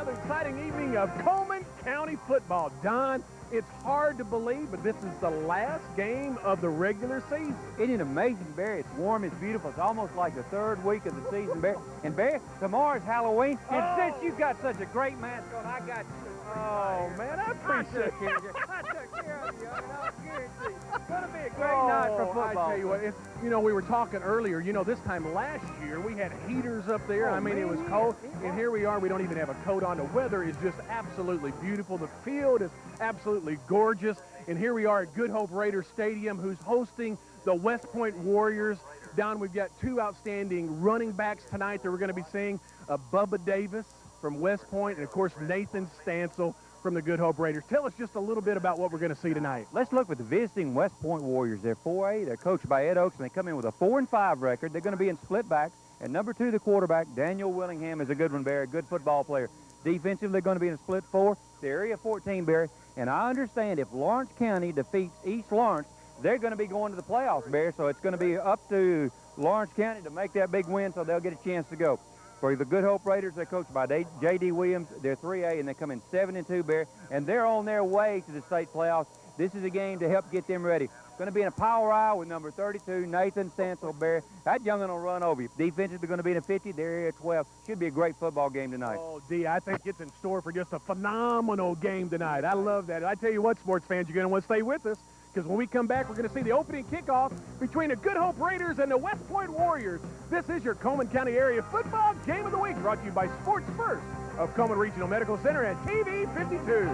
another exciting evening of Coleman County football. Don, it's hard to believe, but this is the last game of the regular season. Isn't it amazing, Barry? It's warm, it's beautiful. It's almost like the third week of the season, Barry. And, Barry, tomorrow's Halloween. And since you've got such a great mascot, I got you. Oh, man, I appreciate it. I took care of you, and I'll guarantee it's going to be a great night for football. I tell you what, we were talking earlier, this time last year we had heaters up there. Oh, I mean, man, it was cold, and here we are. We don't even have a coat on. The weather is just absolutely beautiful. The field is absolutely gorgeous, and here we are at Good Hope Raiders Stadium, who's hosting the West Point Warriors. Don, we've got two outstanding running backs tonight that we're going to be seeing, Bubba Davis from West Point, and, of course, Nathan Stansel from the Good Hope Raiders. Tell us just a little bit about what we're going to see tonight. Let's look at the visiting West Point Warriors. They're 4A. They're coached by Ed Oaks, and they come in with a 4-5 record. They're going to be in split backs. And number 2, the quarterback, Daniel Willingham, is a good one, Barry, a good football player. Defensively, they're going to be in a split 4. The area 14, Barry. And I understand if Lawrence County defeats East Lawrence, they're going to be going to the playoffs, Barry. So it's going to be up to Lawrence County to make that big win so they'll get a chance to go. For the Good Hope Raiders, they're coached by J.D. Williams. They're 3A, and they come in 7-2, Barry, and they're on their way to the state playoffs. This is a game to help get them ready. Going to be in a power eye with number 32, Nathan Stansel, Barry. That young'un will run over you. Defensively, they're going to be in a 50. They're here at 12. Should be a great football game tonight. Oh, D, I think it's in store for just a phenomenal game tonight. I love that. I tell you what, sports fans, you're going to want to stay with us, because when we come back, we're going to see the opening kickoff between the Good Hope Raiders and the West Point Warriors. This is your Coleman County Area Football Game of the Week, brought to you by Sports First of Coleman Regional Medical Center and TV 52.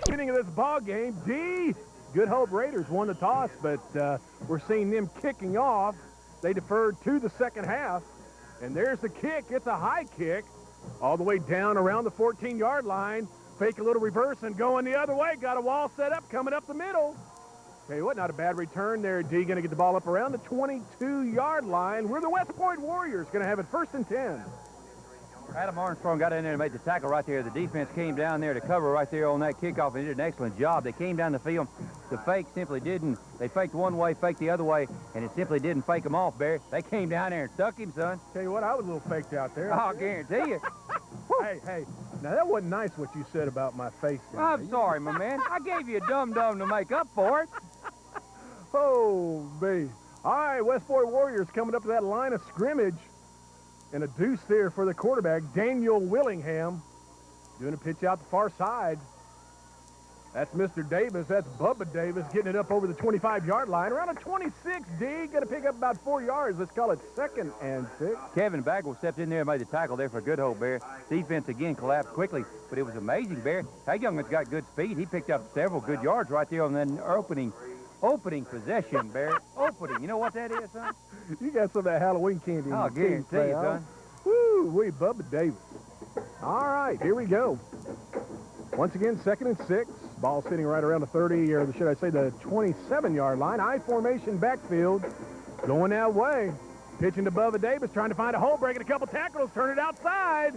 Beginning of this ball game, Good Hope Raiders won the toss, but we're seeing them kicking off. They deferred to the second half, and there's the kick. It's a high kick all the way down around the 14-yard line. Fake a little reverse and going the other way. Got a wall set up coming up the middle. Tell you what, not a bad return there, D. Going to get the ball up around the 22-yard line. We're the West Point Warriors. Going to have it 1st and 10. Adam Armstrong got in there and made the tackle right there. The defense came down there to cover right there on that kickoff and did an excellent job. They came down the field. The fake simply didn't. They faked one way, faked the other way, and it simply didn't fake them off, Barry. They came down there and stuck him, son. Tell you what, I was a little faked out there. I'll guarantee you. Hey, now that wasn't nice what you said about my face. I'm sorry, my man. I gave you a dum-dum to make up for it. Oh, B. All right, West Point Warriors coming up to that line of scrimmage. And a deuce there for the quarterback, Daniel Willingham, doing a pitch out the far side. That's Mr. Davis. That's Bubba Davis getting it up over the 25-yard line. Around a 26, D. Going to pick up about 4 yards. Let's call it 2nd and 6. Kevin Bagwell stepped in there and made the tackle there for Good Hope, Bear. Defense again collapsed quickly, but it was amazing, Bear. That young'un's got good speed. He picked up several good yards right there on that opening possession, Bear. Opening. You know what that is, son? You got some of that Halloween candy. I'll guarantee you, son. Woo-wee, Bubba Davis. All right, here we go. Once again, 2nd and 6. Ball sitting right around the 30, or should I say the 27-yard line. I formation backfield going that way. Pitching to Bubba Davis, trying to find a hole, breaking a couple tackles, turn it outside.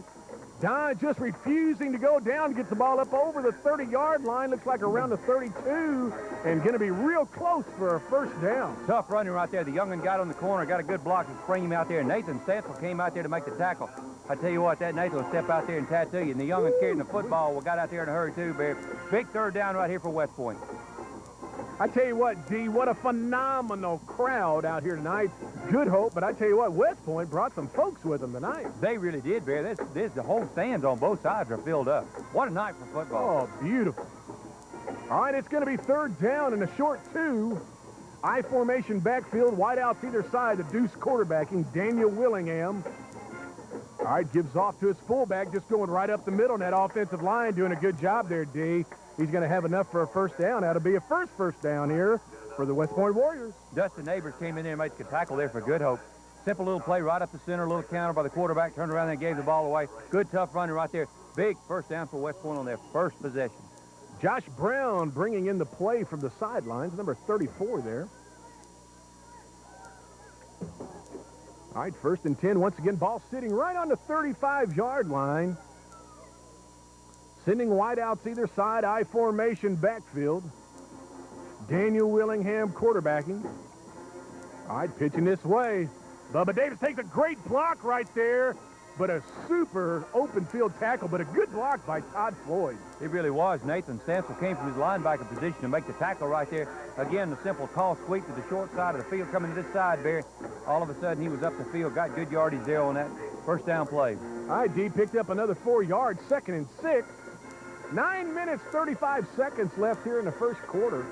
Don just refusing to go down, gets the ball up over the 30-yard line, looks like around the 32, and going to be real close for a 1st down. Tough running right there. The young'un got on the corner, got a good block to spring him out there. Nathan Stansel came out there to make the tackle. I tell you what, that Nathan will step out there and tattoo you. And the young'un carrying the football, we got out there in a hurry too, Bear. Big 3rd down right here for West Point. I tell you what, D, what a phenomenal crowd out here tonight. Good Hope, but I tell you what, West Point brought some folks with them tonight. They really did, Bear. The whole stands on both sides are filled up. What a night for football. Oh, beautiful. All right, it's going to be 3rd down and a short 2. I formation backfield, wideouts either side. The deuce quarterbacking, Daniel Willingham. All right, gives off to his fullback, just going right up the middle on that offensive line, doing a good job there, D. He's going to have enough for a 1st down. That'll be a first down here for the West Point Warriors. Dustin Neighbors came in there and made the tackle there for Good Hope. Simple little play right up the center, a little counter by the quarterback, turned around and gave the ball away. Good, tough running right there. Big 1st down for West Point on their 1st possession. Josh Brown bringing in the play from the sidelines, number 34 there. All right, 1st and 10. Once again, ball sitting right on the 35-yard line. Sending wideouts either side, I formation backfield. Daniel Willingham quarterbacking. All right, pitching this way. Bubba Davis takes a great block right there, but a super open field tackle, but a good block by Todd Floyd. It really was. Nathan Stansel came from his linebacker position to make the tackle right there. Again, the simple call sweep to the short side of the field coming to this side, Barry. All of a sudden, he was up the field, got good yardage there on that first down play. All right, D picked up another 4 yards, 2nd and 6. 9 minutes, 35 seconds left here in the first quarter.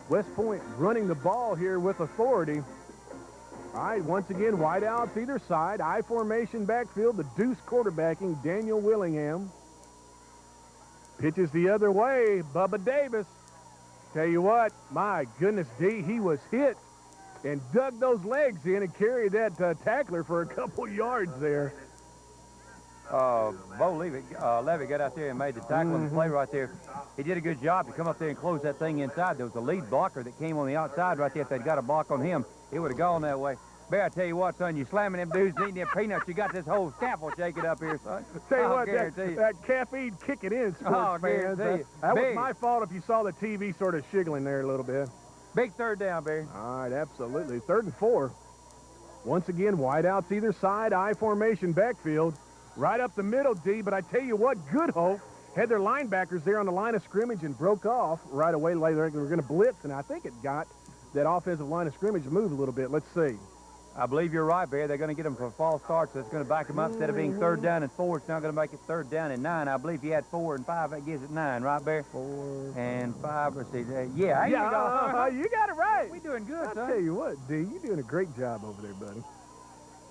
West Point running the ball here with authority. All right, once again, wideouts either side. I formation backfield, the deuce quarterbacking, Daniel Willingham. Pitches the other way, Bubba Davis. Tell you what, my goodness, D, he was hit and dug those legs in and carried that tackler for a couple yards there. Bo Levitt got out there and made the tackle and the play right there. He did a good job to come up there and close that thing inside. There was a lead blocker that came on the outside right there. If they'd got a block on him, it would have gone that way. Bear, I tell you what, son, you slamming them dudes and eating them peanuts, you got this whole scaffold shaking up here, son. Tell you what, that caffeine kicking in, sports fans. That was my fault if you saw the TV sort of shiggling there a little bit. Big third down, Barry. All right, absolutely. 3rd and 4. Once again, wideouts either side, I formation backfield. Right up the middle, D, but I tell you what, Good Hope had their linebackers there on the line of scrimmage and broke off right away. Later, they were going to blitz, and I think it got that offensive line of scrimmage to move a little bit. Let's see. I believe you're right, Barry. They're going to get them for a false start, so it's going to back them up. Instead of being 3rd down and 4, it's now going to make it 3rd down and 9. I believe you had 4 and 5. That gives it 9, right, Barry? 4 and 5. Let's see. Yeah, you got it right. We're doing good, son. I tell you what, D, you're doing a great job over there, buddy.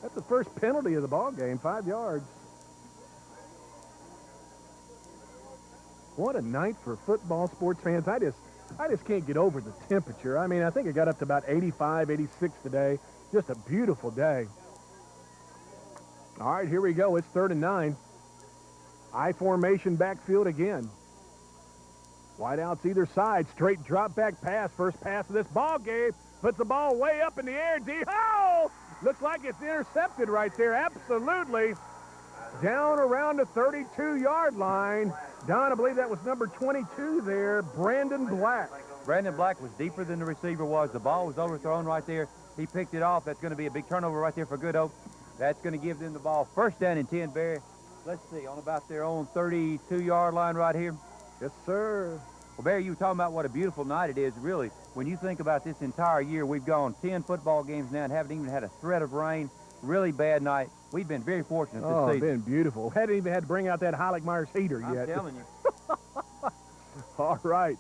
That's the first penalty of the ball game, 5 yards. What a night for football sports fans. I just can't get over the temperature. I mean, I think it got up to about 85, 86 today. Just a beautiful day. All right, here we go. It's 3rd and 9. I formation backfield again. Wideouts either side. Straight drop back pass. First pass of this ball game. Puts the ball way up in the air. D. Oh! Looks like it's intercepted right there. Absolutely. Down around the 32-yard line. Don, I believe that was number 22 there, Brandon Black. Brandon Black was deeper than the receiver was. The ball was overthrown right there. He picked it off. That's going to be a big turnover right there for Good Hope. That's going to give them the ball. 1st down and 10, Barry. Let's see, on about their own 32-yard line right here. Yes, sir. Well, Barry, you were talking about what a beautiful night it is. Really, when you think about this entire year, we've gone 10 football games now and haven't even had a threat of rain. Really bad night. We've been very fortunate this season. Oh, it's been beautiful. Hadn't even had to bring out that Heilig-Myers heater yet. I'm telling you. All right.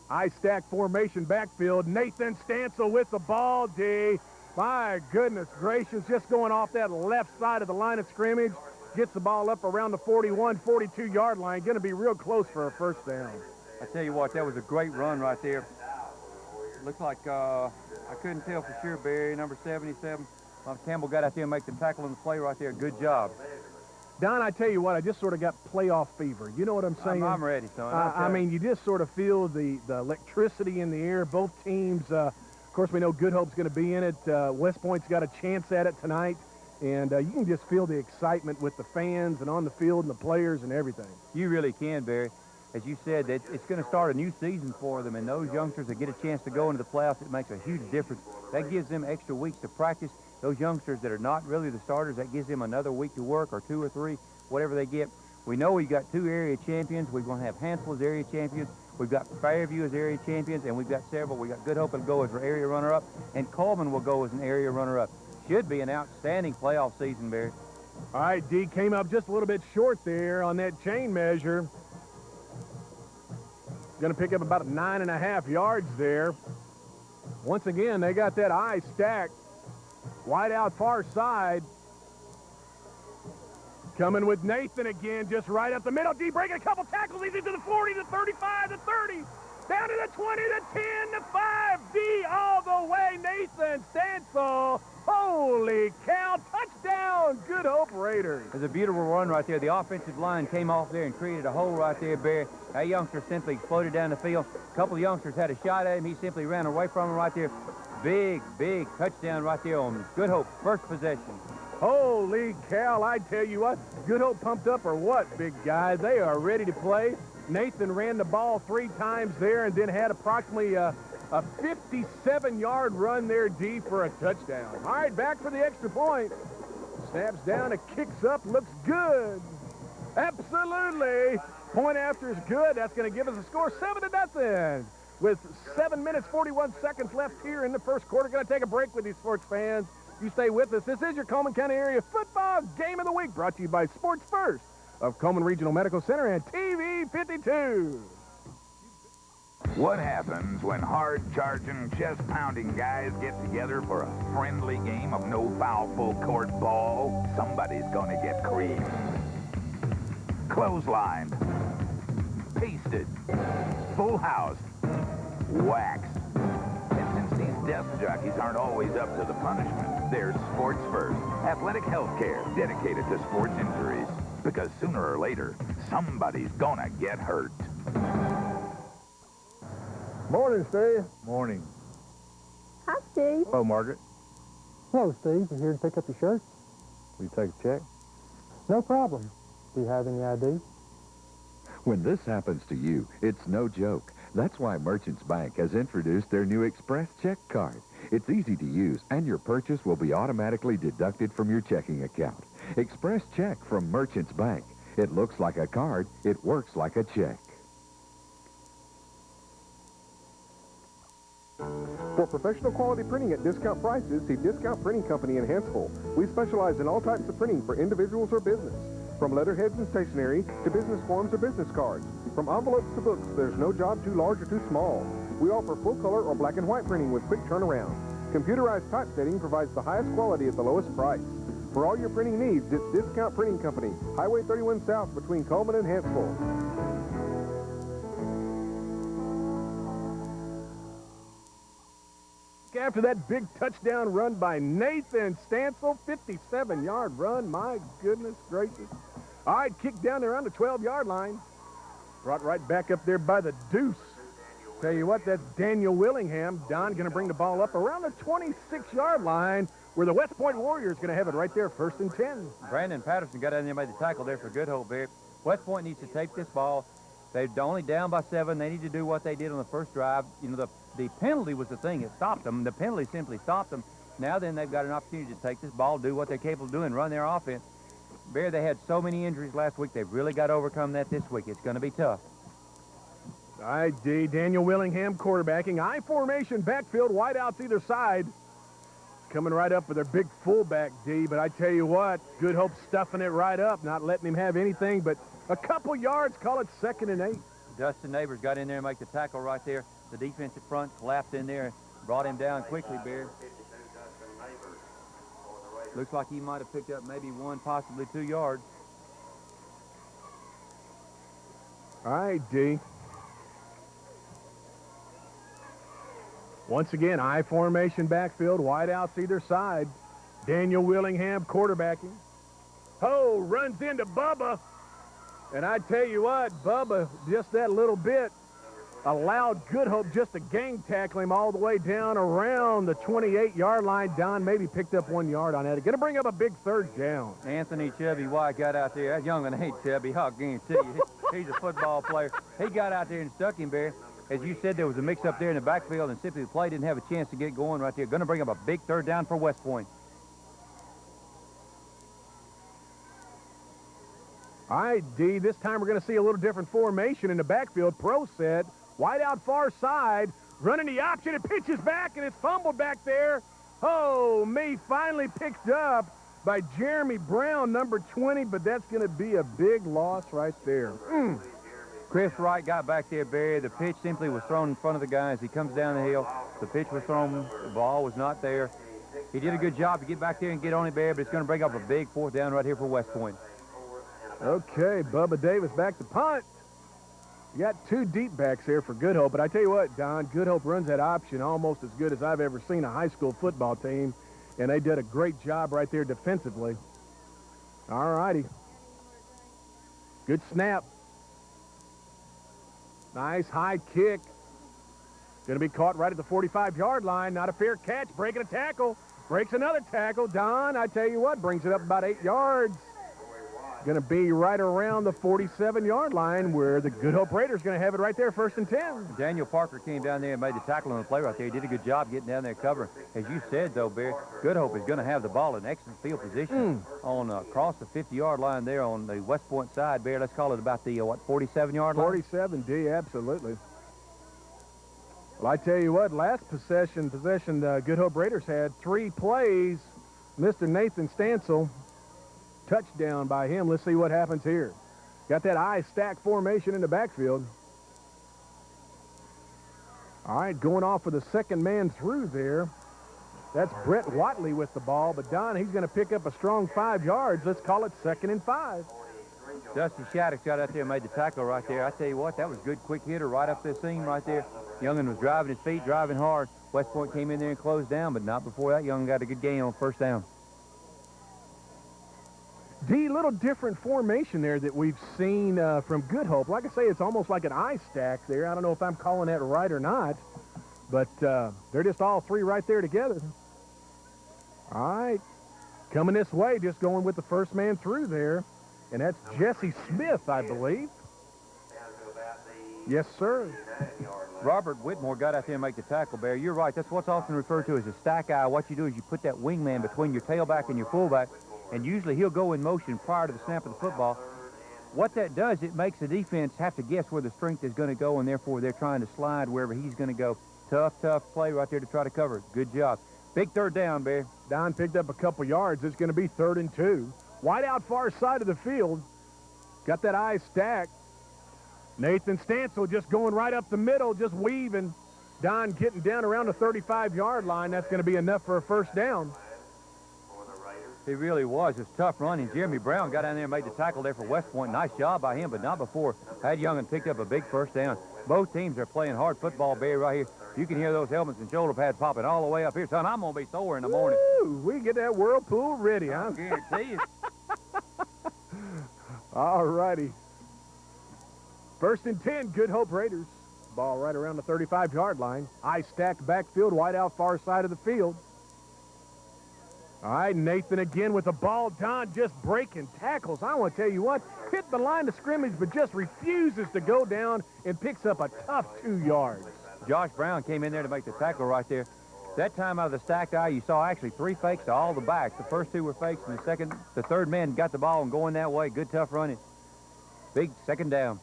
I stack formation backfield. Nathan Stansel with the ball, D. My goodness gracious, just going off that left side of the line of scrimmage. Gets the ball up around the 41, 42-yard line. Going to be real close for a 1st down. I tell you what, that was a great run right there. Looks like, I couldn't tell for sure, Barry, number 77. Campbell got out there and make the tackle on the play right there. Good job. Don, I tell you what, I just sort of got playoff fever. You know what I'm saying? I'm ready, son. I mean, you just sort of feel the electricity in the air. Both teams, of course, we know Good Hope's going to be in it. West Point's got a chance at it tonight. And you can just feel the excitement with the fans and on the field and the players and everything. You really can, Barry. As you said, that it's going to start a new season for them, and those youngsters that get a chance to go into the playoffs, it makes a huge difference. That gives them extra weeks to practice. Those youngsters that are not really the starters, that gives them another week to work, or 2 or 3, whatever they get. We know we've got 2 area champions. We're going to have Hansel as area champions. We've got Fairview as area champions, and we've got several. We've got Good Hope will go as our area runner-up, and Coleman will go as an area runner-up. Should be an outstanding playoff season, Barry. All right, D came up just a little bit short there on that chain measure. Going to pick up about 9.5 yards there. Once again, they got that I stacked. Wide out far side. Coming with Nathan again, just right up the middle. D breaking a couple tackles. He's into the 40, the 35, the 30. Down to the 20, the 10, the 5. D all the way. Nathan Stansel. Holy cow. Touchdown. Good Hope Raiders. There's a beautiful run right there. The offensive line came off there and created a hole right there, Barry. That youngster simply exploded down the field. A couple of youngsters had a shot at him. He simply ran away from him right there. Big, big touchdown right there on Good Hope. First possession. Holy cow, I tell you what, Good Hope pumped up or what, big guys? They are ready to play. Nathan ran the ball 3 times there and then had approximately a 57-yard run there, D, for a touchdown. All right, back for the extra point. Snaps down, it kicks up, looks good. Absolutely. Point after is good. That's going to give us a score 7-0. With 7 minutes, 41 seconds left here in the first quarter. Going to take a break with you, sports fans. You stay with us. This is your Coleman County Area Football Game of the Week, brought to you by Sports First of Coleman Regional Medical Center and TV 52. What happens when hard-charging, chest-pounding guys get together for a friendly game of no-foul full-court ball? Somebody's going to get creamed, clotheslined, pasted, full house, waxed. And since these desk jockeys aren't always up to the punishment, there's Sports First, athletic health care dedicated to sports injuries. Because sooner or later, somebody's going to get hurt. Morning, Steve. Morning. Hi, Steve. Hello, Margaret. Hello, Steve. You here to pick up your shirt? Will you take a check? No problem. Do you have any ID? When this happens to you, it's no joke. That's why Merchants Bank has introduced their new Express Check Card. It's easy to use, and your purchase will be automatically deducted from your checking account. Express Check from Merchants Bank. It looks like a card. It works like a check. For professional quality printing at discount prices, see Discount Printing Company in Hanceville. We specialize in all types of printing for individuals or business. From letterheads and stationery to business forms or business cards. From envelopes to books, there's no job too large or too small. We offer full color or black and white printing with quick turnaround. Computerized typesetting provides the highest quality at the lowest price. For all your printing needs, it's Discount Printing Company, Highway 31 South between Coleman and Hanceville. After that big touchdown run by Nathan Stansel, 57-yard run, my goodness gracious. All right, kick down there on the 12-yard line. Brought right back up there by the deuce. Tell you what, that's Daniel Willingham. Don going to bring the ball up around the 26-yard line where the West Point Warriors going to have it right there, 1st and 10. Brandon Patterson got out there and made the tackle there for Good Hope there. West Point needs to take this ball. They're only down by 7. They need to do what they did on the first drive. You know, the penalty was the thing that stopped them. The penalty simply stopped them. Now then they've got an opportunity to take this ball, do what they're capable of doing, run their offense. Bear, they had so many injuries last week. They've really got to overcome that this week. It's going to be tough. All right, D. Daniel Willingham quarterbacking. I formation backfield, wideouts either side. Coming right up with their big fullback, D. But I tell you what, Good Hope stuffing it right up, not letting him have anything but a couple yards, call it 2nd and 8. Dustin Neighbors got in there and make the tackle right there. The defensive front collapsed in there and brought him down quickly, Bear. Looks like he might have picked up maybe 1, possibly 2 yards. All right, D. Once again, I formation backfield, wideouts either side. Daniel Willingham quarterbacking. Ho, runs into Bubba. And I tell you what, Bubba, just that little bit, allowed Good Hope just to gang tackle him all the way down around the 28-yard line. Don maybe picked up 1 yard on that. Going to bring up a big 3rd down. Anthony Chubby White got out there. That young one ain't chubby, I'll guarantee you. He's a football player. He got out there and stuck him, Bear. As you said, there was a mix-up there in the backfield, and simply the play didn't have a chance to get going right there. Going to bring up a big 3rd down for West Point. All right, D, this time we're going to see a little different formation in the backfield. Pro set, wide out far side, running the option, it pitches back, and it's fumbled back there. Oh, me finally picked up by Jeremy Brown, number 20, but that's going to be a big loss right there. Chris Wright got back there, Barry. The pitch simply was thrown in front of the guy as he comes down the hill. The pitch was thrown. The ball was not there. He did a good job to get back there and get on it, Barry, but it's going to bring up a big 4th down right here for West Point. Okay, Bubba Davis back to punt. You got 2 deep backs here for Good Hope, but I tell you what, Don, Good Hope runs that option almost as good as I've ever seen a high school football team, and they did a great job right there defensively. All righty. Good snap. Nice high kick. Going to be caught right at the 45-yard line. Not a fair catch. Breaking a tackle. Breaks another tackle. Don, I tell you what, brings it up about 8 yards. going to be right around the 47-yard line where the Good Hope Raiders going to have it right there, 1st and 10. Daniel Parker came down there and made the tackle on the play right there. He did a good job getting down there covering. As you said, though, Barry, Good Hope is going to have the ball in excellent field position on across the 50-yard line there on the West Point side, Barry. Let's call it about the, 47-yard line? 47D, absolutely. Well, I tell you what, last possession, Good Hope Raiders had 3 plays. Mr. Nathan Stansel, touchdown by him. Let's see what happens here. Got that I-stack formation in the backfield. All right, going off for the second man through there. That's Brett Watley with the ball, but Don, he's going to pick up a strong 5 yards. Let's call it 2nd and 5. Dusty Shattuck got out there and made the tackle right there. I tell you what, that was a good quick hitter right up the seam right there. Youngin was driving his feet, driving hard. West Point came in there and closed down, but not before that. Youngin got a good gain on 1st down. D, little different formation there that we've seen from Good Hope. Like I say, it's almost like an I-stack there. I don't know if I'm calling that right or not, but they're just all 3 right there together. All right, coming this way, just going with the first man through there, and that's Jesse Smith, I believe. Yes, sir. Robert Whitmore got out there and make the tackle, Barry. You're right. That's what's often referred to as a stack eye. What you do is you put that wingman between your tailback and your fullback, and usually he'll go in motion prior to the snap of the football. What that does, it makes the defense have to guess where the strength is going to go, and therefore they're trying to slide wherever he's going to go. Tough play right there to try to cover it. Good job. Big 3rd down, Barry. Don picked up a couple yards. It's going to be 3rd and 2. Wide out far side of the field. Got that I-stack. Nathan Stansel just going right up the middle, just weaving. Don getting down around the 35-yard line. That's going to be enough for a 1st down. He really was. It's tough running. Jeremy Brown got down there and made the tackle there for West Point. Nice job by him, but not before. Had Youngin picked up a big 1st down. Both teams are playing hard football, Barry, right here. You can hear those helmets and shoulder pads popping all the way up here. Son, I'm going to be sore in the morning. Woo, we get that whirlpool ready, huh? I guarantee you. All righty. 1st and 10, Good Hope Raiders. Ball right around the 35-yard line. I-stack backfield, wide out far side of the field. All right, Nathan again with the ball. Don just breaking tackles. I want to tell you what, hit the line of scrimmage, but just refuses to go down and picks up a tough 2 yards. Josh Brown came in there to make the tackle right there. That time out of the stacked eye, you saw actually 3 fakes to all the backs. The first 2 were fakes, and the third man got the ball and going that way. Good, tough running. Big 2nd down.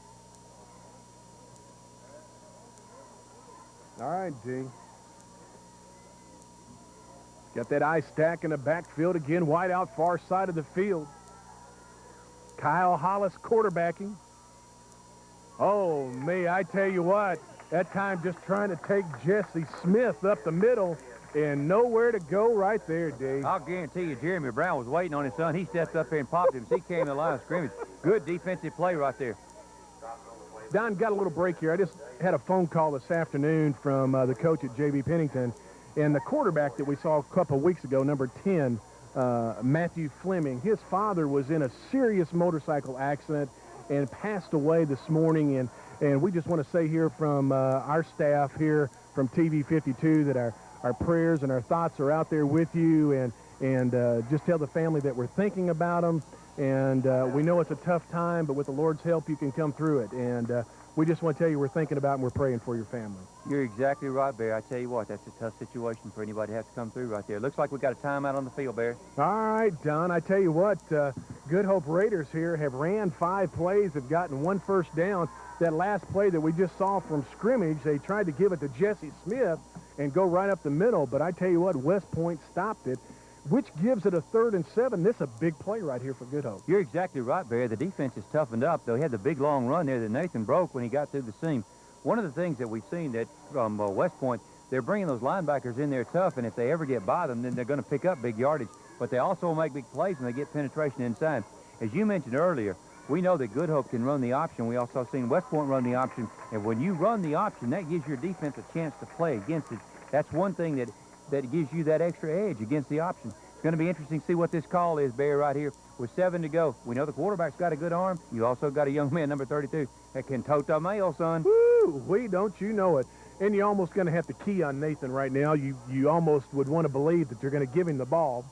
All right, D. Got that I-stack in the backfield again, wide out far side of the field. Kyle Hollis quarterbacking. Oh, me, I tell you what, that time just trying to take Jesse Smith up the middle and nowhere to go right there, D. I'll guarantee you Jeremy Brown was waiting on his son. He stepped up there and popped him. He came to the line of scrimmage. Good defensive play right there. Don, got a little break here. I just had a phone call this afternoon from the coach at J.B. Pennington, and the quarterback that we saw a couple of weeks ago, number 10, Matthew Fleming, his father was in a serious motorcycle accident and passed away this morning, and we just want to say here from our staff here from TV 52 that our prayers and our thoughts are out there with you, and just tell the family that we're thinking about them. And we know it's a tough time, but with the Lord's help, you can come through it. And we just want to tell you we're thinking about and we're praying for your family. You're exactly right, Barry. I tell you what, that's a tough situation for anybody to have to come through right there. Looks like we got a timeout on the field, Barry. All right, Don, I tell you what, Good Hope Raiders here have ran 5 plays, have gotten 1 first down. That last play that we just saw from scrimmage, they tried to give it to Jesse Smith and go right up the middle, but I tell you what, West Point stopped it, which gives it a 3rd and 7. This is a big play right here for Good Hope. You're exactly right, Barry. The defense is toughened up, though. He had the big, long run there that Nathan broke when he got through the seam. One of the things that we've seen that from West Point, they're bringing those linebackers in there tough, and if they ever get by them, then they're going to pick up big yardage. But they also make big plays when they get penetration inside. As you mentioned earlier, we know that Good Hope can run the option. We also seen West Point run the option. And when you run the option, that gives your defense a chance to play against it. That's one thing that gives you that extra edge against the option. It's going to be interesting to see what this call is, Barry, right here. With 7 to go. We know the quarterback's got a good arm. You also got a young man, number 32, that can tote the mail, son. Woo, don't you know it. And you're almost going to have to key on Nathan right now. You almost would want to believe that you're going to give him the ball.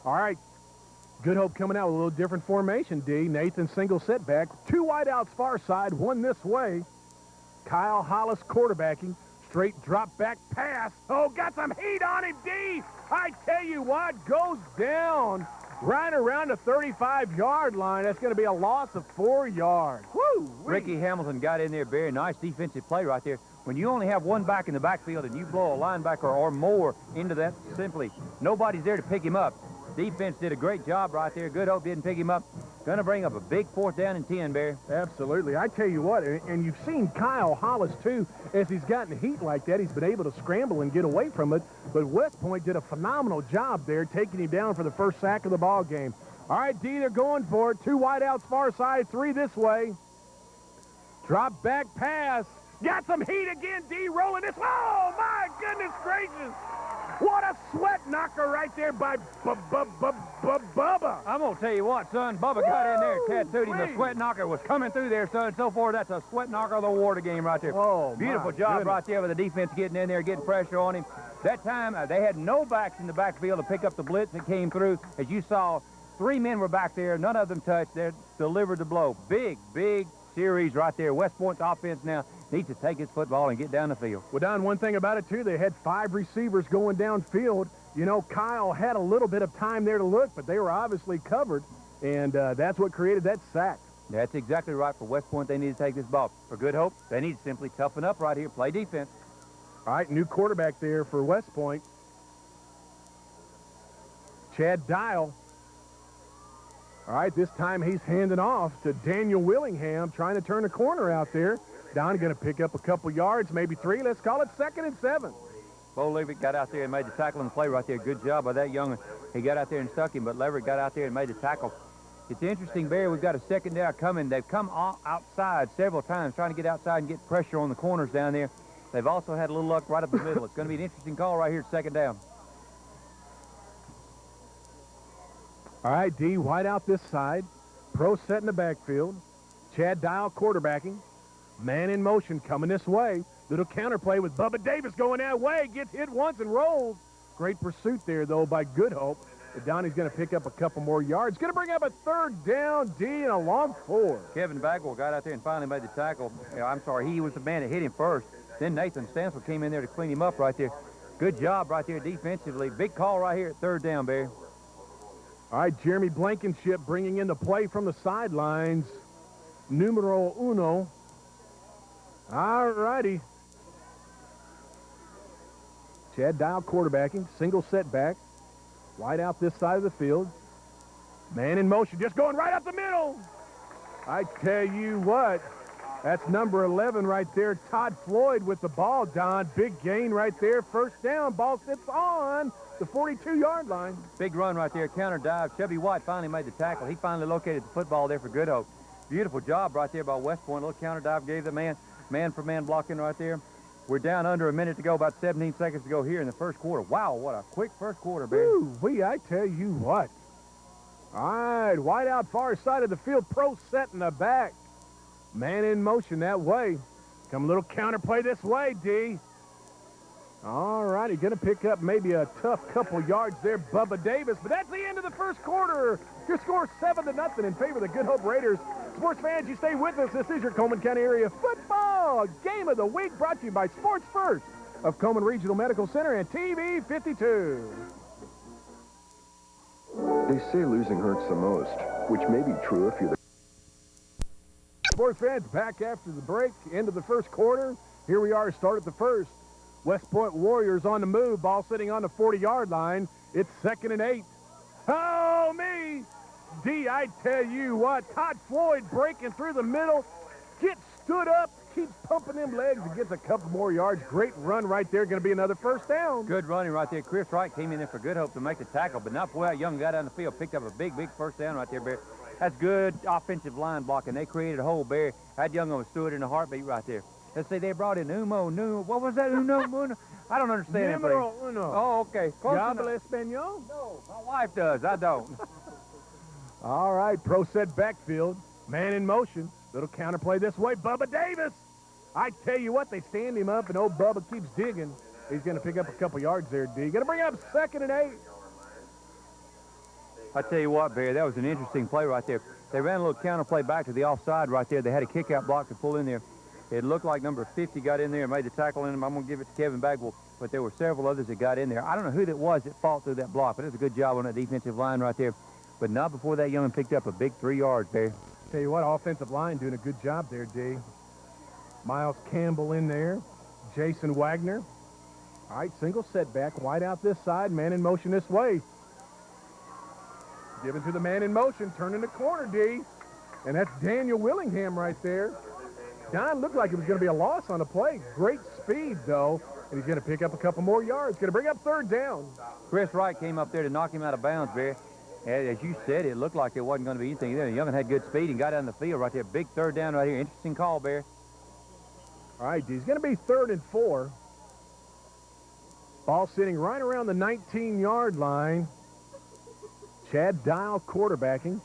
All right. Good Hope coming out with a little different formation, D. Nathan single setback. 2 wideouts far side, 1 this way. Kyle Hollis quarterbacking. Straight drop back pass. Oh, got some heat on him, D. I tell you what, goes down right around the 35-yard line. That's going to be a loss of 4 yards. Woo! Ricky Hamilton got in there. Very nice defensive play right there. When you only have one back in the backfield and you blow a linebacker or more into that, simply nobody's there to pick him up. Defense did a great job right there. Good Hope didn't pick him up. Going to bring up a big 4th down and 10, Barry. Absolutely. I tell you what, and you've seen Kyle Hollis, too, as he's gotten heat like that, he's been able to scramble and get away from it. But West Point did a phenomenal job there, taking him down for the first sack of the ball game. All right, D, they're going for it. 2 wideouts far side, 3 this way. Drop back pass. Got some heat again, D, rolling this. Oh, my goodness gracious. What a sweat knocker right there by Bubba. I'm going to tell you what, son. Bubba got in there, tattooed him. The sweat knocker was coming through there, son. So far, that's a sweat knocker of the water game right there. Oh, beautiful job right there with the defense getting in there, getting pressure on him. That time, they had no backs in the backfield to pick up the blitz that came through. As you saw, 3 men were back there. None of them touched. They delivered the blow. Big series right there. West Point's offense now needs to take his football and get down the field. Well, Don, one thing about it, too, they had 5 receivers going downfield. You know, Kyle had a little bit of time there to look, but they were obviously covered, and that's what created that sack. That's exactly right. For West Point, they need to take this ball. For Good Hope, they need to simply toughen up right here, play defense. All right, new quarterback there for West Point. Chad Dial. All right, this time he's handing off to Daniel Willingham, trying to turn a corner out there. Don going to pick up a couple yards, maybe 3. Let's call it 2nd and 7. Bo Leverett got out there and made the tackle on the play right there. Good job by that young. He got out there and stuck him, but Leverett got out there and made the tackle. It's interesting, Barry, we've got a 2nd down coming. They've come outside several times, trying to get outside and get pressure on the corners down there. They've also had a little luck right up the middle. It's going to be an interesting call right here at 2nd down. All right, D, wide out this side. Pro set in the backfield. Chad Dial quarterbacking. Man in motion coming this way. Little counterplay with Bubba Davis going that way. Gets hit once and rolls. Great pursuit there, though, by Good Hope. Donnie's going to pick up a couple more yards. Going to bring up a 3rd down, D, and a long 4. Kevin Bagwell got out there and finally made the tackle. I'm sorry, he was the man that hit him first. Then Nathan Stansel came in there to clean him up right there. Good job right there defensively. Big call right here at 3rd down, Barry. All right, Jeremy Blankenship bringing in the play from the sidelines. Numero 1. All righty. Chad Dial quarterbacking, single setback. Wide out this side of the field. Man in motion, just going right up the middle. I tell you what, that's number 11 right there, Todd Floyd with the ball, Don. Big gain right there, 1st down. Ball sits on the 42-yard line. Big run right there, counter dive. Chubby White finally made the tackle. He finally located the football there for Good Hope. Beautiful job right there by West Point. A little counter dive gave the man-for-man blocking right there. We're down under a minute to go, about 17 seconds to go here in the 1st quarter. Wow, what a quick 1st quarter, Barry. Woo-wee, I tell you what. All right, wide out far side of the field, pro set in the back. Man in motion that way. Come a little counter play this way, D. All righty, going to pick up maybe a tough couple yards there, Bubba Davis. But that's the end of the 1st quarter. Your score 7-0 in favor of the Good Hope Raiders. Sports fans, you stay with us. This is your Coleman County Area Football Game of the Week, brought to you by Sports First of Coleman Regional Medical Center and TV 52. They say losing hurts the most, which may be true if you're the... Sports fans, back after the break, end of the 1st quarter. Here we are, start at the 1st. West Point Warriors on the move, ball sitting on the 40-yard line. It's 2nd and 8. Oh, me! D, I tell you what, Todd Floyd breaking through the middle, gets stood up, keeps pumping them legs and gets a couple more yards. Great run right there, going to be another 1st down. Good running right there. Chris Wright came in there for Good Hope to make the tackle, but not before that young guy down the field picked up a big 1st down right there, Barry. That's good offensive line blocking. They created a hole, Barry. That young one was stood in a heartbeat right there. Let's see, they brought in what was that? Uno? I don't understand that. Numero uno. Oh, okay. You habla español? No, my wife does. I don't. All right, pro set backfield. Man in motion. Little counterplay this way. Bubba Davis. I tell you what, they stand him up, and old Bubba keeps digging. He's going to pick up a couple yards there, D. Going to bring up 2nd and 8. I tell you what, Barry, that was an interesting play right there. They ran a little counter play back to the offside right there. They had a kick-out block to pull in there. It looked like number 50 got in there and made the tackle in him. I'm going to give it to Kevin Bagwell, but there were several others that got in there. I don't know who that was that fought through that block, but it was a good job on that defensive line right there. But not before that young'un picked up a big 3 yards, Barry. Tell you what, offensive line doing a good job there, D. Miles Campbell in there. Jason Wagner. All right, single setback. Wide out this side. Man in motion this way. Given to the man in motion. Turning the corner, D. And that's Daniel Willingham right there. Don looked like it was going to be a loss on the play. Great speed, though. And he's going to pick up a couple more yards. Going to bring up 3rd down. Chris Wright came up there to knock him out of bounds, Barry. And as you said, it looked like there wasn't going to be anything there. The young'un had good speed and got down the field right there. Big 3rd down right here. Interesting call, Barry. All right, D. It's going to be 3rd and 4. Ball sitting right around the 19-yard line. Chad Dial quarterbacking.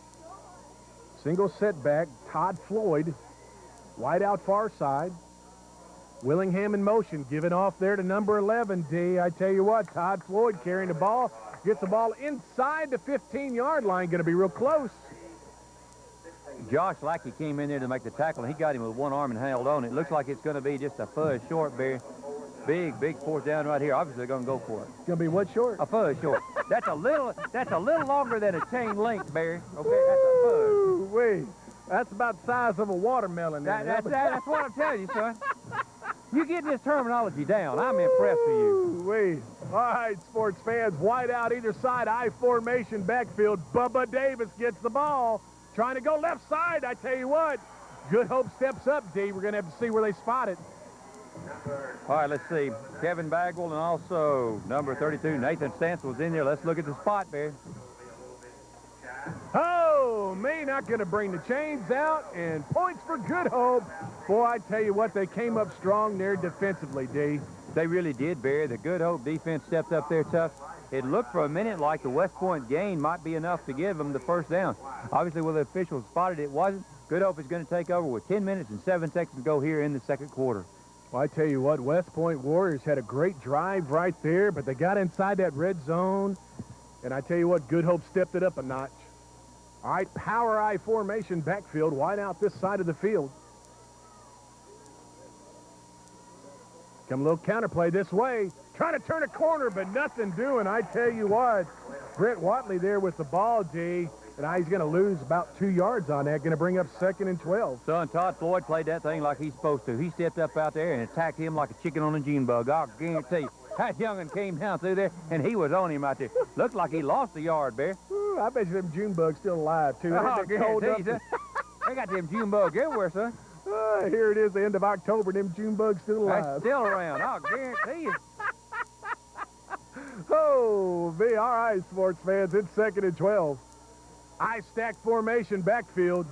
Single setback. Todd Floyd. Wide out far side. Willingham in motion. Giving off there to number 11, D. I tell you what, Todd Floyd carrying the ball. Gets the ball inside the 15-yard line. Going to be real close. Josh Lackey came in there to make the tackle, and he got him with one arm and held on. It looks like it's going to be just a fuzz short, Barry. Big 4th down right here. Obviously, they're going to go for it. It's going to be what short? A fuzz short. That's a little longer than a chain link, Barry. Okay, that's a fuzz. Ooh, wait. That's about the size of a watermelon. That's what I'm telling you, son. You get this terminology down. I'm impressed with you. Wait. All right, sports fans. Wide out either side. I formation backfield. Bubba Davis gets the ball. Trying to go left side. I tell you what. Good Hope steps up, D. We're going to have to see where they spot it. All right, let's see. Kevin Bagwell and also number 32, Nathan Stansel, in there. Let's look at the spot, Barry. Oh, me not going to bring the chains out, and points for Good Hope. Boy, I tell you what, they came up strong there defensively, D. They really did, Barry. The Good Hope defense stepped up there tough. It looked for a minute like the West Point gain might be enough to give them the 1st down. Obviously, when the officials spotted it wasn't. Good Hope is going to take over with 10 minutes and 7 seconds to go here in the 2nd quarter. Well, I tell you what, West Point Warriors had a great drive right there, but they got inside that red zone, and I tell you what, Good Hope stepped it up a notch. All right, power I formation backfield, wide out this side of the field. Come a little counterplay this way. Trying to turn a corner, but nothing doing. I tell you what, Brett Watley there with the ball, D, and he's going to lose about 2 yards on that. Going to bring up 2nd and 12. Son, Todd Floyd played that thing like he's supposed to. He stepped up out there and attacked him like a chicken on a June bug. I'll guarantee you. That young'un came down through there, and he was on him out there. Looked like he lost a yard, Bear. Ooh, I bet you them June bugs still alive, too. Oh, They're cold up. They got them June bugs everywhere, son. Here it is, the end of October, them June bugs still alive. That's still around. I'll guarantee you. Oh, me. All right, sports fans. It's 2nd and 12. I stack formation backfield.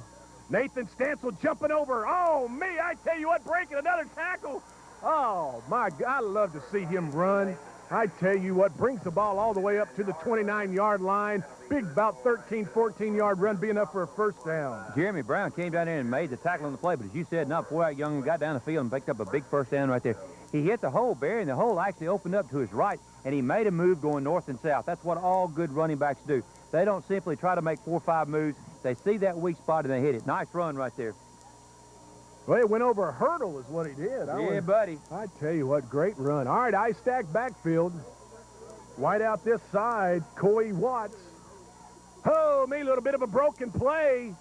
Nathan Stansel jumping over. Oh, me. I tell you what, breaking another tackle. Oh, my God. I love to see him run. I tell you what, brings the ball all the way up to the 29-yard line. Big, about 13, 14-yard run, be enough for a 1st down. Jeremy Brown came down there and made the tackle on the play, but as you said, not before that young got down the field and picked up a big 1st down right there. He hit the hole, Barry, and the hole actually opened up to his right, and he made a move going north and south. That's what all good running backs do. They don't simply try to make 4 or 5 moves. They see that weak spot, and they hit it. Nice run right there. Well, it went over a hurdle is what he did. Yeah, buddy. I tell you what, great run. All right, I stack backfield. Wide out this side, Coy Watts. Oh, me, a little bit of a broken play.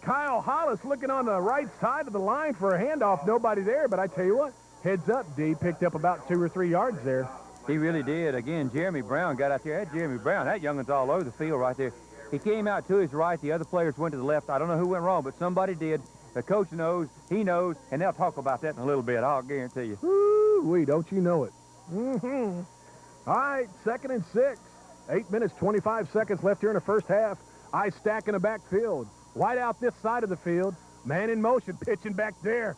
Kyle Hollis looking on the right side of the line for a handoff. Nobody there, but I tell you what, heads up, D. Picked up about 2 or 3 yards there. He really did. Again, Jeremy Brown got out there. That Jeremy Brown, that youngun's all over the field right there. He came out to his right. The other players went to the left. I don't know who went wrong, but somebody did. The coach knows, he knows, and they'll talk about that in a little bit, I'll guarantee you. Woo-wee, don't you know it. Mm-hmm. All right, 2nd and 6. 8 minutes, 25 seconds left here in the 1st half. I stack in the backfield. Wide out this side of the field. Man in motion, pitching back there.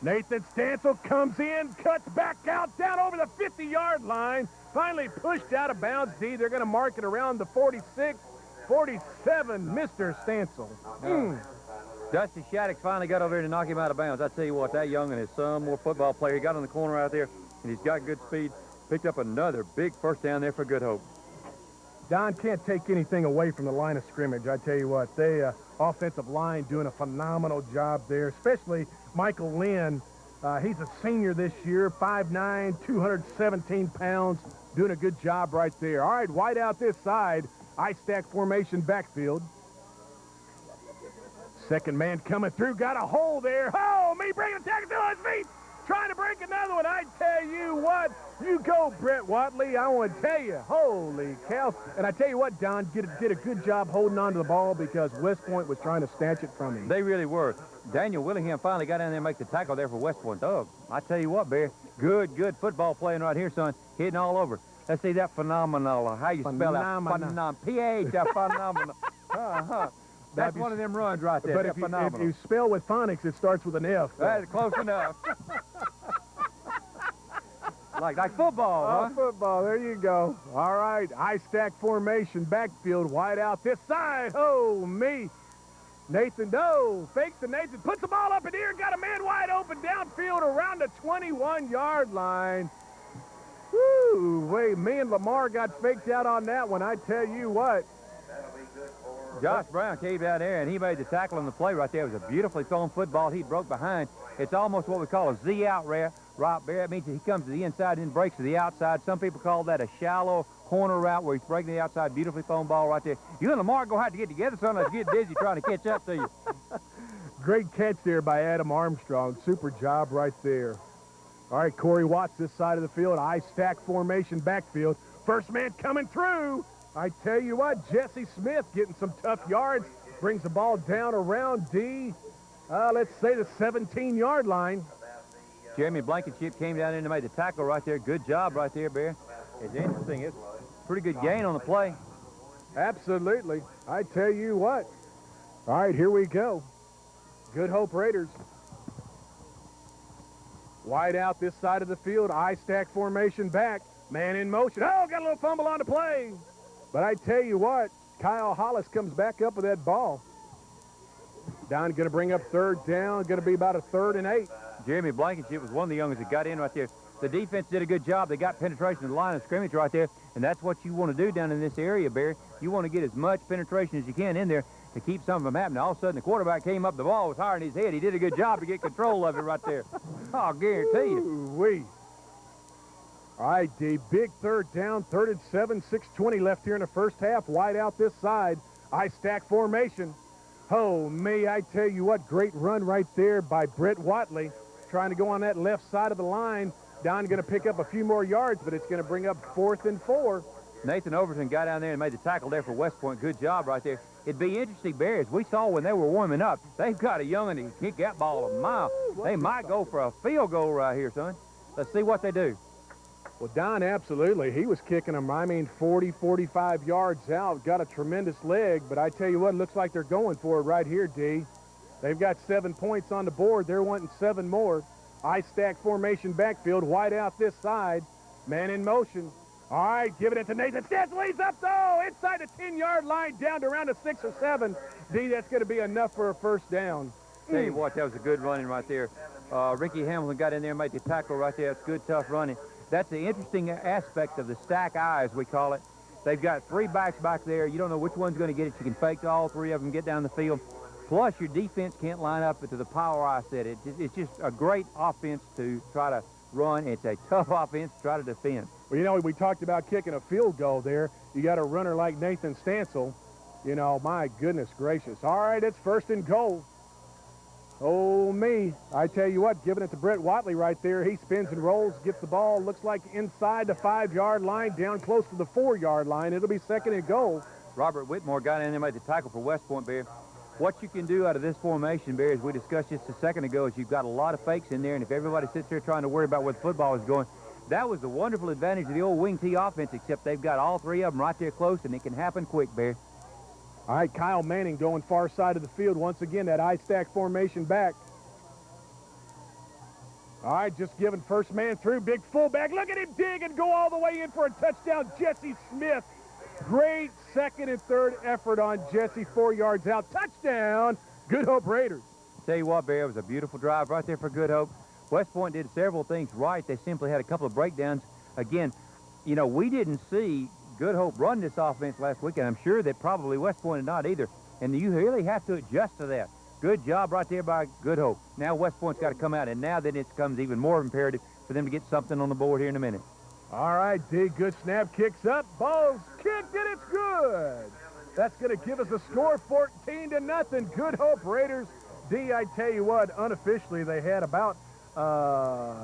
Nathan Stansel comes in, cuts back out, down over the 50-yard line. Finally pushed out of bounds, D. They're going to mark it around the 46, 47, Mr. Stansel. Dusty Shattuck finally got over here to knock him out of bounds. I tell you what, that young'un is some more football player. He got on the corner out there, and he's got good speed. Picked up another big 1st down there for Good Hope. Don, can't take anything away from the line of scrimmage. I tell you what, they offensive line doing a phenomenal job there, especially Michael Lynn. He's a senior this year, 5'9", 217 pounds, doing a good job right there. All right, wide out this side, I-stack formation backfield. Second man coming through, got a hole there. Oh, me bringing the tackle to his feet, trying to break another one. I tell you what, you go, Brett Watley. I want to tell you, holy cow. And I tell you what, Don, did a good job holding on to the ball because West Point was trying to snatch it from him. They really were. Daniel Willingham finally got down there and make the tackle there for West Point. Oh, I tell you what, Bear, good football playing right here, son. Hitting all over. Let's see that phenomenal. How you spell that? Phenomenal. P-H, phenomenal. That's one of them runs right there. But if you spell with phonics, it starts with an F. That's close enough. like football, huh? Football, there you go. All right, I-stack formation, backfield, wide out this side. Oh, me. Nathan, no, fakes to Nathan, puts the ball up in the air, got a man wide open downfield around the 21-yard line. Woo, wait, me and Lamar got faked out on that one, I tell you what. Josh Brown came down there, and he made the tackle on the play right there. It was a beautifully thrown football. He broke behind. It's almost what we call a Z-out route right there. It means that he comes to the inside and then breaks to the outside. Some people call that a shallow corner route where he's breaking the outside. Beautifully thrown ball right there. You and Lamar are going to have to get together, son. Let's get dizzy trying to catch up to you. Great catch there by Adam Armstrong. Super job right there. All right, Corey Watts this side of the field. I-stack formation backfield. First man coming through. I tell you what, Jesse Smith getting some tough yards. Brings the ball down around let's say the 17-yard line. Jeremy Blankenship came down in and made the tackle right there. Good job right there, Bear. It's interesting. It's pretty good gain on the play. Absolutely. I tell you what. All right, here we go. Good Hope Raiders. Wide out this side of the field. I-stack formation back. Man in motion. Oh, got a little fumble on the play. But I tell you what, Kyle Hollis comes back up with that ball. Don going to bring up third down. Going to be about a 3rd and 8. Jeremy Blankenship was one of the youngest that got in right there. The defense did a good job. They got penetration of the line of scrimmage right there, and that's what you want to do down in this area, Barry. You want to get as much penetration as you can in there to keep some of them happening. All of a sudden, the quarterback came up. The ball was higher in his head. He did a good job to get control of it right there. I'll guarantee you. Ooh-wee. All right, D, big 3rd down, 3rd and 7, 6:20 left here in the first half. Wide out this side. I-stack formation. Oh, me, I tell you what, great run right there by Brett Watley. Trying to go on that left side of the line. Don going to pick up a few more yards, but it's going to bring up 4th and 4. Nathan Overton got down there and made the tackle there for West Point. Good job right there. It'd be interesting, Barry, as we saw when they were warming up. They've got a young'un who can kick that ball a mile. They might go for a field goal right here, son. Let's see what they do. Well, Don, absolutely. He was kicking them, 40, 45 yards out. Got a tremendous leg, but I tell you what, it looks like they're going for it right here, D. They've got 7 points on the board. They're wanting 7 more. I-stack formation backfield, wide out this side. Man in motion. All right, giving it to Nathan Stansel. He's up, though, inside the 10-yard line, down to around the 6 or 7. D, that's going to be enough for a first down. Tell you what, that was a good running right there. Ricky Hamilton got in there and made the tackle right there. It's good, tough running. That's the interesting aspect of the stack I, as we call it. They've got 3 backs back there. You don't know which one's going to get it. You can fake all 3 of them, get down the field. Plus, your defense can't line up to the power I said. It's just a great offense to try to run. It's a tough offense to try to defend. Well, you know, we talked about kicking a field goal there. You got a runner like Nathan Stansel. You know, my goodness gracious. All right, it's 1st and goal. Oh, me. I tell you what, giving it to Brett Watley right there. He spins and rolls, gets the ball, looks like inside the 5-yard line, down close to the 4-yard line. It'll be 2nd and goal. Robert Whitmore got in there and made the tackle for West Point, Bear. What you can do out of this formation, Bear, as we discussed just a second ago, is you've got a lot of fakes in there, and if everybody sits there trying to worry about where the football is going, that was the wonderful advantage of the old wing T offense, except they've got all 3 of them right there close, and it can happen quick, Bear. All right, Kyle Manning going far side of the field. Once again, that I-stack formation back. All right, just giving first man through. Big fullback. Look at him dig and go all the way in for a touchdown. Jesse Smith. Great 2nd and 3rd effort on Jesse. 4 yards out. Touchdown. Good Hope Raiders. Tell you what, Bear, it was a beautiful drive right there for Good Hope. West Point did several things right. They simply had a couple of breakdowns. Again, you know, we didn't see Good Hope run this offense last week, and I'm sure that probably West Point did not either. And you really have to adjust to that. Good job right there by Good Hope. Now West Point's got to come out, and now then it becomes even more imperative for them to get something on the board here in a minute. All right, D, good snap, kicks up, ball's kicked, and it's good. That's going to give us a score, 14-0. Good Hope Raiders. D, I tell you what, unofficially they had about,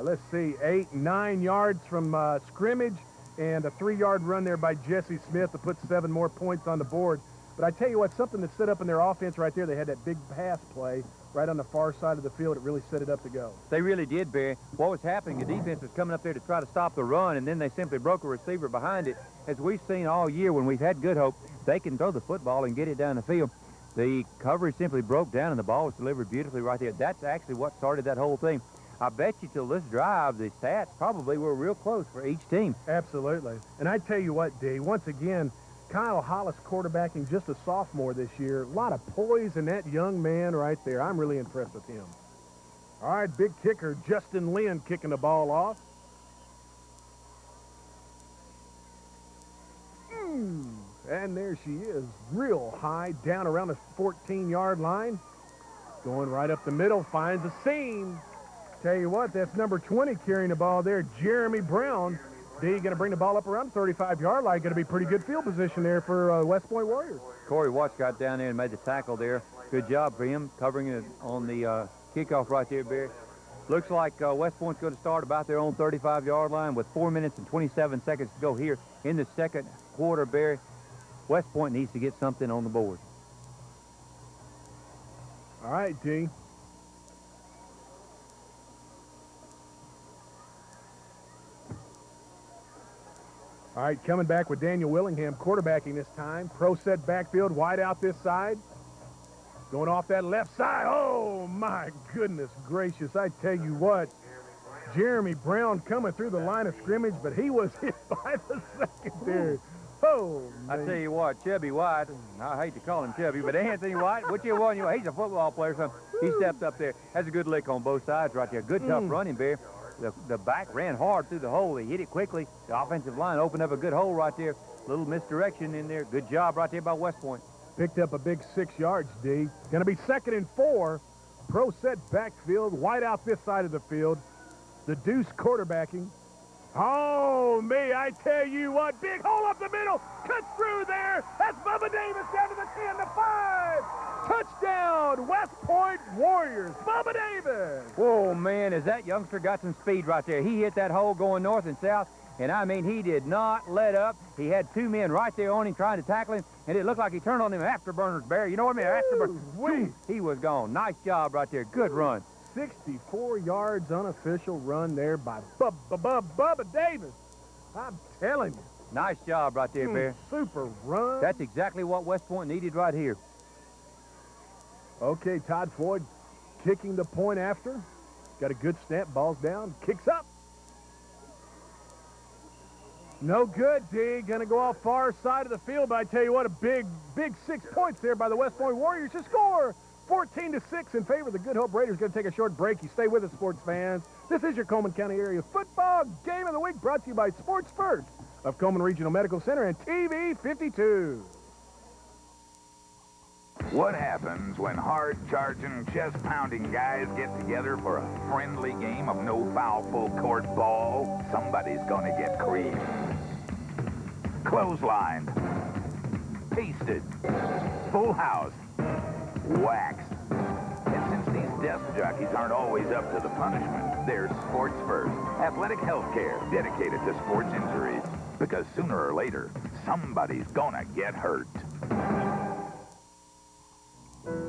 let's see, 8-9 yards from scrimmage, and a 3-yard run there by Jesse Smith to put 7 more points on the board. But I tell you what, something that set up in their offense right there, they had that big pass play right on the far side of the field. It really set it up to go. They really did, Barry. What was happening, the defense was coming up there to try to stop the run, and then they simply broke a receiver behind it. As we've seen all year when we've had Good Hope, they can throw the football and get it down the field. The coverage simply broke down, and the ball was delivered beautifully right there. That's actually what started that whole thing. I bet you till this drive, the stats probably were real close for each team. Absolutely. And I tell you what, D, once again, Kyle Hollis quarterbacking, just a sophomore this year. A lot of poise in that young man right there. I'm really impressed with him. All right, big kicker, Justin Lynn kicking the ball off. And there she is, real high, down around the 14-yard line. Going right up the middle, finds a seam. Tell you what, that's number 20 carrying the ball there, Jeremy Brown. D going to bring the ball up around the 35-yard line. Going to be pretty good field position there for West Point Warriors. Corey Watts got down there and made the tackle there. Good job for him covering it on the kickoff right there, Barry. Looks like West Point's going to start about their own 35-yard line with 4 minutes and 27 seconds to go here in the second quarter, Barry. West Point needs to get something on the board. All right, D. All right, coming back with Daniel Willingham quarterbacking this time. Pro set backfield, wide out this side. Going off that left side. Oh, my goodness gracious. I tell you what, Jeremy Brown coming through the line of scrimmage, but he was hit by the secondary. Oh, man. I tell you what, Chubby White, I hate to call him Chubby, but Anthony White, whichever one you are, he's a football player. So he stepped up there. Has a good lick on both sides right there. Good, tough running, Bear. The back ran hard through the hole. He hit it quickly. The offensive line opened up a good hole right there. Little misdirection in there. Good job right there by West Point. Picked up a big 6 yards, D. Going to be 2nd and 4. Pro set backfield, wide out this side of the field. The Deuce quarterbacking. Oh, me, I tell you what, big hole up the middle, cuts through there. That's Bubba Davis down to the 10, the 5. Touchdown, West Point Warriors, Bubba Davis. Whoa, man, as that youngster got some speed right there. He hit that hole going north and south, and I mean, he did not let up. He had 2 men right there on him trying to tackle him, and it looked like he turned on him afterburners, Barry. You know what I mean? Afterburners. He was gone. Nice job right there. Good run. 64 yards unofficial run there by Bubba Davis. I'm telling you. Nice job right there, Bear. Super run. That's exactly what West Point needed right here. Okay, Todd Floyd kicking the point after. Got a good snap, ball's down, kicks up. No good, D. Gonna go off far side of the field, but I tell you what, a big 6 points there by the West Point Warriors to score. 14-6 in favor of the Good Hope Raiders. Going to take a short break. You stay with us, sports fans. This is your Coleman County Area Football Game of the Week, brought to you by Sports First of Coleman Regional Medical Center and TV 52. What happens when hard-charging, chest-pounding guys get together for a friendly game of no-foul full-court ball? Somebody's going to get creamed. Clotheslined. Pasted. Full house. Waxed. And since these desk jockeys aren't always up to the punishment, there's Sports First, athletic health care dedicated to sports injuries. Because sooner or later, somebody's gonna get hurt.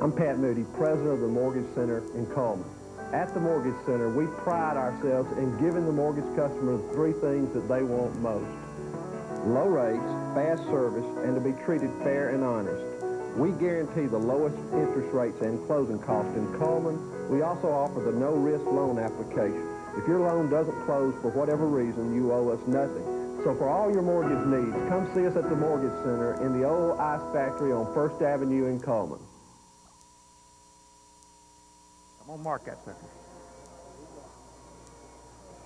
I'm Pat Moody, president of the Mortgage Center in Coleman. At the Mortgage Center, we pride ourselves in giving the mortgage customer the 3 things that they want most: low rates, fast service, and to be treated fair and honest. We guarantee the lowest interest rates and closing costs in Coleman. We also offer the no-risk loan application. If your loan doesn't close for whatever reason, you owe us nothing. So for all your mortgage needs, come see us at the Mortgage Center in the old ice factory on 1st Avenue in Coleman. I'm going to mark that sucker.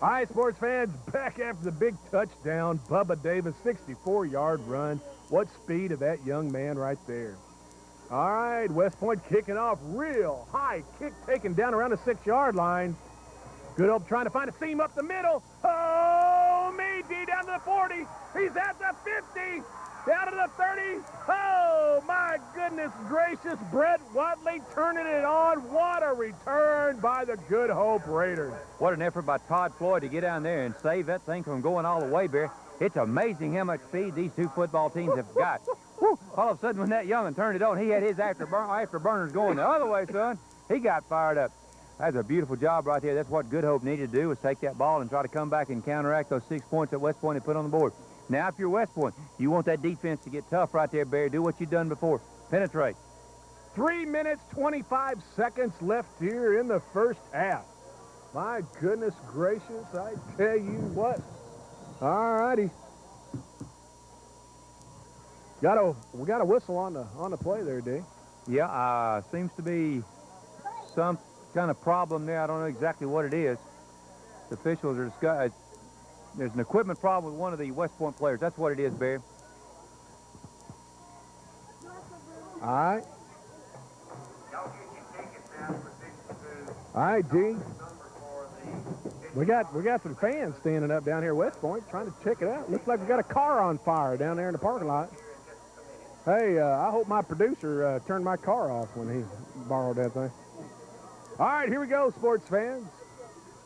All right, sports fans, back after the big touchdown. Bubba Davis, 64-yard run. What speed of that young man right there. All right, West Point kicking off. Real high kick taken down around the 6-yard line. Good Hope trying to find a seam up the middle. Oh, me, D down to the 40. He's at the 50. Down to the 30. Oh, my goodness gracious. Brett Watley turning it on. What a return by the Good Hope Raiders. What an effort by Todd Floyd to get down there and save that thing from going all the way, Barry. It's amazing how much speed these two football teams have got. All of a sudden, when that young'un turned it on, he had his afterburners going the other way, son. He got fired up. That's a beautiful job right there. That's what Good Hope needed to do, was take that ball and try to come back and counteract those 6 points that West Point had put on the board. Now, if you're West Point, you want that defense to get tough right there, Barry. Do what you've done before. Penetrate. 3 minutes, 25 seconds left here in the first half. My goodness gracious, I tell you what. All righty. We got a whistle on the play there, D. Yeah, seems to be some kind of problem there. I don't know exactly what it is. The officials are discussing. There's an equipment problem with one of the West Point players. That's what it is, Barry. All right. All right, D. We got some fans standing up down here at West Point trying to check it out. Looks like we got a car on fire down there in the parking lot. Hey, I hope my producer turned my car off when he borrowed that thing. All right, here we go, sports fans.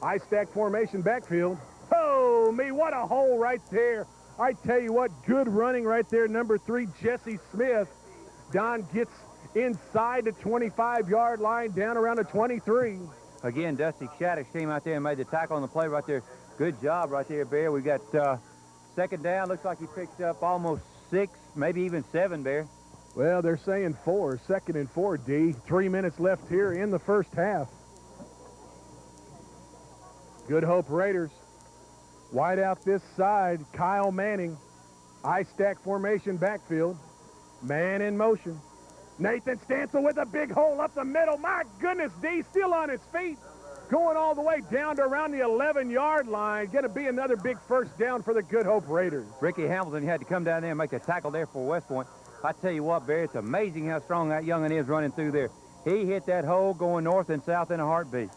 I-stack formation backfield. Oh, me, what a hole right there. I tell you what, good running right there. Number 3, Jesse Smith. Don gets inside the 25-yard line, down around the 23. Again, Dusty Shattuck came out there and made the tackle on the play right there. Good job right there, Bear. We got second down. Looks like he picked up almost 6, maybe even 7, Bear. Well, they're saying 4. 2nd and 4, D. 3 minutes left here in the first half. Good Hope Raiders. Wide out this side, Kyle Manning. I-stack formation backfield. Man in motion. Nathan Stancil with a big hole up the middle. My goodness, D still on his feet. Going all the way down to around the 11-yard line. Going to be another big first down for the Good Hope Raiders. Ricky Hamilton had to come down there and make a tackle there for West Point. I tell you what, Barry, it's amazing how strong that young'un is running through there. He hit that hole going north and south in a heartbeat.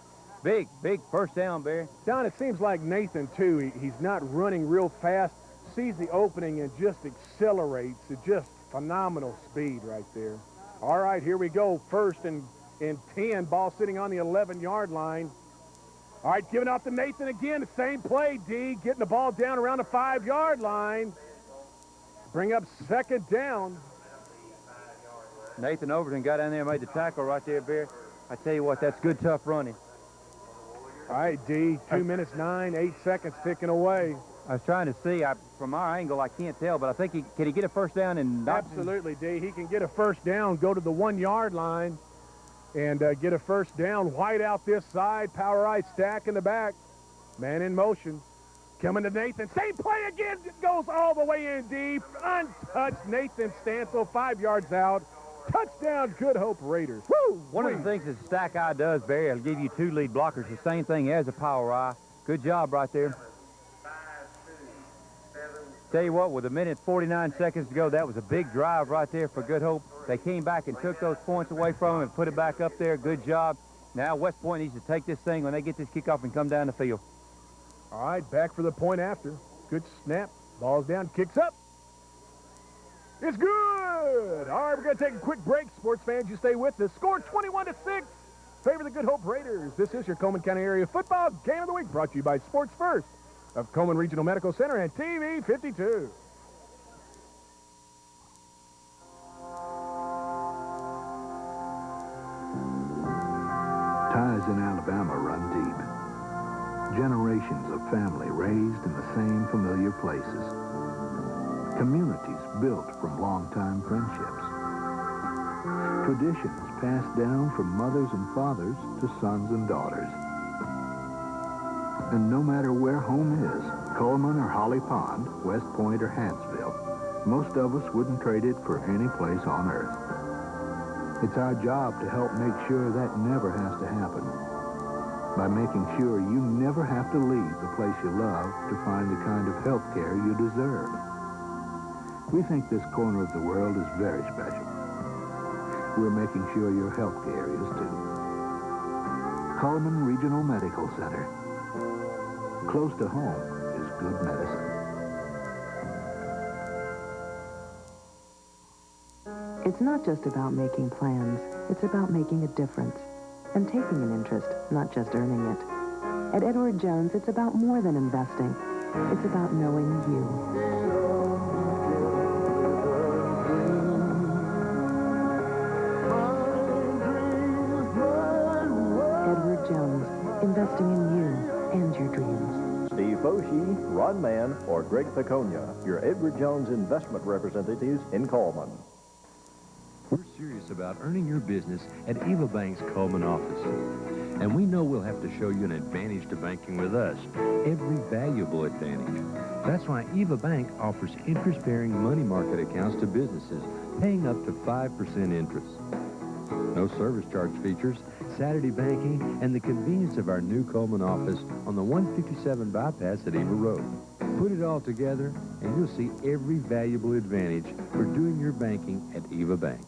Big, big first down, Barry. Don, it seems like Nathan, too, he's not running real fast, sees the opening and just accelerates. It's just phenomenal speed right there. All right, here we go. 1st and 10. Ball sitting on the 11-yard line. All right, giving off to Nathan again. The same play, D. Getting the ball down around the 5-yard line. Bring up 2nd down. Nathan Overton got down there and made the tackle right there, Barry. I tell you what, that's good, tough running. All right, D. 2 minutes, 8 seconds ticking away. I was trying to see. From our angle, I can't tell, but I think can he get a first down? And absolutely, D. He can get a first down, go to the 1-yard line, and get a first down. Wide out this side, power I-stack in the back. Man in motion. Coming to Nathan. Same play again. Goes all the way in deep. Untouched. Nathan Stancil, 5 yards out. Touchdown, Good Hope Raiders. Woo! One of the things that Stack Eye does, Barry, it'll give you 2 lead blockers. The same thing as a power eye. Good job right there. Tell you what, with 1 minute 49 seconds to go, that was a big drive right there for Good Hope. They came back and took those points away from him and put it back up there. Good job. Now West Point needs to take this thing when they get this kickoff and come down the field. All right, back for the point after. Good snap. Ball's down, kicks up. It's good. All right, we're going to take a quick break. Sports fans, you stay with us. Score 21-6. Favor the Good Hope Raiders. This is your Coleman County Area Football Game of the Week, brought to you by Sports First of Coleman Regional Medical Center and TV 52. Ties in Alabama run deep. Generations of family raised in the same familiar places. Communities built from long-time friendships. Traditions passed down from mothers and fathers to sons and daughters. And no matter where home is, Coleman or Holly Pond, West Point or Hansville, most of us wouldn't trade it for any place on earth. It's our job to help make sure that never has to happen. by making sure you never have to leave the place you love to find the kind of health care you deserve. We think this corner of the world is very special. We're making sure your health care is too. Coleman Regional Medical Center. Close to home is good medicine. It's not just about making plans. It's about making a difference and taking an interest, not just earning it. At Edward Jones, it's about more than investing. It's about knowing you. Edward Jones, investing in you and your dreams. Steve Foshee, Ron Mann, or Greg Piconia, your Edward Jones investment representatives in Coleman. We're serious about earning your business at Eva Bank's Coleman office. And we know we'll have to show you an advantage to banking with us, every valuable advantage. That's why Eva Bank offers interest-bearing money market accounts to businesses, paying up to 5% interest. No service charge features, Saturday banking, and the convenience of our new Coleman office on the 157 bypass at Eva Road. Put it all together, and you'll see every valuable advantage for doing your banking at Eva Bank.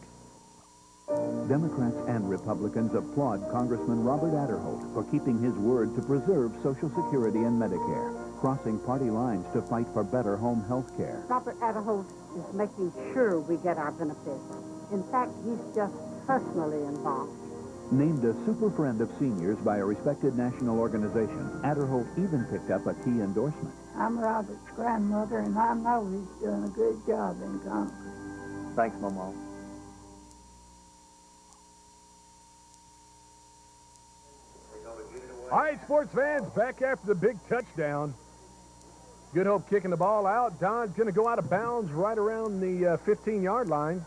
Democrats and Republicans applaud Congressman Robert Aderholt for keeping his word to preserve Social Security and Medicare, crossing party lines to fight for better home health care. Robert Aderholt is making sure we get our benefits. In fact, he's just personally involved. Named a super friend of seniors by a respected national organization, Aderholt even picked up a key endorsement. I'm Robert's grandmother, and I know he's doing a good job in Congress. Thanks, Mama. All right, sports fans, back after the big touchdown. Good Hope kicking the ball out. Don's going to go out of bounds right around the 15-yard line.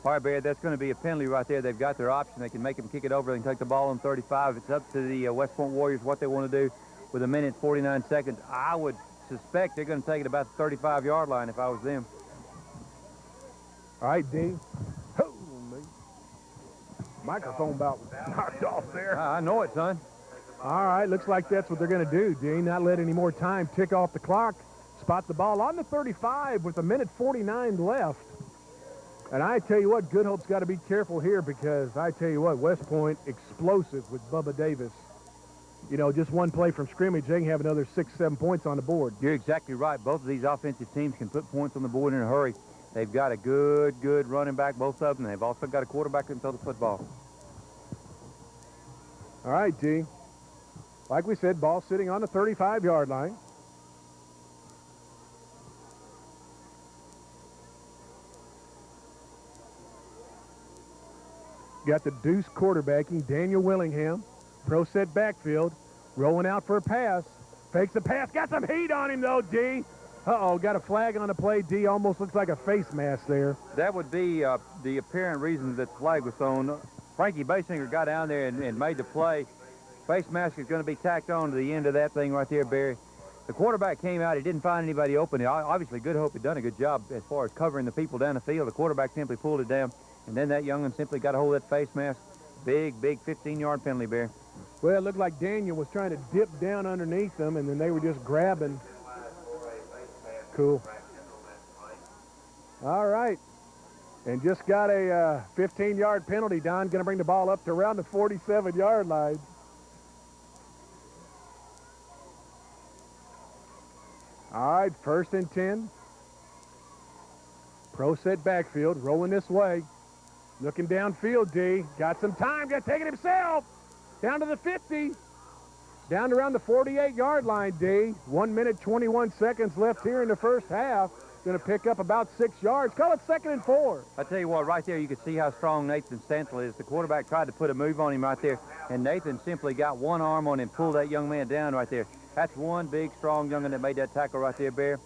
All right, Barry, that's going to be a penalty right there. They've got their option. They can make them kick it over. They can take the ball on 35. It's up to the West Point Warriors what they want to do with 1 minute 49 seconds. I would suspect they're going to take it about the 35-yard line if I was them. All right, D. Holy. Microphone about knocked off there. I know it, son. All right, looks like that's what they're going to do, Dean. Not let any more time tick off the clock. Spot the ball on the 35 with 1 minute 49 left. And I tell you what, Good Hope's got to be careful here because I tell you what, West Point explosive with Bubba Davis. You know, just one play from scrimmage, they can have another 6, 7 points on the board. You're exactly right. Both of these offensive teams can put points on the board in a hurry. They've got a good running back, both of them. They've also got a quarterback who can throw the football. All right, D. Like we said, ball sitting on the 35-yard line. Got the deuce quarterbacking, Daniel Willingham. Pro set backfield, rolling out for a pass. Fakes the pass, got some heat on him though, D. Uh-oh, got a flag on the play. D almost looks like a face mask there. That would be the apparent reason that the flag was thrown. Frankie Basinger got down there and made the play. Face mask is going to be tacked on to the end of that thing right there, Barry. The quarterback came out. He didn't find anybody open. Obviously, Good Hope had done a good job as far as covering the people down the field. The quarterback simply pulled it down, and then that young'un simply got a hold of that face mask. Big 15-yard penalty, Barry. Well, it looked like Daniel was trying to dip down underneath them, and then they were just grabbing. Cool. All right. And just got a 15-yard penalty. Don going to bring the ball up to around the 47-yard line. All right, 1st and 10. Pro set backfield, rolling this way. Looking downfield, D. Got some time, got to take it himself. Down to the 50. Down around the 48-yard line, D. 1 minute, 21 seconds left here in the first half. Going to pick up about 6 yards. Call it 2nd and 4. I tell you what, right there you can see how strong Nathan Stansel is. The quarterback tried to put a move on him right there, and Nathan simply got one arm on him and pulled that young man down right there. That's one big, strong young'un that made that tackle right there, Bear.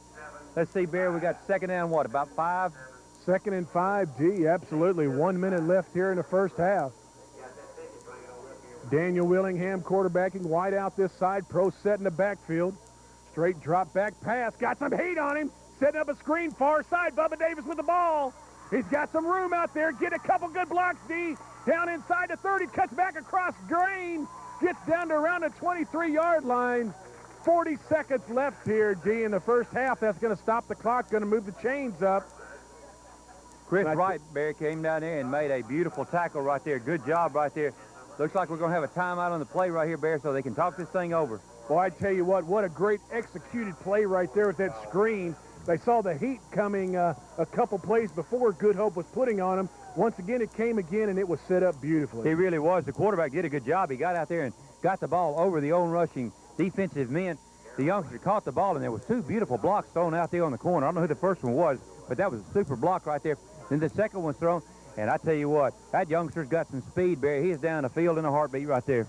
Let's see, Bear, we got 2nd down, what, about 5? 2nd and 5, D, absolutely. 1 minute left here in the first half. Daniel Willingham quarterbacking, wide out this side. Pro set in the backfield. Straight drop back pass. Got some heat on him. Setting up a screen far side. Bubba Davis with the ball. He's got some room out there. Get a couple good blocks, D. Down inside the 30. Cuts back across Green. Gets down to around the 23-yard line. 40 seconds left here, D, in the first half. That's going to stop the clock, going to move the chains up. Chris Wright, Barry, came down there and made a beautiful tackle right there. Good job right there. Looks like we're going to have a timeout on the play right here, Barry, so they can talk this thing over. Boy, I tell you what a great executed play right there with that screen. They saw the heat coming a couple plays before Good Hope was putting on them. Once again, it came again, and it was set up beautifully. He really was. The quarterback did a good job. He got out there and got the ball over the own rushing defensive men. The youngster caught the ball, and there was two beautiful blocks thrown out there on the corner. I don't know who the first one was, but that was a super block right there. Then the second one's thrown, and I tell you what, that youngster's got some speed, Barry. He's down the field in a heartbeat right there.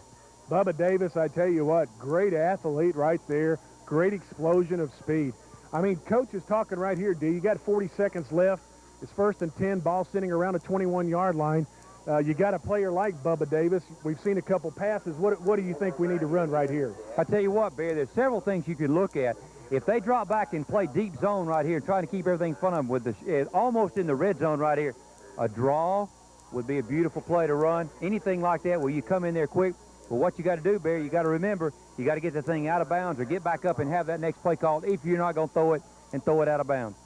Bubba Davis, I tell you what, great athlete right there. Great explosion of speed. I mean, Coach is talking right here, D. You got 40 seconds left. It's 1st and 10, ball sitting around the 21-yard line. You got a player like Bubba Davis. We've seen a couple passes. What do you think we need to run right here? I tell you what, Barry, there's several things you could look at. If they drop back and play deep zone right here, trying to keep everything in front of them with the almost in the red zone right here, a draw would be a beautiful play to run. Anything like that where you come in there quick. Well, what you got to do, Barry, you got to remember, you got to get the thing out of bounds or get back up and have that next play called if you're not going to throw it and throw it out of bounds.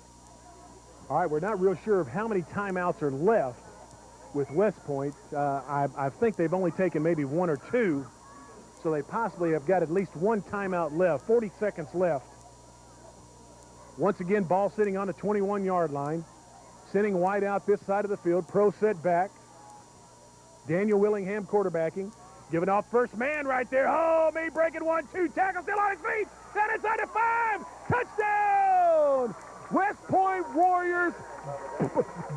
All right, we're not real sure of how many timeouts are left with West Point. I think they've only taken maybe 1 or 2, so they possibly have got at least 1 timeout left. 40 seconds left. Once again, ball sitting on the 21-yard line. Sending White out this side of the field. Pro set back. Daniel Willingham quarterbacking. Giving off first man right there. Oh, me breaking 1-2. Tackle still on his feet. Down inside the 5. Touchdown! West Point Warriors.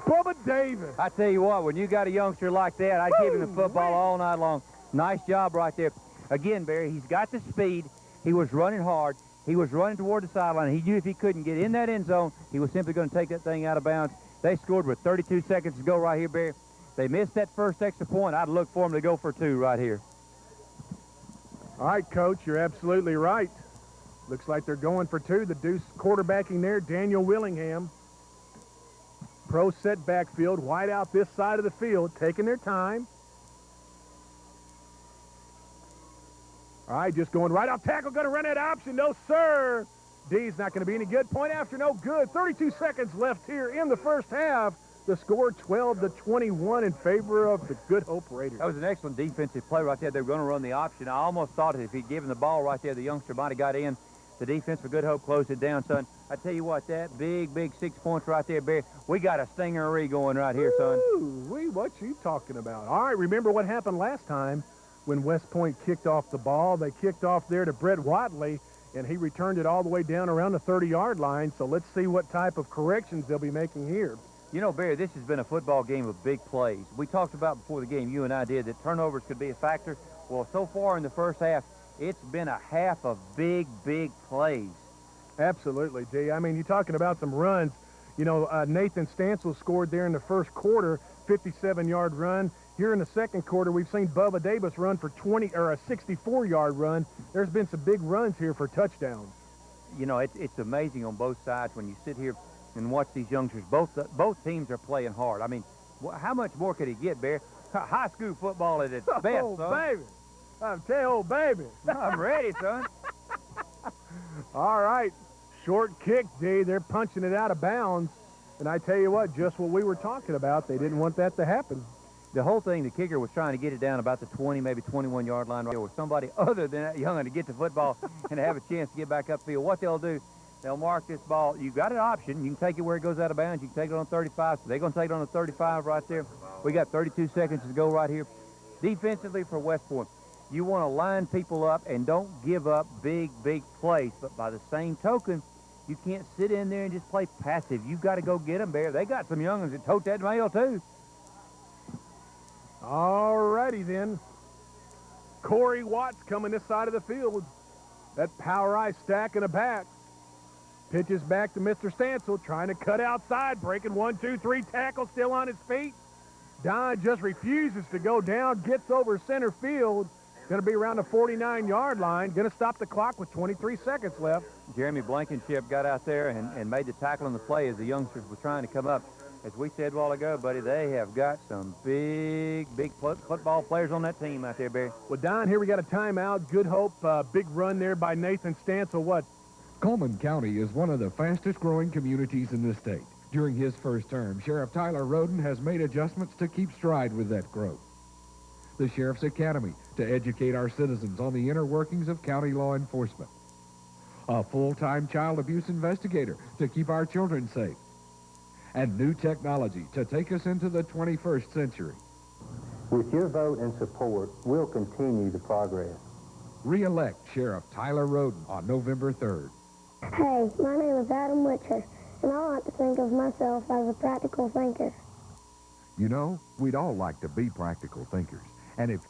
Bubba Davis. I tell you what, when you got a youngster like that, I'd give him the football all night long. Nice job right there. Again, Barry, he's got the speed. He was running hard. He was running toward the sideline. He knew if he couldn't get in that end zone, he was simply going to take that thing out of bounds. They scored with 32 seconds to go right here, Barry. They missed that first extra point. I'd look for them to go for 2 right here. All right, Coach, you're absolutely right. Looks like they're going for 2. The Deuce quarterbacking there, Daniel Willingham. Pro set backfield. White out this side of the field, taking their time. All right, just going right out tackle, going to run that option. No, sir. D's not going to be any good. Point after no good. 32 seconds left here in the first half. The score 12-21 in favor of the Good Hope Raiders. That was an excellent defensive play right there. They were going to run the option. I almost thought if he'd given the ball right there, the youngster might have got in. The defense for Good Hope closed it down, son. I tell you what, that big 6 points right there, Barry. We got a stingery going right here, son. Ooh, what you talking about? All right, remember what happened last time when West Point kicked off the ball. They kicked off there to Brett Watley, and he returned it all the way down around the 30-yard line. So let's see what type of corrections they'll be making here. You know, Barry, this has been a football game of big plays. We talked about before the game, you and I did, that turnovers could be a factor. Well, so far in the first half, it's been a half of big plays. Absolutely, D. I mean, you're talking about some runs. You know, Nathan Stansel scored there in the first quarter, 57-yard run. Here in the second quarter, we've seen Bubba Davis run for a 64-yard run. There's been some big runs here for touchdowns. You know, it's amazing on both sides when you sit here and watch these youngsters. Both teams are playing hard. I mean, how much more could he get, Barry? High school football at its best, son. Baby. I'm telling you, baby. I'm ready, son. All right. Short kick, D. They're punching it out of bounds. And I tell you what, just what we were talking about, they didn't want that to happen. The whole thing, the kicker was trying to get it down about the 20, maybe 21-yard line right there with somebody other than that young'un to get the football and have a chance to get back upfield. What they'll do, they'll mark this ball. You've got an option. You can take it where it goes out of bounds. You can take it on 35. So they're going to take it on the 35 right there. We got 32 seconds to go right here. Defensively for West Point, you want to line people up and don't give up big plays. But by the same token, you can't sit in there and just play passive. You've got to go get them, Bear. They got some young'uns that tote that mail, too. All righty, then. Corey Watts coming this side of the field. That power eye stack in the back. Pitches back to Mr. Stansel, trying to cut outside, breaking 1, 2, 3 tackles, still on his feet. Don just refuses to go down, gets over center field. Going to be around the 49-yard line. Going to stop the clock with 23 seconds left. Jeremy Blankenship got out there and made the tackle on the play as the youngsters were trying to come up. As we said a while ago, buddy, they have got some big football players on that team out there, Barry. Well, Don, here we got a timeout. Good Hope, big run there by Nathan Stansel. What? Coleman County is one of the fastest-growing communities in the state. During his first term, Sheriff Tyler Roden has made adjustments to keep stride with that growth. The Sheriff's Academy to educate our citizens on the inner workings of county law enforcement. A full-time child abuse investigator to keep our children safe. And new technology to take us into the 21st century. With your vote and support, we'll continue the progress. Re-elect Sheriff Tyler Roden on November 3rd. Hey, my name is Adam Witcher, and I like to think of myself as a practical thinker. You know, we'd all like to be practical thinkers. And if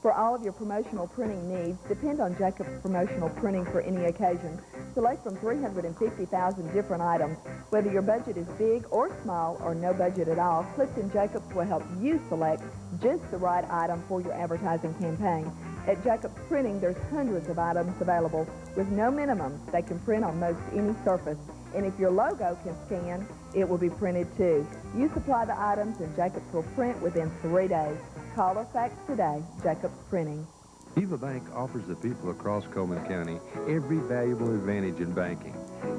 For all of your promotional printing needs, depend on Jacobs Promotional Printing for any occasion. Select from 350,000 different items. Whether your budget is big or small or no budget at all, Clifton Jacobs will help you select just the right item for your advertising campaign. At Jacobs Printing, there's hundreds of items available with no minimums. They can print on most any surface. And if your logo can scan, it will be printed too. You supply the items and Jacobs will print within 3 days. Call or fax today, Jacobs Printing. Eva Bank offers the people across Coleman County every valuable advantage in banking.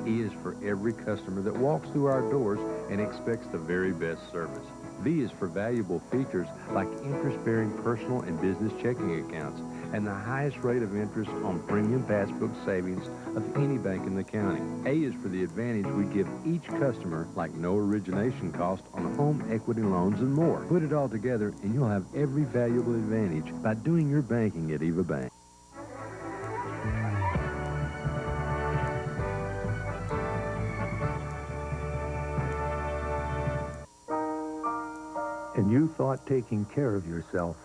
E is for every customer that walks through our doors and expects the very best service. V is for valuable features like interest-bearing personal and business checking accounts and the highest rate of interest on premium passbook savings of any bank in the county. A is for the advantage we give each customer, like no origination cost on home equity loans and more. Put it all together and you'll have every valuable advantage by doing your banking at Eva Bank. And you thought taking care of yourself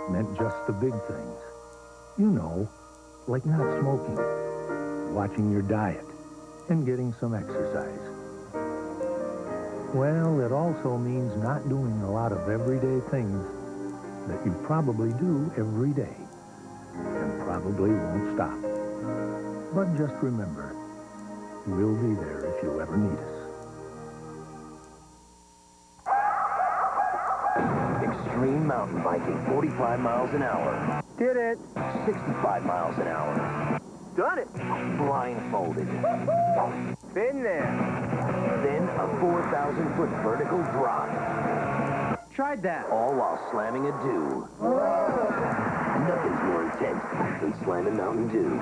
meant just the big things. You know, like not smoking, watching your diet, and getting some exercise. Well, it also means not doing a lot of everyday things that you probably do every day and probably won't stop. But just remember, we'll be there if you ever need us. Extreme mountain biking, 45 miles an hour. Did it. 65 miles an hour. Done it. Blindfolded. Been there. Then a 4,000-foot vertical drop. Tried that. All while slamming a Dew. Nothing's more intense than slamming Mountain Dew.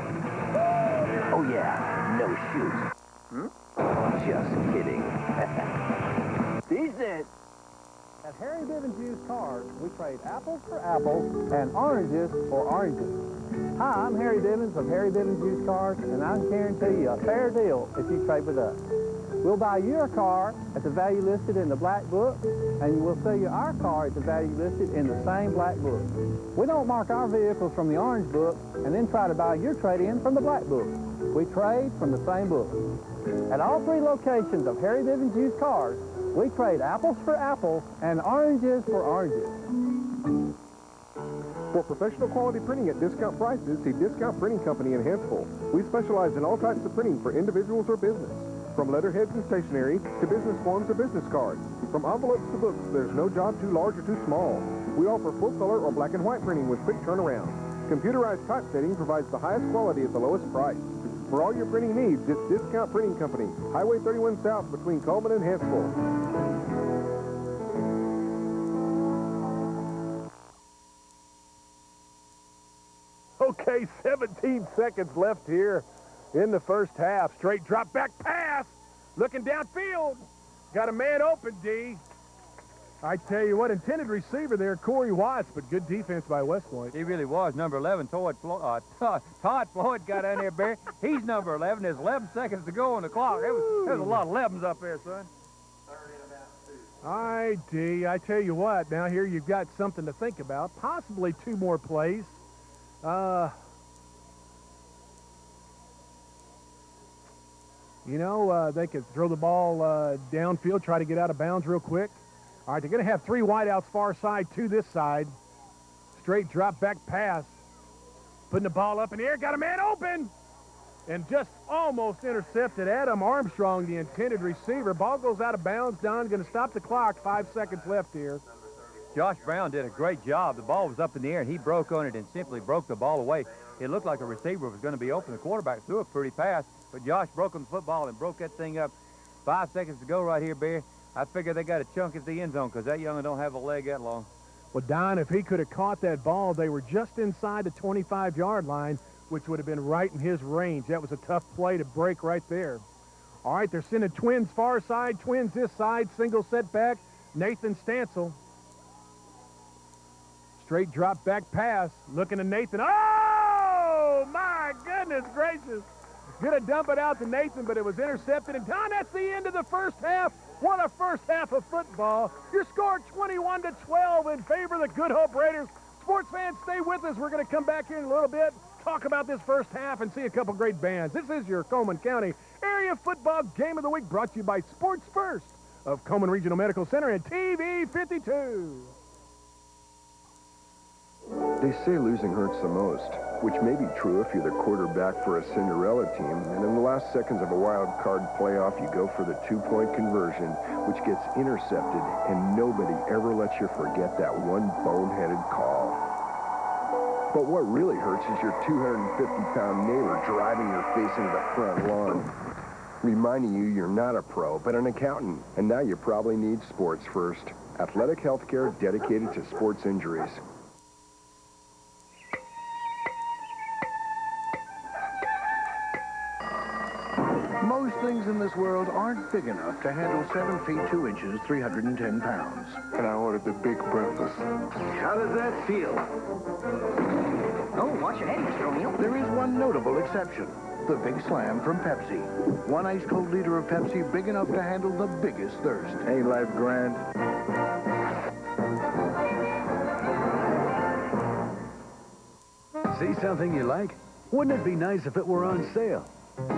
Oh yeah, no shoots. Just kidding. Decent. At Harry Bivens Used Cars, we trade apples for apples and oranges for oranges. Hi, I'm Harry Bivens of Harry Bivens Used Cars, and I can guarantee you a fair deal if you trade with us. We'll buy your car at the value listed in the black book, and we'll sell you our car at the value listed in the same black book. We don't mark our vehicles from the orange book and then try to buy your trade-in from the black book. We trade from the same book. At all three locations of Harry Bivens Used Cars, we trade apples for apples and oranges for oranges. For professional quality printing at discount prices, see Discount Printing Company in Hansville. We specialize in all types of printing for individuals or business. From letterheads and stationery to business forms or business cards. From envelopes to books, there's no job too large or too small. We offer full color or black and white printing with quick turnaround. Computerized typesetting provides the highest quality at the lowest price. For all your printing needs, it's Discount Printing Company, Highway 31 South between Coleman and Hansville. Okay, 17 seconds left here in the first half. Straight drop back pass. Looking downfield. Got a man open, D. I tell you what, intended receiver there, Corey Watts, but good defense by West Point. He really was. Number 11, Todd Floyd got in there, Barry. He's number 11. There's 11 seconds to go on the clock. There's a lot of 11s up there, son. All right, D, I tell you what, now here you've got something to think about. Possibly 2 more plays. They could throw the ball downfield, try to get out of bounds real quick. All right, they're going to have 3 wideouts far side to this side. Straight drop back pass. Putting the ball up in the air, got a man open. And just almost intercepted Adam Armstrong, the intended receiver. Ball goes out of bounds. Don going to stop the clock. 5 seconds left here. Josh Brown did a great job. The ball was up in the air, and he broke on it and simply broke the ball away. It looked like a receiver was going to be open. The quarterback threw a pretty pass, but Josh broke on the football and broke that thing up. 5 seconds to go right here, Barry. I figure they got a chunk at the end zone because that young'un don't have a leg that long. Well, Don, if he could have caught that ball, they were just inside the 25-yard line, which would have been right in his range. That was a tough play to break right there. All right, they're sending twins far side, twins this side, single setback. Nathan Stansel. Straight drop back pass, looking to Nathan. Oh, my goodness gracious. Gonna dump it out to Nathan, but it was intercepted. And Don, that's the end of the first half. What a first half of football. Your score 21-12 in favor of the Good Hope Raiders. Sports fans, stay with us. We're going to come back here in a little bit, talk about this first half, and see a couple great bands. This is your Coleman County Area Football Game of the Week, brought to you by Sports First of Coleman Regional Medical Center and TV 52. They say losing hurts the most, which may be true if you're the quarterback for a Cinderella team, and in the last seconds of a wild card playoff, you go for the 2-point conversion, which gets intercepted, and nobody ever lets you forget that one boneheaded call. But what really hurts is your 250-pound neighbor driving your face into the front lawn, reminding you you're not a pro, but an accountant, and now you probably need Sports First, athletic health care dedicated to sports injuries. Most things in this world aren't big enough to handle 7 feet 2 inches, 310 pounds. And I ordered the big breakfast. How does that feel? Oh, watch your head, Mr. O'Neill. There is one notable exception. The Big Slam from Pepsi. One ice-cold liter of Pepsi big enough to handle the biggest thirst. Ain't life grand? See something you like? Wouldn't it be nice if it were on sale?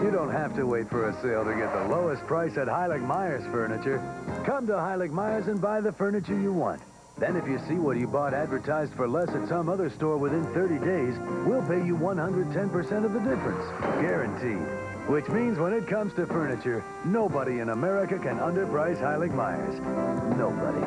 You don't have to wait for a sale to get the lowest price at Heilig Myers Furniture. Come to Heilig Myers and buy the furniture you want. Then if you see what you bought advertised for less at some other store within 30 days, we'll pay you 110% of the difference. Guaranteed. Which means when it comes to furniture, nobody in America can underprice Heilig Myers. Nobody.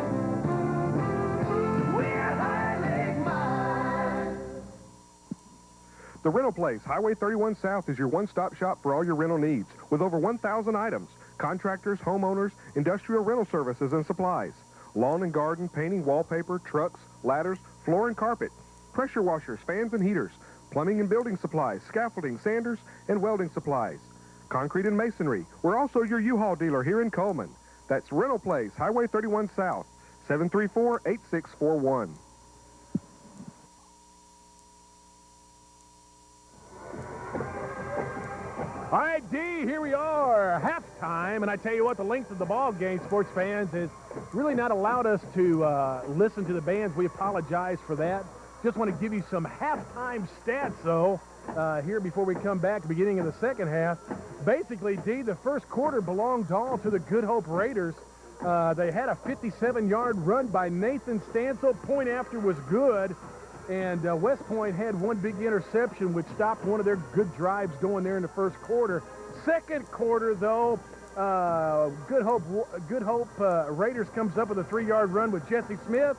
The Rental Place, Highway 31 South, is your one-stop shop for all your rental needs. With over 1,000 items, contractors, homeowners, industrial rental services, and supplies. Lawn and garden, painting, wallpaper, trucks, ladders, floor and carpet, pressure washers, fans and heaters, plumbing and building supplies, scaffolding, sanders, and welding supplies. concrete and masonry. We're also your U-Haul dealer here in Coleman. That's Rental Place, Highway 31 South, 734-8641. All right, D, here we are, halftime, and I tell you what, the length of the ball game, sports fans, has really not allowed us to listen to the bands. We apologize for that. Just want to give you some halftime stats, though, here before we come back, beginning of the second half. Basically, D, the first quarter belonged all to the Good Hope Raiders. They had a 57-yard run by Nathan Stansel. Point after was good. And West Point had one big interception, which stopped one of their good drives going there in the first quarter. Second quarter, though, Good Hope Raiders comes up with a 3-yard run with Jesse Smith.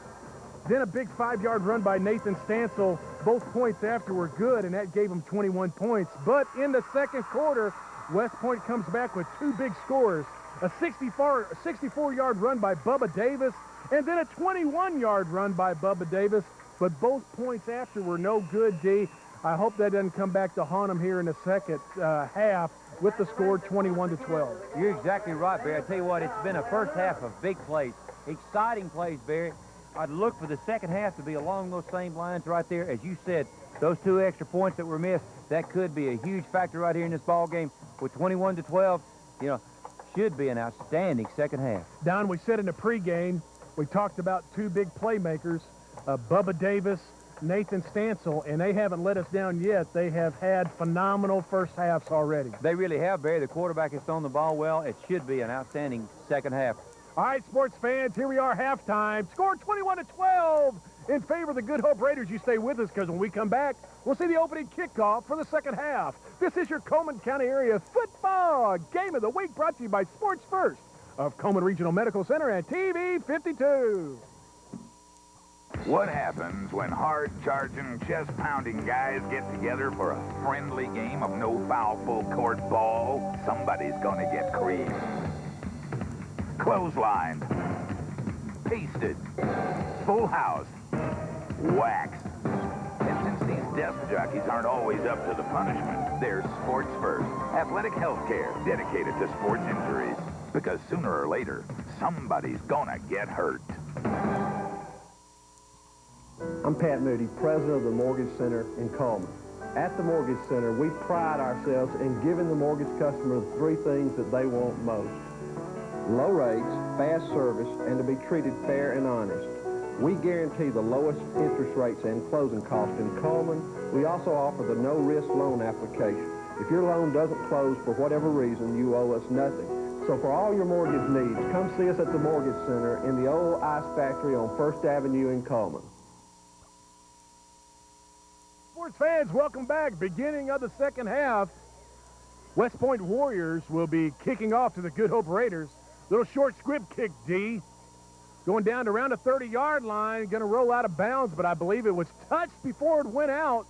Then a big 5-yard run by Nathan Stansel. Both points after were good, and that gave them 21 points. But in the second quarter, West Point comes back with two big scores. A 64-yard run by Bubba Davis, and then a 21-yard run by Bubba Davis. But both points after were no good, D. I hope that doesn't come back to haunt them here in the second half with the score 21-12. You're exactly right, Barry. I tell you what, it's been a first half of big plays, exciting plays, Barry. I'd look for the second half to be along those same lines right there. As you said, those 2 extra points that were missed, that could be a huge factor right here in this ball game. With 21-12, you know, should be an outstanding second half. Don, we said in the pregame, we talked about 2 big playmakers, Bubba Davis, Nathan Stansel, and they haven't let us down yet. They have had phenomenal first halves already. They really have, Barry. The quarterback has thrown the ball well. It should be an outstanding second half. All right, sports fans, here we are, halftime. Score 21-12 in favor of the Good Hope Raiders. You stay with us, because when we come back, we'll see the opening kickoff for the second half. This is your Coleman County Area Football Game of the Week, brought to you by Sports First of Coleman Regional Medical Center and TV 52. What happens when hard-charging, chest-pounding guys get together for a friendly game of no-foul full-court ball? Somebody's gonna get creamed. Clotheslined. Pasted. Full house. Waxed. And since these desk jockeys aren't always up to the punishment, there's Sports First, athletic health care dedicated to sports injuries. Because sooner or later, somebody's gonna get hurt. I'm Pat Moody, president of the Mortgage Center in Coleman. At the Mortgage Center, we pride ourselves in giving the mortgage customer the 3 things that they want most: low rates, fast service, and to be treated fair and honest. We guarantee the lowest interest rates and closing costs in Coleman. We also offer the no-risk loan application. If your loan doesn't close for whatever reason, you owe us nothing. So for all your mortgage needs, come see us at the Mortgage Center in the old ice factory on 1st Avenue in Coleman. Sports fans, welcome back. Beginning of the second half, West Point Warriors will be kicking off to the Good Hope Raiders. Little short script kick, D. Going down to around the 30-yard line, going to roll out of bounds, but I believe it was touched before it went out.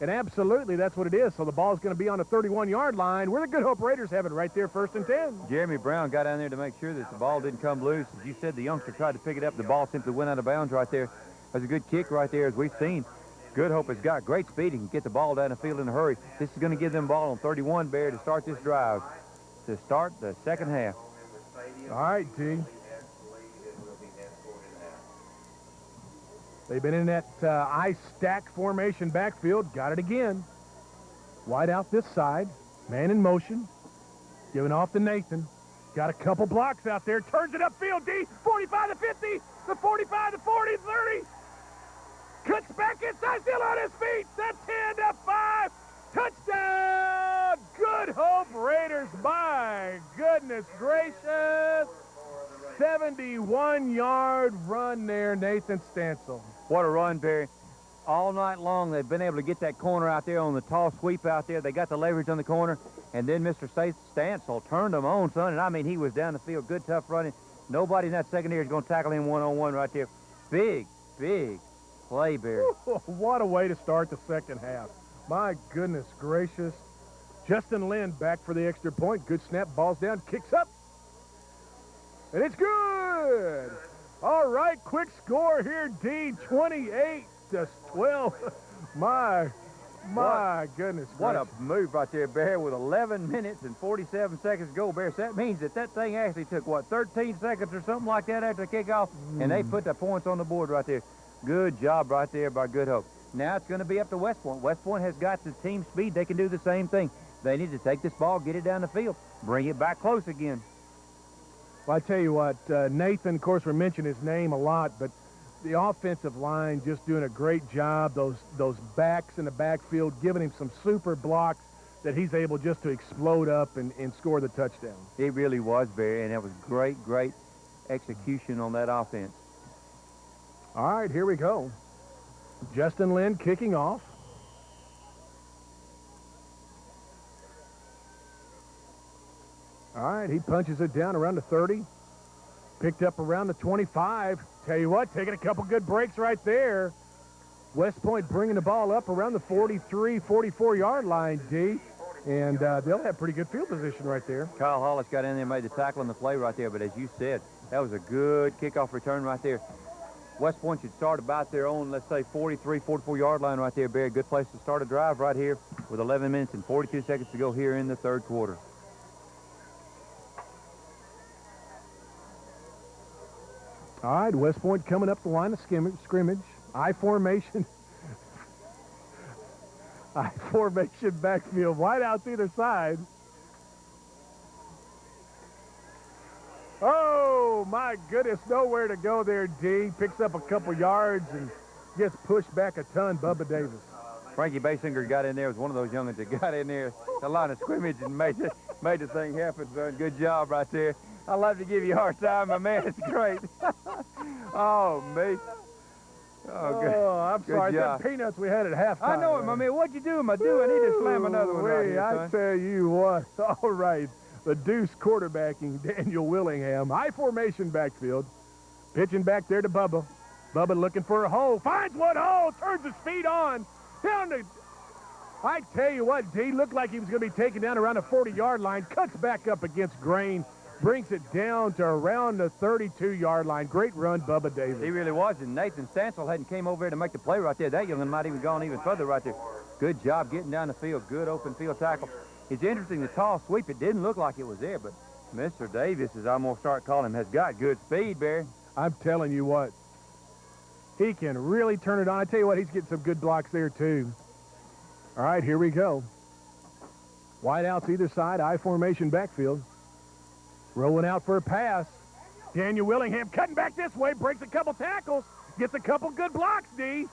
And absolutely, that's what it is. So the ball's going to be on the 31-yard line, where the Good Hope Raiders have it right there, 1st and 10. Jeremy Brown got down there to make sure that the ball didn't come loose. As you said, the youngster tried to pick it up. The ball simply went out of bounds right there. That's a good kick right there, as we've seen. Good Hope has got great speed. He can get the ball down the field in a hurry. This is going to give them ball on 31, Bear, to start this drive, to start the second half. All right, D. They've been in that ice stack formation backfield. Got it again. Wide out this side. Man in motion. Giving off to Nathan. Got a couple blocks out there. Turns it upfield, D. 45 to 50. The 45 to 40, 30. Cuts back inside, still on his feet. The 10 to 5. Touchdown! Good Hope Raiders. My goodness gracious. 71-yard run there, Nathan Stansel. What a run, Barry. All night long, they've been able to get that corner out there on the tall sweep out there. They got the leverage on the corner, and then Mr. Stansel turned them on, son, and I mean, he was down the field, good, tough running. Nobody in that secondary is going to tackle him one-on-one right there. Big, big play, Barry. What a way to start the second half. My goodness gracious. Justin Lynn back for the extra point. Good snap, ball's down, kicks up. And it's good. All right, quick score here, D, 28 to 12. My My goodness What a gracious. move right there, Bear, with 11 minutes and 47 seconds to go, Bear. So that means that thing actually took, what, 13 seconds or something like that after the kickoff? And they put the points on the board right there. Good job right there by Good Hope. Now it's going to be up to West Point. West Point has got the team speed. They can do the same thing. They need to take this ball, get it down the field, bring it back close again. Well, I tell you what, Nathan, of course, we mention his name a lot, but the offensive line just doing a great job. Those backs in the backfield giving him some super blocks that he's able just to explode up and score the touchdown. It really was, Barry, and that was great execution on that offense. All right, here we go. Justin Lynn kicking off. All right, he punches it down around the 30. Picked up around the 25. Tell you what, taking a couple good breaks right there. West Point bringing the ball up around the 43, 44-yard line, D. And they'll have pretty good field position right there. Kyle Hollis got in there and made the tackle on the play right there, but as you said, that was a good kickoff return right there. West Point should start about their own, let's say, 43, 44-yard line right there, Barry. Good place to start a drive right here with 11 minutes and 42 seconds to go here in the third quarter. All right, West Point coming up the line of scrimmage. I formation. I formation backfield. Wide outs either side. Oh, my goodness. Nowhere to go there, D. Picks up a couple yards and gets pushed back a ton, Bubba Davis. Frankie Basinger got in there. Was one of those youngins that got in there the line of scrimmage and made the thing happen, son. Good job right there. I love to give you a hard time, my man. It's great. Oh, me. Oh, good. Oh, I'm good sorry. job. Them peanuts we had at halftime. I know it, my man. What'd you do, my dude? I need to slam another one out here, I son. tell you what. All right. The Deuce quarterbacking, Daniel Willingham. High formation backfield. Pitching back there to Bubba. Bubba looking for a hole. Finds one hole. Turns his feet on. Down to... I tell you what, D looked like he was going to be taken down around the 40-yard line. Cuts back up against Grain. Brings it down to around the 32-yard line. Great run, Bubba Davis. He really was, and Nathan Stansel hadn't came over here to make the play right there. That young'un might even gone even further right there. Good job getting down the field. Good open field tackle. It's interesting, the tall sweep, it didn't look like it was there, but Mr. Davis, as I'm going to start calling him, has got good speed, Barry. I'm telling you what. He can really turn it on. I tell you what, he's getting some good blocks there, too. All right, here we go. Wide outs either side, I formation backfield. Rolling out for a pass. Daniel Willingham cutting back this way, breaks a couple tackles, gets a couple good blocks, D.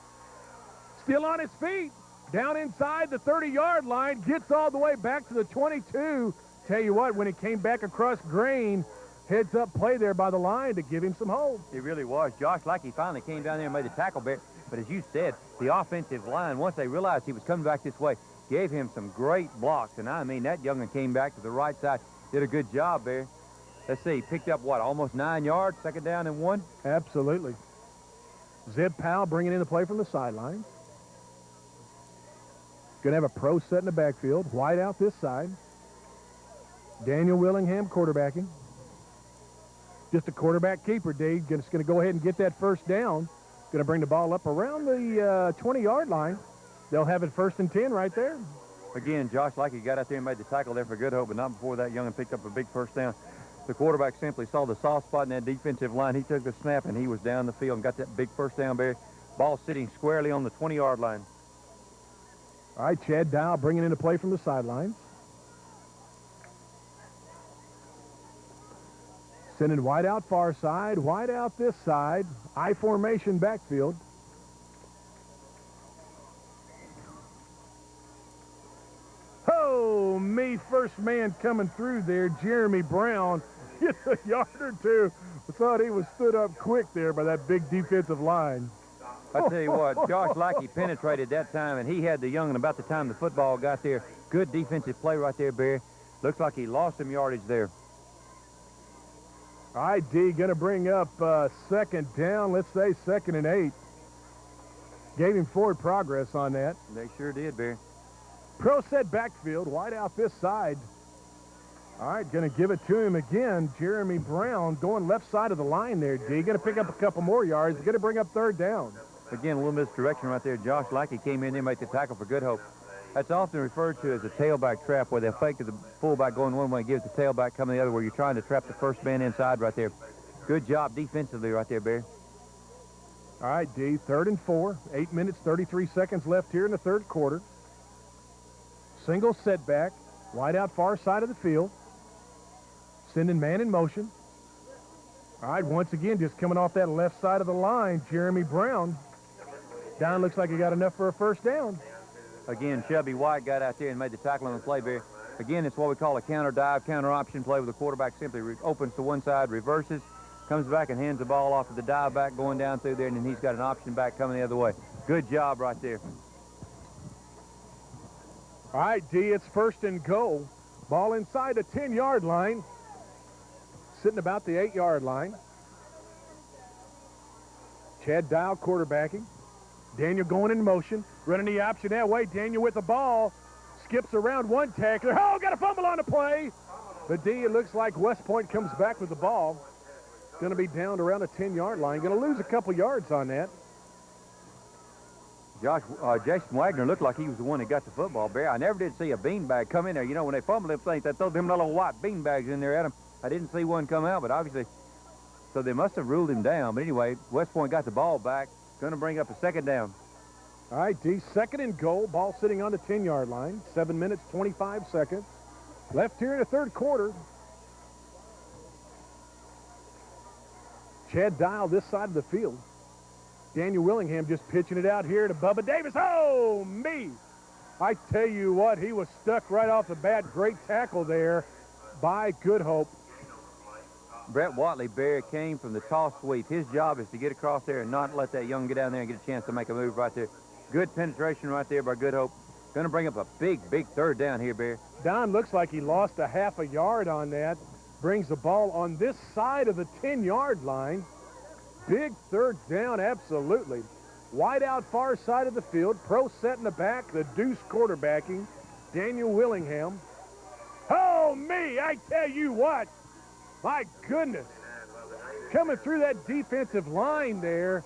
Still on his feet. Down inside the 30-yard line, gets all the way back to the 22. Tell you what, when he came back across Grain, heads up play there by the line to give him some hold. It really was. Josh Lackey finally came down there and made the tackle, Barry. But as you said, the offensive line, once they realized he was coming back this way, gave him some great blocks. And I mean, that young'un came back to the right side, did a good job, Barry. Let's see, picked up, what, almost 9 yards, second down and 1? Absolutely. Zib Powell bringing in the play from the sideline. Going to have a pro set in the backfield. Wide out this side. Daniel Willingham quarterbacking. Just a quarterback keeper, D. Just going to go ahead and get that first down. Going to bring the ball up around the 20-yard line. They'll have it 1st and 10 right there. Again, Josh Lackey got out there and made the tackle there for Good Hope, but not before that young'un picked up a big first down. The quarterback simply saw the soft spot in that defensive line. He took the snap, and he was down the field and got that big first down, Barry. Ball sitting squarely on the 20-yard line. All right, Chad Dow bringing in a play from the sidelines. Sending wide out far side, wide out this side. I formation backfield. Oh, me, first man coming through there, Jeremy Brown. Gets a yard or two. I thought he was stood up quick there by that big defensive line. I tell you what, Josh Lackey penetrated that time, and he had the young'un about the time the football got there. Good defensive play right there, Barry. Looks like he lost some yardage there. All right, D, going to bring up second down, let's say 2nd and 8. Gave him forward progress on that. They sure did, Barry. Pro set backfield, wide out this side. All right, going to give it to him again. Jeremy Brown going left side of the line there, D. Going to pick up a couple more yards. Going to bring up 3rd down. Again, a little misdirection right there. Josh Lackey came in there, made the tackle for Good Hope. That's often referred to as a tailback trap, where they'll fake to the fullback going one way, gives the tailback coming the other, where you're trying to trap the first man inside right there. Good job defensively right there, Barry. All right, D, 3rd and 4. 8 minutes, 33 seconds left here in the third quarter. Single setback, wide out far side of the field. Sending man in motion. All right, once again, just coming off that left side of the line, Jeremy Brown. Down looks like he got enough for a first down. Again, Shelby White got out there and made the tackle on the play, Barry. Again, it's what we call a counter dive, counter option play, where the quarterback simply opens to one side, reverses, comes back and hands the ball off to the dive back going down through there, and then he's got an option back coming the other way. Good job right there. All right, D, it's 1st and goal. Ball inside the 10-yard line. Sitting about the 8-yard line. Chad Dial quarterbacking. Daniel going in motion, running the option that way. Daniel with the ball, skips around one tackler. Oh, got a fumble on the play. But D, it looks like West Point comes back with the ball. Going to be down around the 10-yard line. Going to lose a couple yards on that. Jason Wagner looked like he was the one that got the football, Barry. I never did see a beanbag come in there. You know, when they fumble them things, they throw them little white beanbags in there at him. I didn't see one come out, but obviously, so they must have ruled him down. But anyway, West Point got the ball back. Going to bring up a 2nd down. All right, D, 2nd and goal. Ball sitting on the 10-yard line. 7 minutes, 25 seconds. Left here in the third quarter. Chad Dial this side of the field. Daniel Willingham just pitching it out here to Bubba Davis. Oh, me! I tell you what, he was stuck right off the bat. Great tackle there by Good Hope. Brett Watley, Barry, came from the toss sweep. His job is to get across there and not let that young get down there and get a chance to make a move right there. Good penetration right there by Good Hope. Going to bring up a big 3rd down here, Barry. Don looks like he lost a half a yard on that. Brings the ball on this side of the 10-yard line. Big 3rd down, absolutely. Wide out far side of the field. Pro set in the back. The deuce quarterbacking. Daniel Willingham. Oh, me! I tell you what. My goodness. Coming through that defensive line there.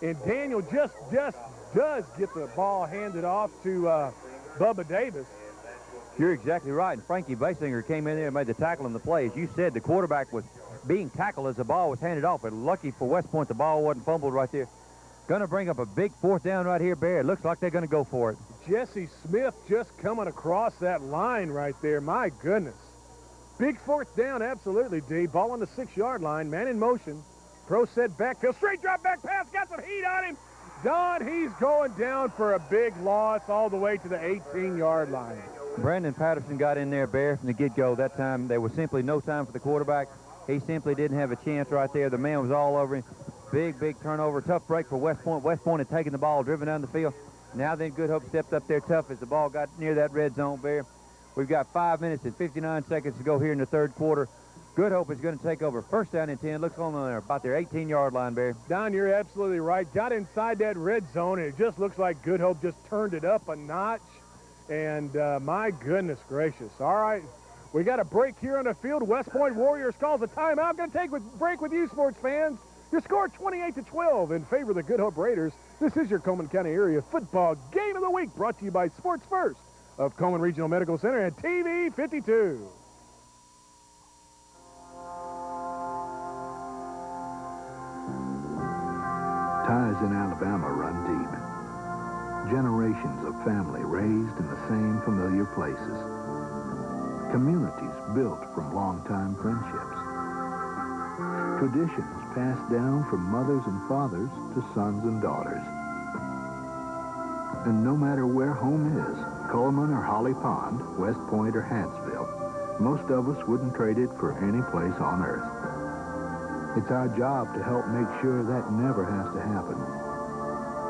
And Daniel just does get the ball handed off to Bubba Davis. You're exactly right. And Frankie Basinger came in there and made the tackle on the play. As you said, the quarterback was being tackled as the ball was handed off. But lucky for West Point, the ball wasn't fumbled right there. Going to bring up a big 4th down right here, Barry. It looks like they're going to go for it. Jesse Smith just coming across that line right there. My goodness. Big 4th down, absolutely, D. Ball on the 6-yard line. Man in motion. Pro set backfield. Straight drop back pass. Got some heat on him. Don, he's going down for a big loss all the way to the 18-yard line. Brandon Patterson got in there, Barry, from the get-go. That time, there was simply no time for the quarterback. He simply didn't have a chance right there. The man was all over him. Big turnover. Tough break for West Point. West Point had taken the ball, driven down the field. Now then, Good Hope stepped up there tough as the ball got near that red zone, Barry. We've got 5 minutes and 59 seconds to go here in the third quarter. Good Hope is going to take over. 1st down and 10. Looks on there about their 18-yard line, Barry. Don, you're absolutely right. Got inside that red zone, and it just looks like Good Hope just turned it up a notch. And my goodness gracious. All right, we got a break here on the field. West Point Warriors calls a timeout. Going to take a break with you, sports fans. Your score 28-12 in favor of the Good Hope Raiders. This is your Coleman County Area Football Game of the Week, brought to you by Sports First of Coleman Regional Medical Center and TV 52. Ties in Alabama run deep. Generations of family raised in the same familiar places. Communities built from longtime friendships. Traditions passed down from mothers and fathers to sons and daughters. And no matter where home is, Coleman or Holly Pond, West Point or Hansville, most of us wouldn't trade it for any place on earth. It's our job to help make sure that never has to happen.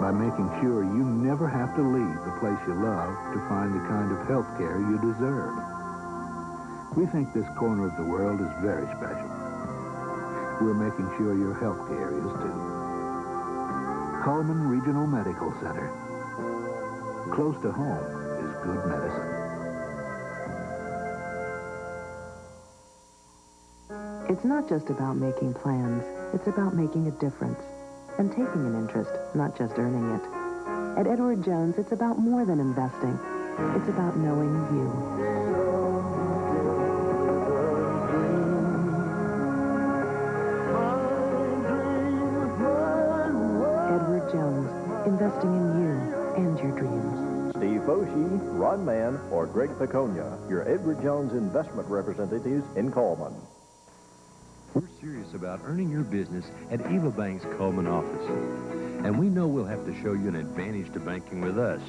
By making sure you never have to leave the place you love to find the kind of health care you deserve. We think this corner of the world is very special. We're making sure your health care is too. Coleman Regional Medical Center. Close to home is good medicine. It's not just about making plans. It's about making a difference and taking an interest, not just earning it. At Edward Jones, it's about more than investing. It's about knowing you. Edward Jones, investing in you and your dreams. Steve Foshee, Ron Mann, or Greg Piconia, your Edward Jones investment representatives in Coleman. We're serious about earning your business at Eva Bank's Coleman office. And we know we'll have to show you an advantage to banking with us,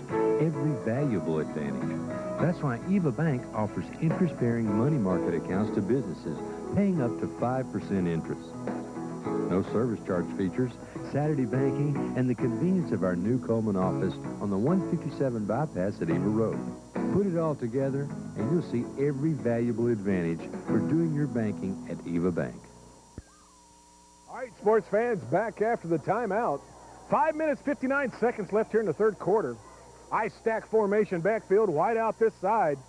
every valuable advantage. That's why Eva Bank offers interest-bearing money market accounts to businesses, paying up to 5% interest. No service charge features, Saturday banking, and the convenience of our new Coleman office on the 157 bypass at Eva Road. Put it all together, and you'll see every valuable advantage for doing your banking at Eva Bank. All right, sports fans, back after the timeout. 5 minutes, 59 seconds left here in the third quarter. I-stack formation backfield, wide out this side.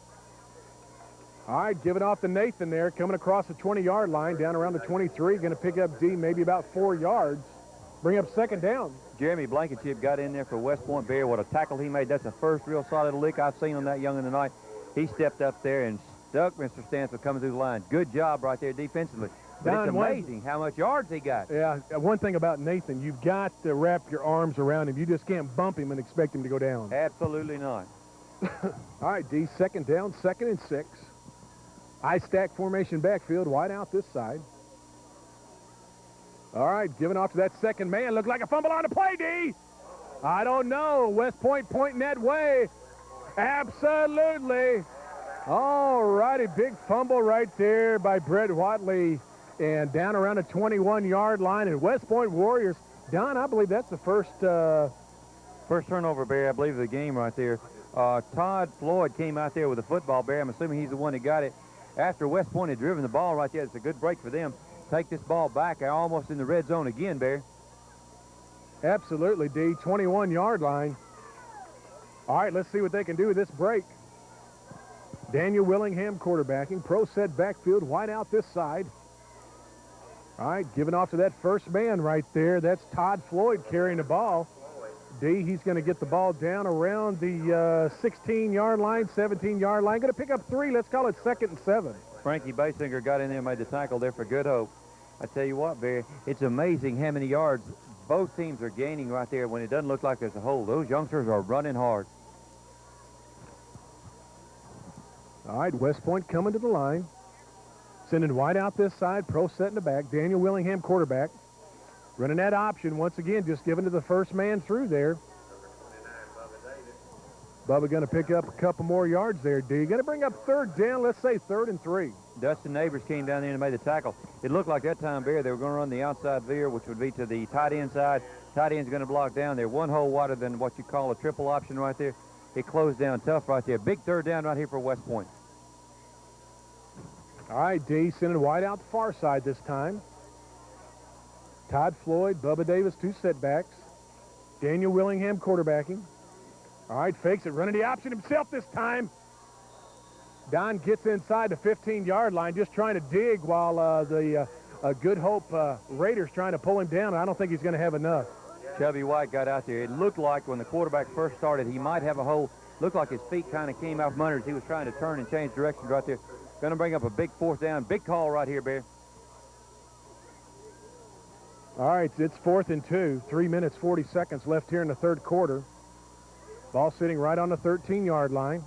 All right, giving off to Nathan there, coming across the 20-yard line, down around the 23, going to pick up D maybe about 4 yards. Bring up second down. Jeremy Blankenship got in there for West Point Bear. What a tackle he made. That's the first real solid lick I've seen on that young in tonight. He stepped up there and stuck Mr. Stansel coming through the line. Good job right there defensively. But it's amazing how much yards he got. Yeah, one thing about Nathan, you've got to wrap your arms around him. You just can't bump him and expect him to go down. Absolutely not. All right, D, second down, 2nd and 6. I-stack formation backfield, wide out this side. All right, giving off to that second man. Looked like a fumble on the play, D. I don't know. West Point pointing that way. Absolutely. All righty, big fumble right there by Brett Watley. And down around the 21-yard line. And West Point Warriors, Don, I believe that's the first turnover, Barry, I believe, of the game right there. Todd Floyd came out there with a football, Barry. I'm assuming he's the one that got it. After West Point had driven the ball right there, it's a good break for them. Take this ball back. They're almost in the red zone again, Barry. Absolutely, D. 21-yard line. All right, let's see what they can do with this break. Daniel Willingham quarterbacking. Pro set backfield, wide out this side. All right, giving off to that first man right there. That's Todd Floyd carrying the ball. D, he's going to get the ball down around the 16-yard line, 17-yard line. Going to pick up 3. Let's call it 2nd and 7. Frankie Basinger got in there and made the tackle there for Good Hope. I tell you what, Barry, it's amazing how many yards both teams are gaining right there when it doesn't look like there's a hole. Those youngsters are running hard. All right, West Point coming to the line. Sending wide out this side, Pro set in the back. Daniel Willingham, quarterback. Running that option once again, just giving to the first man through there. Bubba going to pick up a couple more yards there, D. Going to bring up 3rd down, let's say 3rd and 3. Dustin Neighbors came down there and made the tackle. It looked like that time, Barry, they were going to run the outside veer, which would be to the tight end side. Tight end's going to block down there. One hole wider than what you call a triple option right there. It closed down tough right there. Big 3rd down right here for West Point. All right, D, sending wide out the far side this time. Todd Floyd, Bubba Davis, 2 setbacks. Daniel Willingham quarterbacking. All right, fakes it, running the option himself this time. Don gets inside the 15-yard line, just trying to dig while the Good Hope Raiders trying to pull him down. I don't think he's going to have enough. Chubby White got out there. It looked like when the quarterback first started, he might have a hole. Looked like his feet kind of came out from under as he was trying to turn and change directions right there. Going to bring up a big 4th down. Big call right here, Bear. All right, it's 4th and 2. 3 minutes, 40 seconds left here in the third quarter. Ball sitting right on the 13-yard line.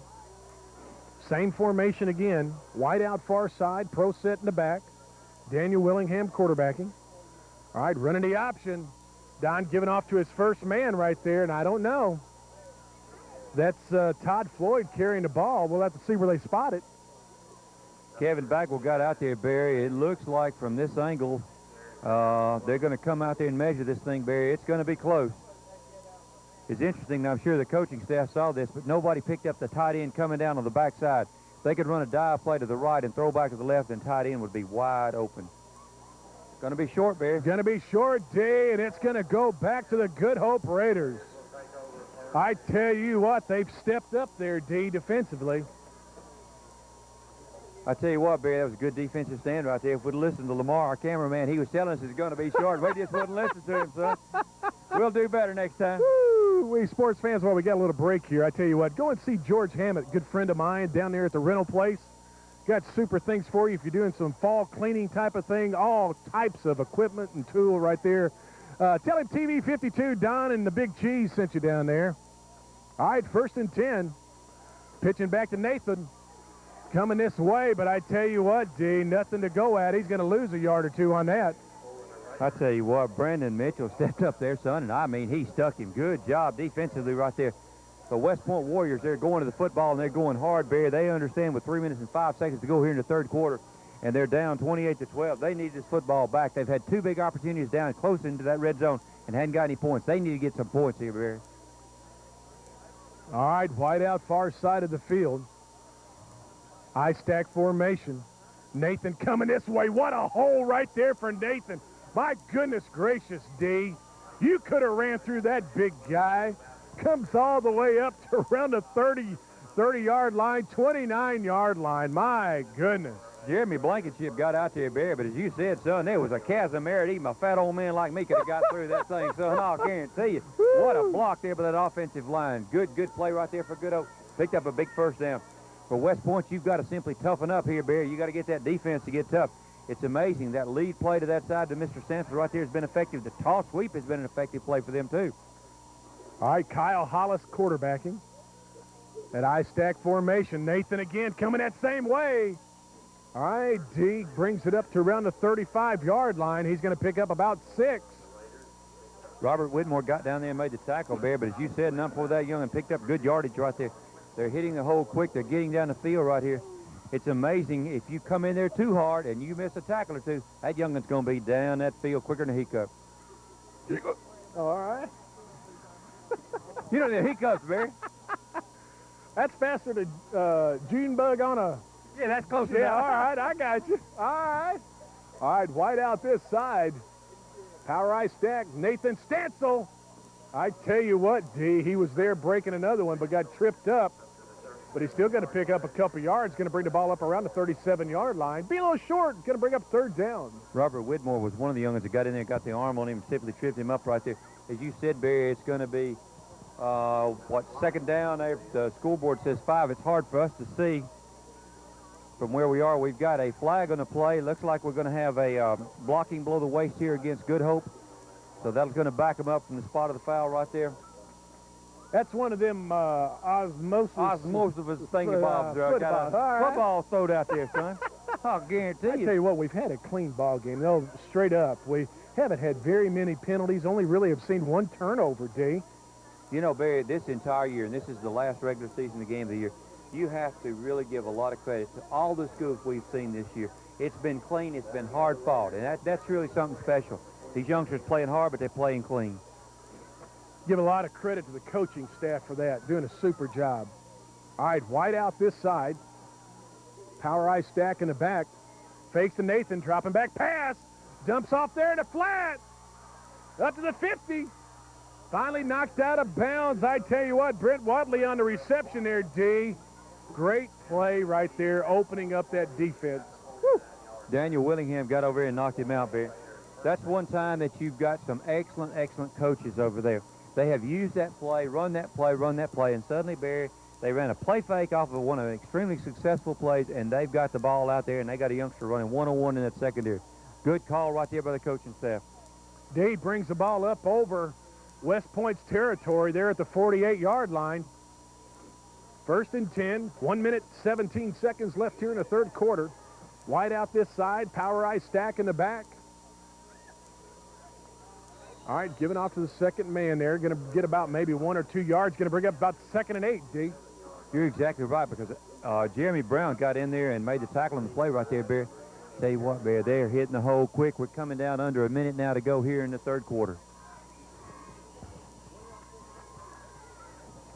Same formation again. Wide out far side, Pro set in the back. Daniel Willingham quarterbacking. All right, running the option. Don giving off to his first man right there, and I don't know. That's Todd Floyd carrying the ball. We'll have to see where they spot it. Kevin Bagwell got out there, Barry. It looks like from this angle, they're going to come out there and measure this thing, Barry. It's going to be close. It's interesting. I'm sure the coaching staff saw this, but nobody picked up the tight end coming down on the backside. They could run a dive play to the right and throw back to the left, and tight end would be wide open. It's going to be short, Barry. Going to be short, D, and it's going to go back to the Good Hope Raiders. I tell you what, they've stepped up there, D, defensively. I tell you what, Barry, that was a good defensive stand right there. If we'd listened to Lamar, our cameraman, he was telling us it's going to be short. We just wouldn't listen to him, son. We'll do better next time. Woo! we sports fans, while we got a little break here, I tell you what, go and see George Hammett, good friend of mine, down there at the rental place. Got super things for you if you're doing some fall cleaning type of thing, all types of equipment and tool right there. Tell him TV 52, Don and the Big Cheese sent you down there. All right, 1st and 10. Pitching back to Nathan. Coming this way, but I tell you what, D, nothing to go at. He's going to lose a yard or two on that. I tell you what, Brandon Mitchell stepped up there, son, and I mean, he stuck him. Good job defensively right there. The West Point Warriors, they're going to the football, and they're going hard, Barry. They understand with 3 minutes and 5 seconds to go here in the third quarter, and they're down 28-12. They need this football back. They've had 2 big opportunities down close into that red zone and hadn't got any points. They need to get some points here, Barry. All right, wide out far side of the field. High stack formation. Nathan coming this way. What a hole right there for Nathan. My goodness gracious, D. You could have ran through that big guy. Comes all the way up to around the 30-yard line, 29-yard line. My goodness. Jeremy Blankenship got out there, Barry, but as you said, son, there was a chasm there that even a fat old man like me could have got through that thing, son. I'll guarantee you. What a block there by that offensive line. Good play right there for Good Hope. Picked up a big first down. For West Point, you've got to simply toughen up here, Barry. You got to get that defense to get tough. It's amazing. That lead play to that side to Mr. Stanford right there has been effective. The toss sweep has been an effective play for them, too. All right, Kyle Hollis quarterbacking. That I-stack formation. Nathan again coming that same way. All right, D brings it up to around the 35-yard line. He's going to pick up about 6. Robert Whitmore got down there and made the tackle, Barry, but as you said, none for that young and picked up good yardage right there. They're hitting the hole quick. They're getting down the field right here. It's amazing. If you come in there too hard and you miss a tackle or two, that youngin's going to be down that field quicker than a hiccup. All right. You know the hiccups, Barry. That's faster than June bug on a... Yeah, that's close Yeah, enough. all right, I got you. All right. All right, wide out this side. Power I stack, Nathan Stancil. I tell you what, D, he was there breaking another one, but got tripped up. But he's still going to pick up a couple yards, going to bring the ball up around the 37-yard line. Be a little short, going to bring up 3rd down. Robert Whitmore was one of the youngins that got in there, got the arm on him, simply tripped him up right there. As you said, Barry, it's going to be, 2nd down? The school board says 5. It's hard for us to see from where we are. We've got a flag on the play. Looks like we're going to have a blocking below the waist here against Good Hope. So that's going to back them up from the spot of the foul right there. That's one of them osmosis thingy-bobs. Football throwed out there, son. I'll guarantee you. I tell you what, we've had a clean ball game. No, straight up. We haven't had very many penalties. Only really have seen 1 turnover, D. You know, Barry, this entire year, and this is the last regular season game of the year, you have to really give a lot of credit to all the schools we've seen this year. It's been clean. It's been hard fought, and that's really something special. These youngsters playing hard, but they're playing clean. Give a lot of credit to the coaching staff for that, doing a super job. All right, wide out this side. Power I stack in the back. Fakes to Nathan, dropping back pass. Dumps off there in the flat. Up to the 50. Finally knocked out of bounds. I tell you what, Brent Wadley on the reception there, D. Great play right there, opening up that defense. Woo. Daniel Willingham got over here and knocked him out, Barry. That's one time that you've got some excellent, excellent coaches over there. They have used that play, run that play, and suddenly, Barry, they ran a play fake off of one of the extremely successful plays, and they've got the ball out there, and they got a youngster running one-on-one in that secondary. Good call right there by the coaching staff. D brings the ball up over West Point's territory there at the 48-yard line. 1st and 10, 1 minute, 17 seconds left here in the 3rd quarter. Wide out this side, power I stack in the back. All right, giving off to the 2nd man there. Going to get about maybe 1 or 2 yards. Going to bring up about 2nd and 8, D. You're exactly right, because Jeremy Brown got in there and made the tackle on the play right there, Barry. Tell you what, Barry, they're hitting the hole quick. We're coming down under a minute now to go here in the 3rd quarter.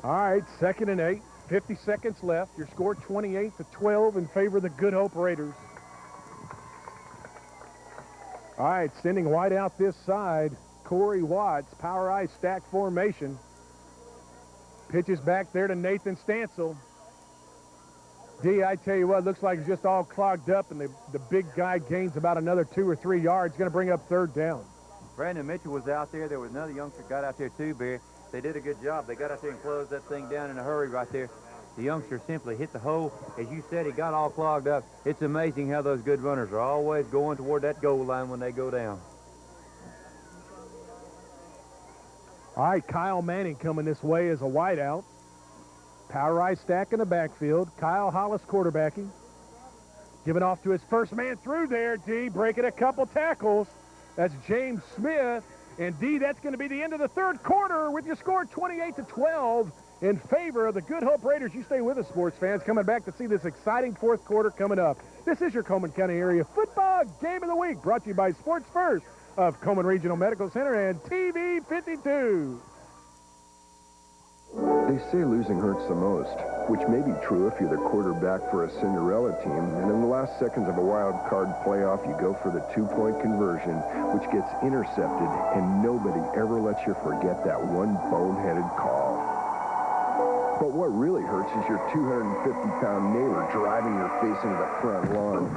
All right, 2nd and 8. 50 seconds left. Your score 28-12 in favor of the Good Hope Raiders. All right, sending wide out this side. Corey Watts, power I stack formation. Pitches back there to Nathan Stancil. D, I tell you what, looks like it's just all clogged up, and the big guy gains about another 2 or 3 yards. Going to bring up 3rd down. Brandon Mitchell was out there. There was another youngster got out there too, Barry. They did a good job. They got out there and closed that thing down in a hurry right there. The youngster simply hit the hole. As you said, he got all clogged up. It's amazing how those good runners are always going toward that goal line when they go down. All right, Kyle Manning coming this way as a wideout. Power stack in the backfield. Kyle Hollis quarterbacking. Giving off to his first man through there, D, breaking a couple tackles. That's James Smith. And D, that's going to be the end of the third quarter with your score 28-12 in favor of the Good Hope Raiders. You stay with us, sports fans, coming back to see this exciting fourth quarter coming up. This is your Coleman County Area Football Game of the Week, brought to you by Sports First of Coleman Regional Medical Center and TV 52. They say losing hurts the most, which may be true if you're the quarterback for a Cinderella team, and in the last seconds of a wild card playoff, you go for the two-point conversion, which gets intercepted, and nobody ever lets you forget that one boneheaded call. But what really hurts is your 250-pound neighbor driving your face into the front lawn,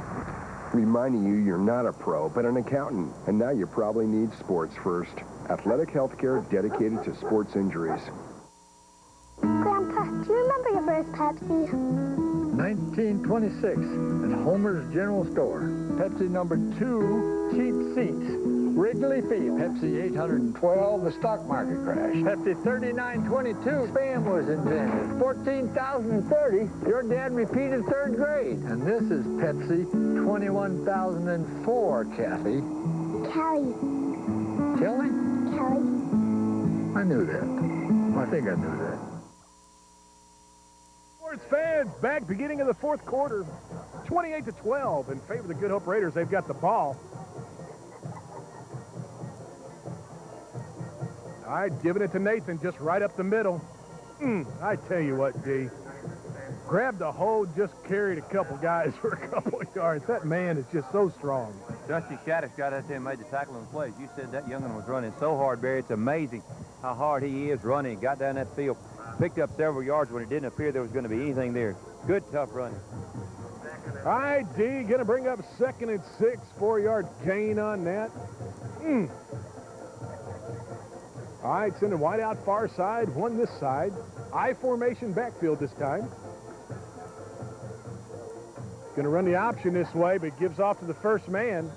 reminding you you're not a pro, but an accountant, and now you probably need Sports First, athletic health care dedicated to sports injuries. Grandpa, do you remember your first Pepsi? 1926 at Homer's General Store. Pepsi number 2, cheap seats. Wrigley Field. Pepsi 812, the stock market crash. Pepsi 3922, spam was invented. 14,030, your dad repeated third grade. And this is Pepsi 21,004, Kathy. Kelly. Kelly? Kelly. I knew that. I think I knew that. Sports fans, back beginning of the fourth quarter, 28-12 in favor of the Good Hope Raiders. They've got the ball. All right, giving it to Nathan, just right up the middle. I tell you what, D. Grabbed the hold, just carried a couple guys for a couple of yards. That man is just so strong. Dusty Shattuck got out there and made the tackle on the play. You said that young'un was running so hard, Barry. It's amazing how hard he is running. Got down that field, picked up several yards when it didn't appear there was going to be anything there. Good, tough running. All right, D, going to bring up 2nd and 6, 4-yard gain on that. All right, sending wide out far side, one this side. I formation backfield this time. Going to run the option this way, but gives off to the first man.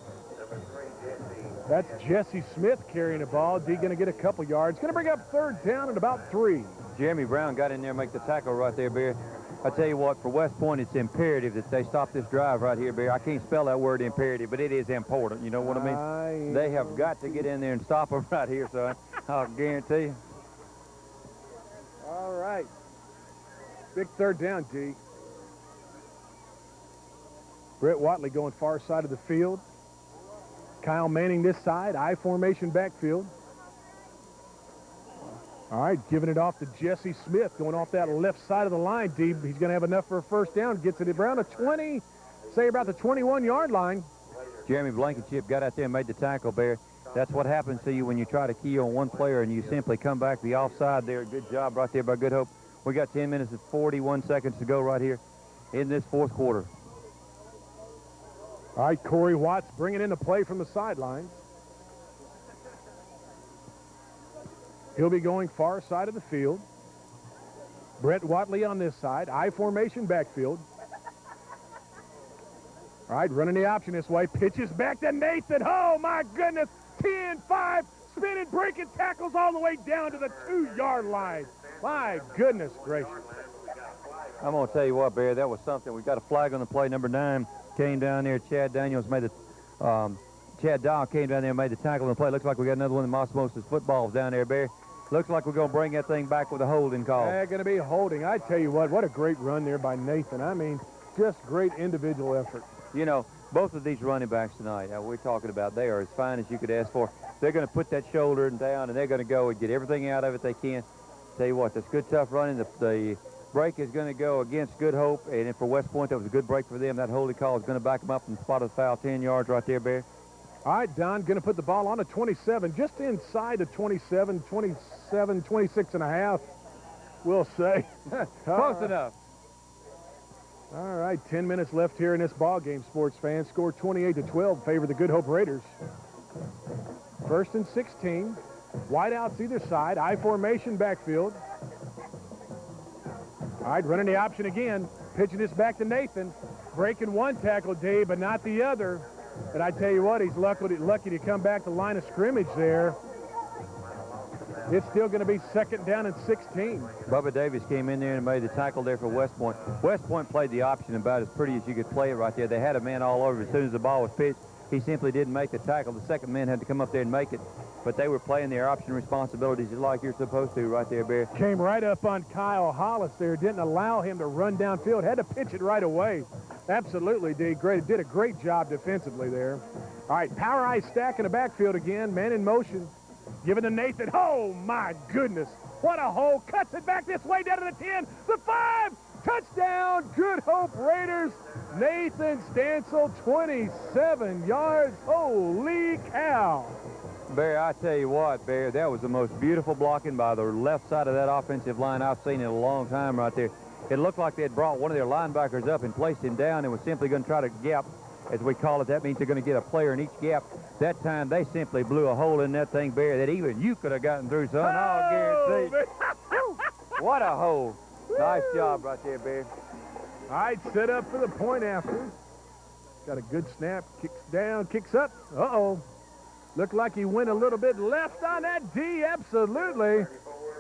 That's Jesse Smith carrying the ball. D going to get a couple yards. Going to bring up 3rd down and about 3. Jeremy Brown got in there and make the tackle right there, Barry. I tell you what, for West Point, it's imperative that they stop this drive right here, Barry. I can't spell that word imperative, but it is important. You know what I mean? They have got to get in there and stop them right here, son. I'll guarantee you. All right. Big 3rd down, D. Brett Watley going far side of the field. Kyle Manning this side, I formation backfield. All right, giving it off to Jesse Smith, going off that left side of the line, D. He's going to have enough for a first down. Gets it around the 20, say about the 21-yard line. Jeremy Blankenship got out there and made the tackle, Barry. That's what happens to you when you try to key on one player and you simply come back the offside there. Good job right there by Good Hope. We got 10 minutes and 41 seconds to go right here in this fourth quarter. All right, Corey Watts bringing in the play from the sidelines. He'll be going far side of the field. Brett Watley on this side. I formation backfield. All right, running the option this way. Pitches back to Nathan. Oh, my goodness. 10-5. Spinning, breaking tackles all the way down to the 2-yard line. My goodness gracious. I'm going to tell you what, Barry, that was something. We got a flag on the play. Number 9 came down there. Chad Daniels made the Chad Dow came down there and made the tackle on the play. Looks like we got another one of Moss Moses footballs down there, Barry. Looks like we're going to bring that thing back with a holding call. Yeah, going to be holding. I tell you what a great run there by Nathan. I mean, just great individual effort. You know, both of these running backs tonight, we're talking about, they are as fine as you could ask for. They're going to put that shoulder down, and they're going to go and get everything out of it they can. Tell you what, that's good, tough running. The break is going to go against Good Hope, and for West Point, that was a good break for them. That holding call is going to back them up from the spot of the foul, 10 yards right there, Barry. All right, Don, going to put the ball on a 27, just inside the 27, 26 and a half, we'll say. Close enough. All right, 10 minutes left here in this ball game, sports fans. Score 28-12, favor the Good Hope Raiders. 1st and 16. Wideouts either side. I formation backfield. All right, running the option again. Pitching this back to Nathan. Breaking one tackle, Dave, but not the other. And I tell you what, he's lucky to come back to line of scrimmage there. It's still going to be 2nd down and 16. Bubba Davis came in there and made the tackle there for West Point. West Point played the option about as pretty as you could play it right there. They had a man all over as soon as the ball was pitched. He simply didn't make the tackle. The second man had to come up there and make it. But they were playing their option responsibilities like you're supposed to right there, Bear. Came right up on Kyle Hollis there. Didn't allow him to run downfield. Had to pitch it right away. Absolutely, did a great job defensively there. All right, power eye stack in the backfield again. Man in motion. Giving to Nathan. Oh, my goodness. What a hole. Cuts it back this way down to the 10. The 5. Touchdown. Good Hope Raiders. Nathan Stansel, 27 yards. Holy cow. Bear, I tell you what, Bear, that was the most beautiful blocking by the left side of that offensive line I've seen in a long time right there. It looked like they had brought one of their linebackers up and placed him down and was simply going to try to gap, as we call it. That means they're going to get a player in each gap. That time, they simply blew a hole in that thing, Bear, that even you could have gotten through, son. I'll guarantee. What a hole. Nice job right there, Bear. All right, set up for the point after. Got a good snap. Kicks down, kicks up. Uh-oh. Looked like he went a little bit left on that D. Absolutely.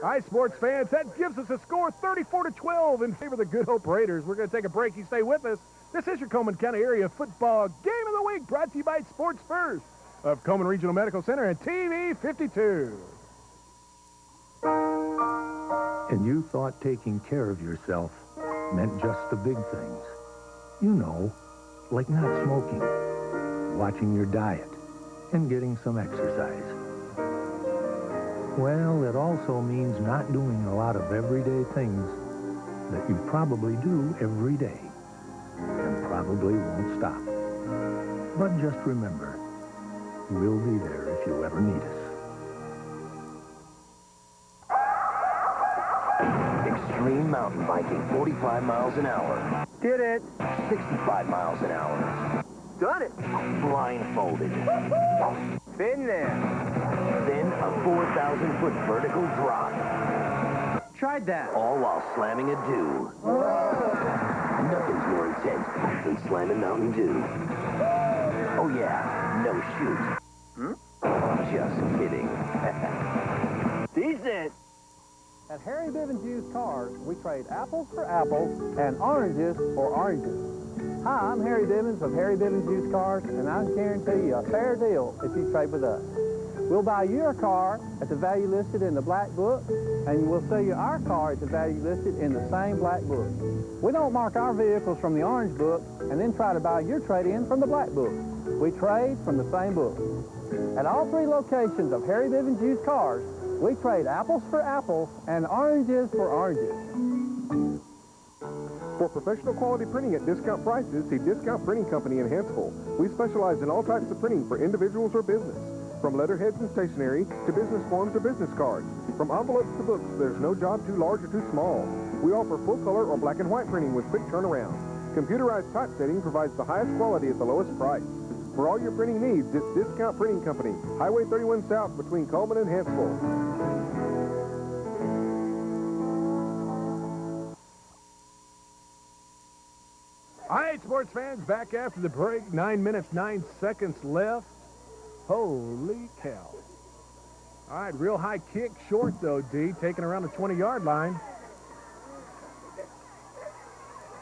All right, sports fans, that gives us a score 34-12 in favor of the Good Hope Raiders. We're going to take a break. You stay with us. This is your Coleman County Area Football Game of the Week, brought to you by Sports First of Coleman Regional Medical Center and TV 52. And you thought taking care of yourself meant just the big things. You know, like not smoking, watching your diet, and getting some exercise. Well, it also means not doing a lot of everyday things that you probably do every day and probably won't stop. But just remember, we'll be there if you ever need us. Extreme mountain biking, 45 miles an hour. Did it. 65 miles an hour. Done it. Blindfolded. Been there. Then a 4,000-foot vertical drop. Tried that. All while slamming a dew. Nothing's more intense than slamming Mountain Dew. Oh yeah, no shoot. Just kidding. Decent. At Harry Bivens Used Cars, we trade apples for apples and oranges for oranges. Hi, I'm Harry Bivens of Harry Bivens Used Cars, and I can guarantee you a fair deal if you trade with us. We'll buy your car at the value listed in the black book, and we'll sell you our car at the value listed in the same black book. We don't mark our vehicles from the orange book and then try to buy your trade-in from the black book. We trade from the same book. At all 3 locations of Harry Bivens Used Cars, we trade apples for apples and oranges for oranges. For professional quality printing at discount prices, see Discount Printing Company in Hanceville. We specialize in all types of printing for individuals or business. From letterheads and stationery to business forms or business cards. From envelopes to books, there's no job too large or too small. We offer full color or black and white printing with quick turnaround. Computerized typesetting provides the highest quality at the lowest price. For all your printing needs, it's Discount Printing Company, Highway 31 South between Coleman and Hanceville. All right, sports fans, back after the break. 9 minutes, 9 seconds left. Holy cow. All right, real high kick, short though, D, taking around the 20-yard line.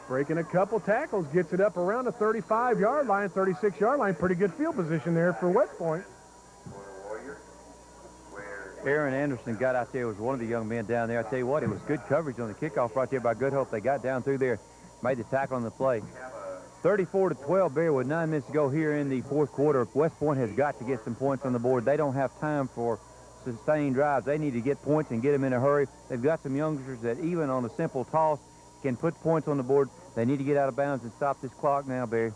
Breaking a couple tackles, gets it up around the 35-yard line, 36-yard line. Pretty good field position there for West Point. Aaron Anderson got out there, was one of the young men down there. I tell you what, it was good coverage on the kickoff right there by Good Hope. They got down through there, made the tackle on the play. 34-12, Bear, with 9 minutes to go here in the fourth quarter. West Point has got to get some points on the board. They don't have time for sustained drives. They need to get points and get them in a hurry. They've got some youngsters that even on a simple toss can put points on the board. They need to get out of bounds and stop this clock now, Barry.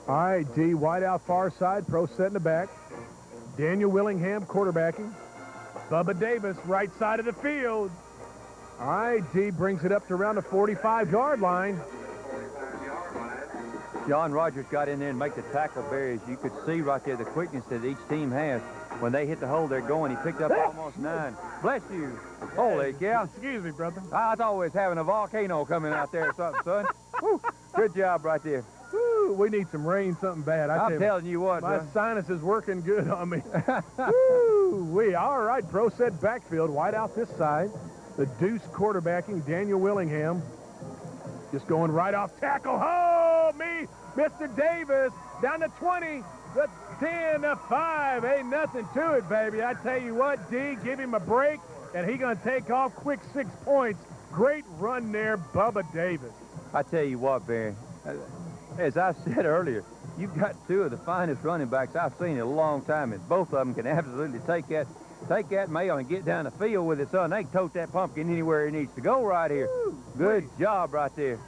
All right, D, wide out far side, pro set in the back. Daniel Willingham quarterbacking. Bubba Davis, right side of the field. All right, D brings it up to around the 45-yard line. John Rogers got in there and make the tackle, Barry. As you could see right there, the quickness that each team has. When they hit the hole, they're going. He picked up almost 9. Bless you. Holy cow. Excuse me, brother. I was always having a volcano coming out there or something, son. Woo. Good job right there. Woo, we need some rain, something bad. I'm telling you what, my son. sinus is working good on me. Woo, all right, pro set backfield, wide out this side. The deuce quarterbacking, Daniel Willingham. Just going right off tackle. Oh, me, Mr. Davis, down to 20, the 10, the 5. Ain't nothing to it, baby. I tell you what, D, give him a break, and he gonna take off quick 6 points. Great run there, Bubba Davis. I tell you what, Barry, as I said earlier, you've got 2 of the finest running backs I've seen in a long time, and both of them can absolutely take that mail and get down the field with it, son. They can tote that pumpkin anywhere it needs to go right here. Good job right there.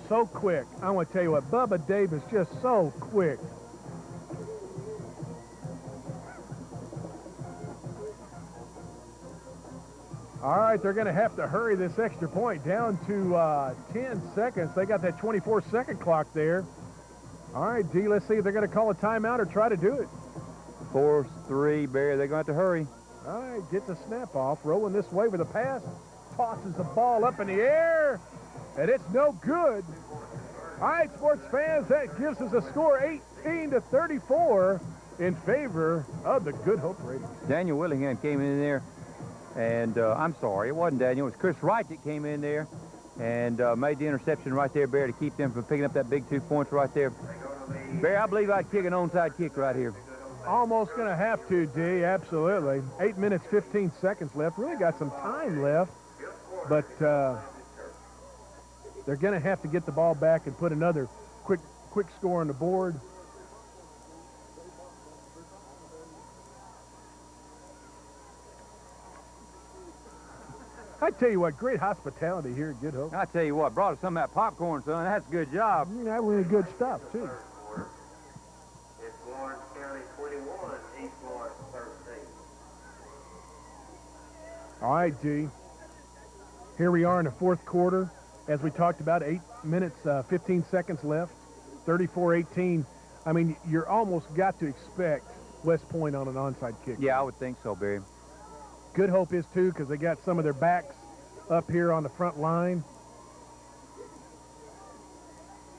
So quick. I want to tell you what, Bubba Davis just so quick. All right, they're going to have to hurry this extra point down to 10 seconds. They got that 24-second clock there. All right, D, let's see if they're going to call a timeout or try to do it. 4-3, Barry. They're going to have to hurry. All right, get the snap off. Rolling this way with a pass. Tosses the ball up in the air, and it's no good. All right, sports fans, that gives us a score 18-34 in favor of the Good Hope Raiders. Daniel Willingham came in there, and I'm sorry, it wasn't Daniel. It was Chris Wright that came in there and made the interception right there, Barry, to keep them from picking up that big 2 points right there. Barry, I believe I'd kick an onside kick right here. Almost going to have to, D, absolutely. 8 minutes, 15 seconds left. Really got some time left, but they're going to have to get the ball back and put another quick score on the board. I tell you what, great hospitality here at Good Hope. I tell you what, brought us some of that popcorn, son. That's a good job. That really good stuff, too. It's Lawrence County 21, East Lawrence 13. All right, D. Here we are in the fourth quarter. As we talked about, 8 minutes, 15 seconds left, 34-18. I mean, you're almost got to expect West Point on an onside kick. Yeah, I would think so, Barry. Good Hope is, too, because they got some of their backs up here on the front line.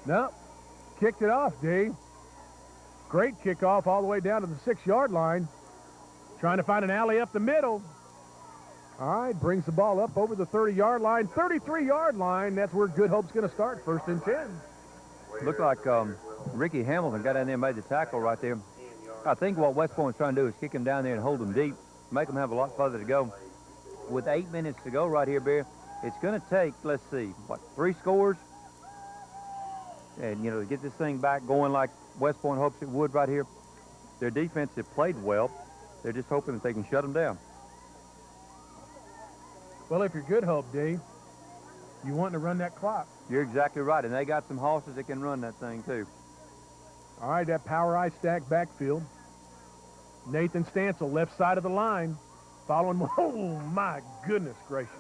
Nope. Kicked it off, D. Great kickoff all the way down to the 6-yard line. Trying to find an alley up the middle. All right, brings the ball up over the 30-yard line, 33-yard line. That's where Good Hope's going to start, 1st and 10. Looked like Ricky Hamilton got down there and made the tackle right there. I think what West Point's trying to do is kick him down there and hold him deep, make them have a lot further to go. With 8 minutes to go right here, Bear, it's going to take, let's see, what, 3 scores? And, you know, to get this thing back going like West Point hopes it would right here. Their defense have played well. They're just hoping that they can shut them down. Well, if you're Good Hope, D, you want to run that clock. You're exactly right, and they got some horses that can run that thing, too. All right, that power I stack backfield. Nathan Stancil, left side of the line, following. Oh, my goodness gracious.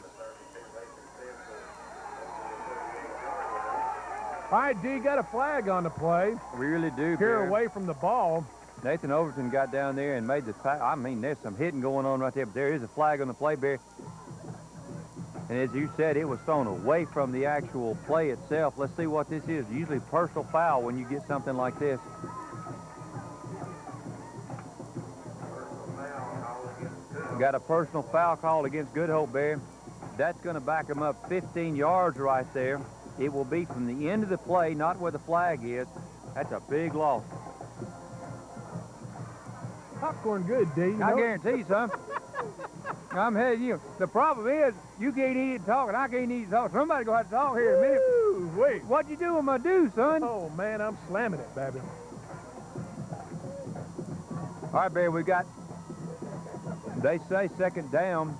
All right, D, got a flag on the play. We really do, Here Bear. away from the ball. Nathan Overton got down there and made the tackle. I mean, there's some hitting going on right there, but there is a flag on the play, Bear. And as you said, it was thrown away from the actual play itself. Let's see what this is. Usually personal foul when you get something like this. Got a personal foul called against Good Hope, Bear. That's going to back them up 15 yards right there. It will be from the end of the play, not where the flag is. That's a big loss. Popcorn good, D. I guarantee you, son. I'm telling you, the problem is you can't eat and talk, and I can't eat and talk. Somebody's going to have to talk here in a minute. Ooh, wait. What you doing with my do, son? Oh, man, I'm slamming it, baby. All right, Barry, we got, they say second down.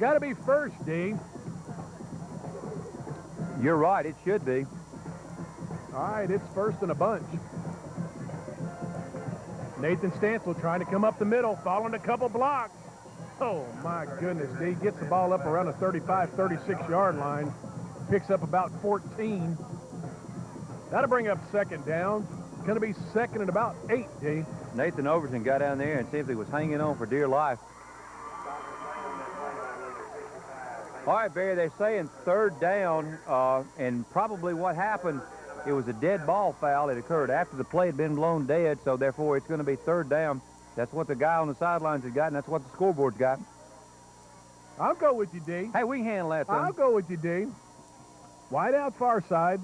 Got to be first, D. You're right, it should be. All right, it's first in a bunch. Nathan Stancil trying to come up the middle, following a couple blocks. Oh, my goodness, D. Gets the ball up around the 35, 36-yard line. Picks up about 14. That'll bring up second down. Going to be second and about 8, D. Nathan Overton got down there and simply was hanging on for dear life. All right, Barry, they're saying third down, and probably what happened, it was a dead ball foul. It occurred after the play had been blown dead, so therefore it's going to be third down. That's what the guy on the sidelines has got, and that's what the scoreboard's got. I'll go with you, D. Hey, we can handle that, son. I'll go with you, D. Wide out far side.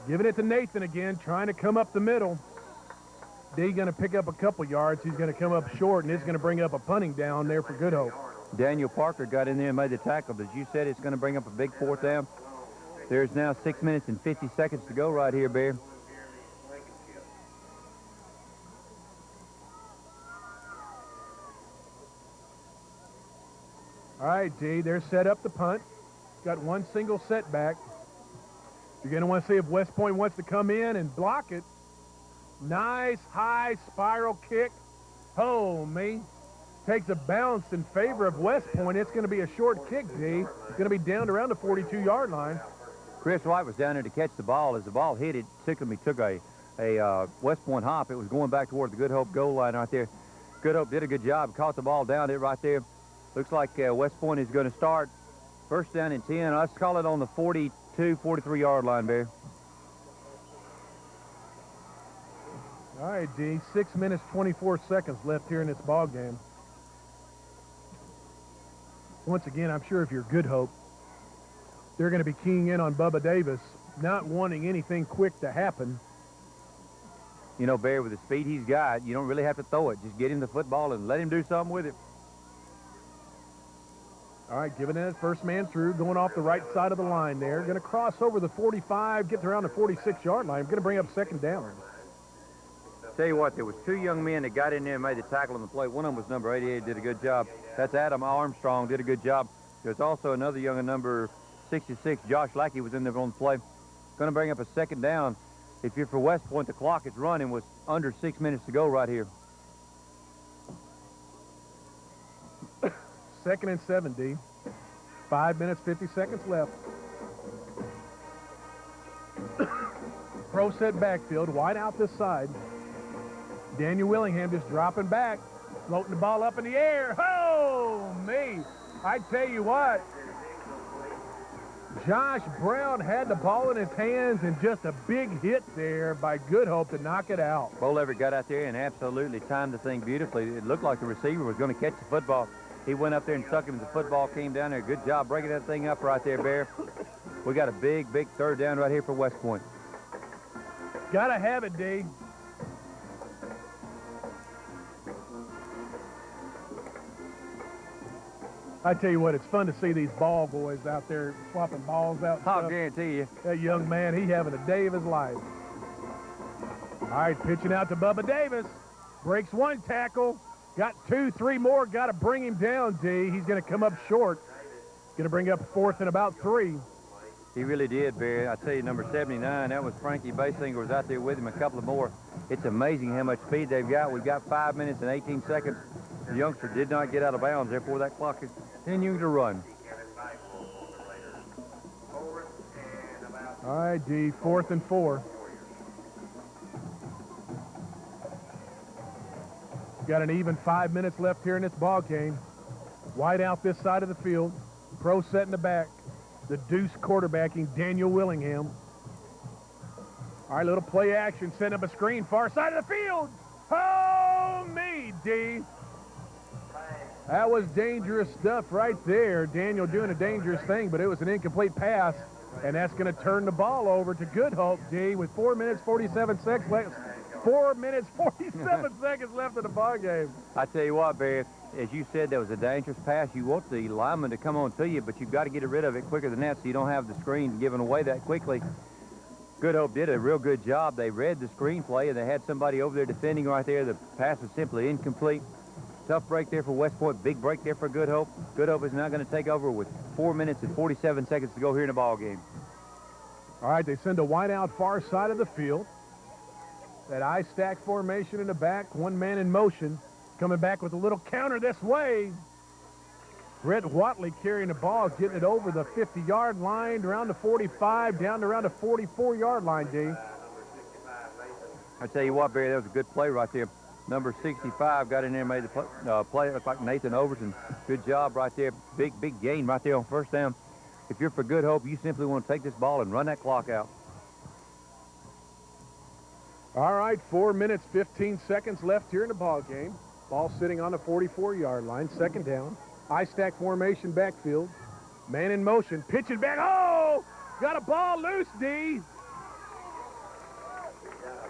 Giving it to Nathan again, trying to come up the middle. D going to pick up a couple yards. He's going to come up short, and it's going to bring up a punting down there for Good Hope. Daniel Parker got in there and made the tackle. As you said, it's going to bring up a big fourth down. There's now 6 minutes and 50 seconds to go right here, Bear. All right, D, they're set up the punt. Got one single setback. You're going to want to see if West Point wants to come in and block it. Nice high spiral kick. Oh, me. Takes a bounce in favor of West Point. It's going to be a short kick, D. It's going to be down around the 42-yard line. Chris White was down there to catch the ball. As the ball hit it, took a West Point hop. It was going back toward the Good Hope goal line right there. Good Hope did a good job. Caught the ball down it right there. Looks like West Point is going to start first down and 10. Let's call it on the 42, 43-yard line, Bear. All right, D. 6 minutes, 24 seconds left here in this ball game. Once again, I'm sure if you're Good Hope, they're going to be keying in on Bubba Davis, not wanting anything quick to happen. You know, Bear, with the speed he's got, you don't really have to throw it. Just get him the football and let him do something with it. All right, giving it first man through, going off the right side of the line there. Going to cross over the 45, gets around the 46-yard line. Going to bring up second down. Tell you what, there was two young men that got in there and made the tackle on the play. One of them was number 88, did a good job. That's Adam Armstrong, did a good job. There's also another young number 66, Josh Lackey, was in there on the play. Going to bring up a second down. If you're for West Point, the clock is running with under 6 minutes to go right here. Second and 7, D. 5 minutes, 50 seconds left. Pro set backfield, wide out this side. Daniel Willingham just dropping back, floating the ball up in the air. Oh, me. I tell you what, Josh Brown had the ball in his hands and just a big hit there by Good Hope to knock it out. Bo Leverett got out there and absolutely timed the thing beautifully. It looked like the receiver was going to catch the football. He went up there and stuck him as the football came down there. Good job breaking that thing up right there, Bear. We got a big, big third down right here for West Point. Gotta have it, D. I tell you what, it's fun to see these ball boys out there swapping balls out. I'll guarantee you. That young man, he having a day of his life. All right, pitching out to Bubba Davis. Breaks one tackle. Got 2, 3 more. Got to bring him down, D. He's going to come up short. Going to bring up fourth and about 3. He really did, Barry. I tell you, number 79, that was Frankie Basinger, was out there with him, a couple of more. It's amazing how much speed they've got. We've got 5 minutes and 18 seconds. The youngster did not get out of bounds. Therefore, that clock is continuing to run. All right, D, 4th and 4. Got an even 5 minutes left here in this ball game. Wide out this side of the field. Pro set in the back. The deuce quarterbacking Daniel Willingham. All right, little play action. Setting up a screen. Far side of the field. Oh, me, D. That was dangerous stuff right there. Daniel doing a dangerous thing, but it was an incomplete pass. And that's going to turn the ball over to Good Hope, D, with 4 minutes, 47 seconds left. 4 minutes, 47 seconds left in the ball game. I tell you what, Barry, as you said, that was a dangerous pass. You want the lineman to come on to you, but you've got to get rid of it quicker than that so you don't have the screen given away that quickly. Good Hope did a real good job. They read the screenplay, and they had somebody over there defending right there. The pass was simply incomplete. Tough break there for West Point. Big break there for Good Hope. Good Hope is now going to take over with 4 minutes and 47 seconds to go here in the ball game. All right, they send a wide out far side of the field. That I-stack formation in the back, one man in motion. Coming back with a little counter this way. Brett Watley carrying the ball, getting it over the 50-yard line, around the 45, down to around the 44-yard line, D. I tell you what, Barry, that was a good play right there. Number 65 got in there and made the play. It looked like Nathan Overton. Good job right there. Big gain right there on first down. If you're for Good Hope, you simply want to take this ball and run that clock out. All right, 4 minutes, 15 seconds left here in the ball game. Ball sitting on the 44-yard line, second down. I-stack formation backfield. Man in motion, pitching back. Oh! Got a ball loose, D.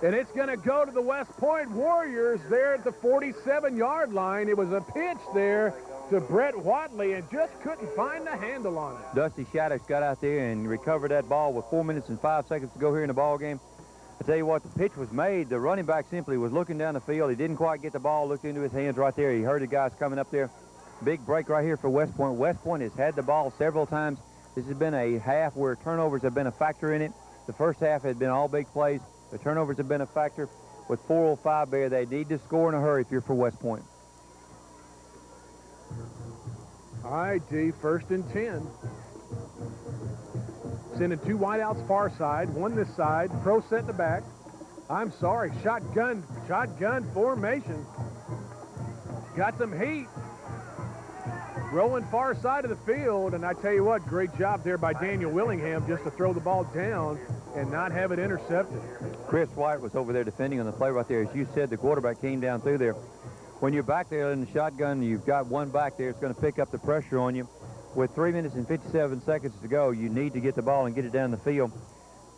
And it's going to go to the West Point Warriors there at the 47-yard line. It was a pitch there to Brett Watley and just couldn't find the handle on it. Dusty Shattuck got out there and recovered that ball with 4 minutes and 5 seconds to go here in the ball game. I tell you what, the pitch was made. The running back simply was looking down the field. He didn't quite get the ball, looked into his hands right there. He heard the guys coming up there. Big break right here for West Point. West Point has had the ball several times. This has been a half where turnovers have been a factor in it. The first half had been all big plays. The turnovers have been a factor. With 4:05 there, they need to score in a hurry if you're for West Point. All right, D, 1st and 10. Sending two wideouts far side, one this side, pro set in the back. I'm sorry, shotgun formation. Got some heat. Rolling far side of the field, and I tell you what, great job there by Daniel Willingham just to throw the ball down and not have it intercepted. Chris White was over there defending on the play right there. As you said, the quarterback came down through there. When you're back there in the shotgun, you've got one back there. It's going to pick up the pressure on you. With 3 minutes and 57 seconds to go, you need to get the ball and get it down the field.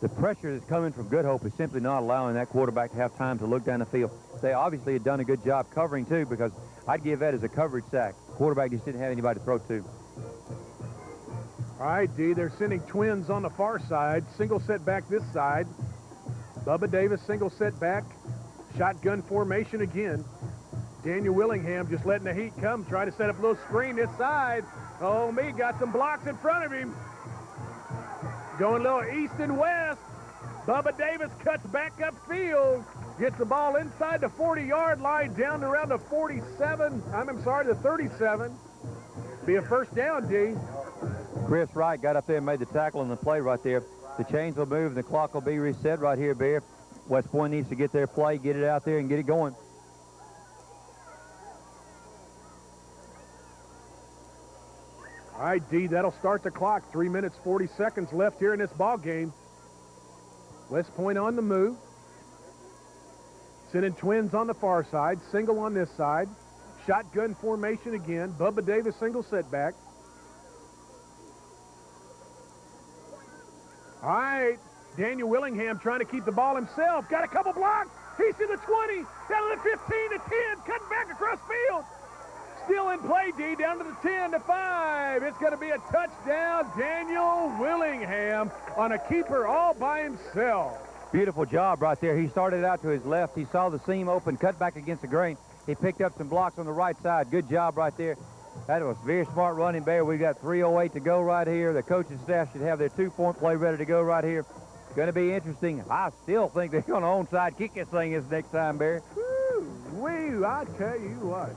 The pressure that's coming from Good Hope is simply not allowing that quarterback to have time to look down the field. They obviously had done a good job covering, too, because I'd give that as a coverage sack. The quarterback just didn't have anybody to throw to. All right, D, they're sending twins on the far side. Single set back this side. Bubba Davis, single set back. Shotgun formation again. Daniel Willingham just letting the heat come. Try to set up a little screen this side. Oh, me, got some blocks in front of him. Going a little east and west. Bubba Davis cuts back upfield. Gets the ball inside the 40-yard line, down to around the 47. I'm sorry, the 37. Be a first down, D. Chris Wright got up there and made the tackle on the play right there. The chains will move and the clock will be reset right here, Bear. West Point needs to get their play, get it out there, and get it going. All right, D, that'll start the clock. 3 minutes, 40 seconds left here in this ball game. West Point on the move. Sending twins on the far side, single on this side. Shotgun formation again. Bubba Davis single setback. All right, Daniel Willingham trying to keep the ball himself. Got a couple blocks. He's to the 20, down to the 15, to 10, cutting back across field. Still in play, D, down to the 10, to 5. It's going to be a touchdown. Daniel Willingham on a keeper all by himself. Beautiful job right there. He started out to his left. He saw the seam open, cut back against the grain. He picked up some blocks on the right side. Good job right there. That was very smart running, Bear. We got 3:08 to go right here. The coaching staff should have their two-point play ready to go right here. Going to be interesting. I still think they're going to onside kick this thing this next time, Bear. Woo, I tell you what.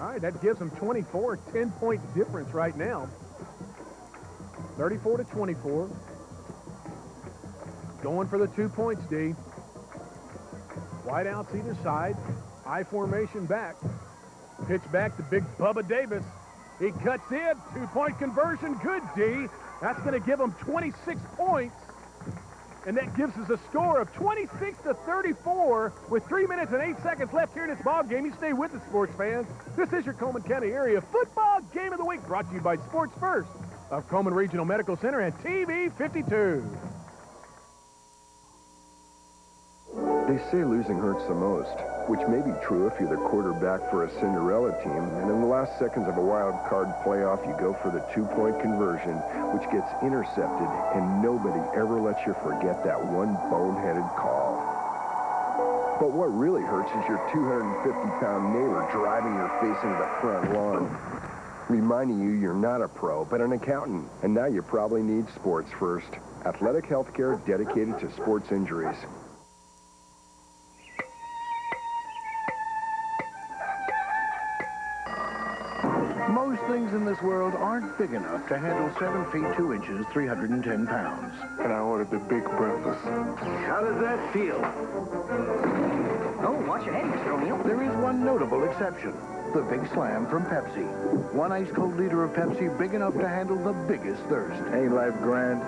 All right, that gives them 24, 10-point difference right now. 34 to 24. Going for the 2 points, D. Wideouts either side. I formation back. Pitch back to big Bubba Davis. He cuts in. 2-point conversion. Good, D. That's going to give them 26 points. And that gives us a score of 26 to 34 with 3 minutes and 8 seconds left here in this ball game. You stay with us, sports fans. This is your Coleman County Area Football Game of the Week, brought to you by Sports First of Coleman Regional Medical Center and TV 52. They say losing hurts the most, which may be true if you're the quarterback for a Cinderella team, and in the last seconds of a wild card playoff, you go for the 2-point conversion, which gets intercepted, and nobody ever lets you forget that one boneheaded call. But what really hurts is your 250-pound neighbor driving your face into the front lawn, reminding you you're not a pro, but an accountant, and now you probably need Sports First, athletic health care dedicated to sports injuries. Most things in this this world aren't big enough to handle 7 feet 2 inches, 310 pounds. And I ordered the big breakfast. How does that feel? Oh, watch your head, Mr. O'Neill. There is one notable exception. The Big Slam from Pepsi. One ice-cold liter of Pepsi big enough to handle the biggest thirst. Ain't life grand?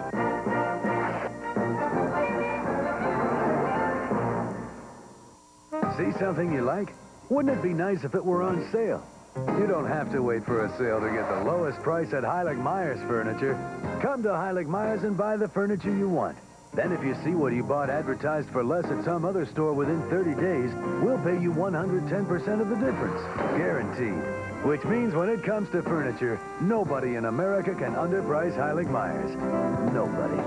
See something you like? Wouldn't it be nice if it were on sale? You don't have to wait for a sale to get the lowest price at Heilig Myers Furniture. Come to Heilig Myers and buy the furniture you want. Then if you see what you bought advertised for less at some other store within 30 days, we'll pay you 110% of the difference. Guaranteed. Which means when it comes to furniture, nobody in America can underprice Heilig Myers. Nobody.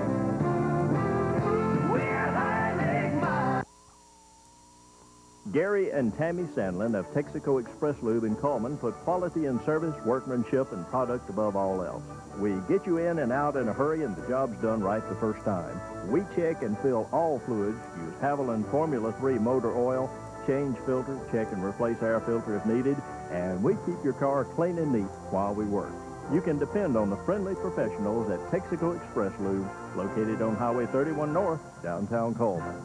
Gary and Tammy Sandlin of Texaco Express Lube in Coleman put quality in service, workmanship, and product above all else. We get you in and out in a hurry, and the job's done right the first time. We check and fill all fluids, use Haviland Formula-Free motor oil, change filter, check and replace air filter if needed, and we keep your car clean and neat while we work. You can depend on the friendly professionals at Texaco Express Lube, located on Highway 31 North, downtown Coleman.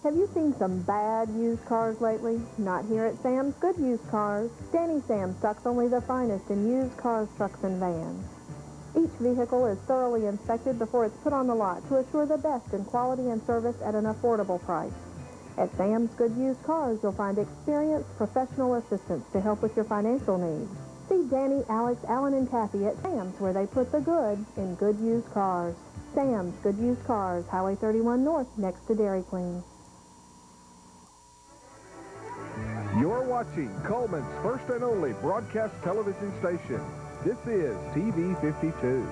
Have you seen some bad used cars lately? Not here at Sam's Good Used Cars. Danny Sam stocks only the finest in used cars, trucks, and vans. Each vehicle is thoroughly inspected before it's put on the lot to assure the best in quality and service at an affordable price. At Sam's Good Used Cars, you'll find experienced professional assistance to help with your financial needs. See Danny, Alex, Alan, and Kathy at Sam's, where they put the good in good used cars. Sam's Good Used Cars, Highway 31 North, next to Dairy Queen. You're watching Coleman's first and only broadcast television station. This is TV 52.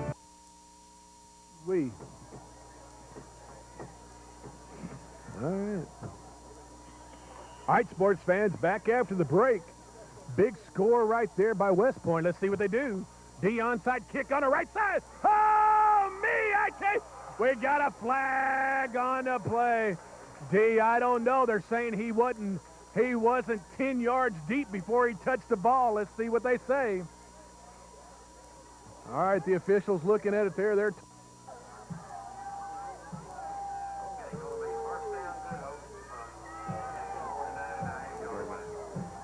All right, sports fans, back after the break. Big score right there by West Point. Let's see what they do. D onside kick on the right side. Oh, me, I tell you. We got a flag on the play. D, I don't know. They're saying he wasn't 10 yards deep before he touched the ball. Let's see what they say. All right, the officials looking at it there. They're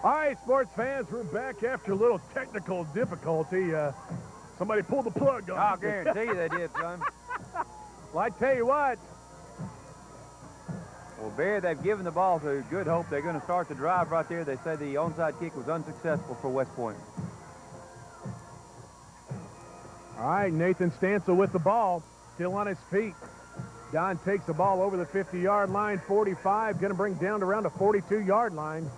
all right, sports fans, we're back after a little technical difficulty. Somebody pulled the plug on. I'll guarantee you they did, son. Well, I tell you what. Well, Barry, they've given the ball to Good Hope. They're going to start the drive right there. They say the onside kick was unsuccessful for West Point. All right, Nathan Stansel with the ball, still on his feet. Don takes the ball over the 50-yard line, 45, going to bring down to around the 42-yard line.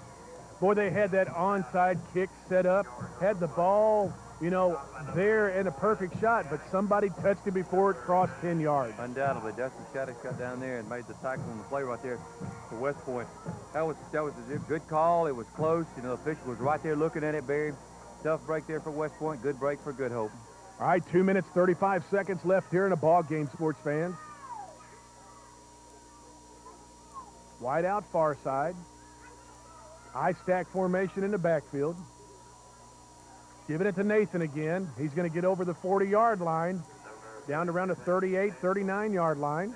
Boy, they had that onside kick set up, had the ball, you know, there in a perfect shot, but somebody touched it before it crossed 10 yards. Undoubtedly, Dustin Shattuck got down there and made the tackle on the play right there for West Point. That was a good call. It was close. You know, the official was right there looking at it, Barry. Tough break there for West Point. Good break for Good Hope. All right, 2 minutes, 35 seconds left here in a ball game, sports fans. Wide out far side. High stack formation in the backfield. Giving it to Nathan again. He's going to get over the 40-yard line, down to around the 38, 39-yard line.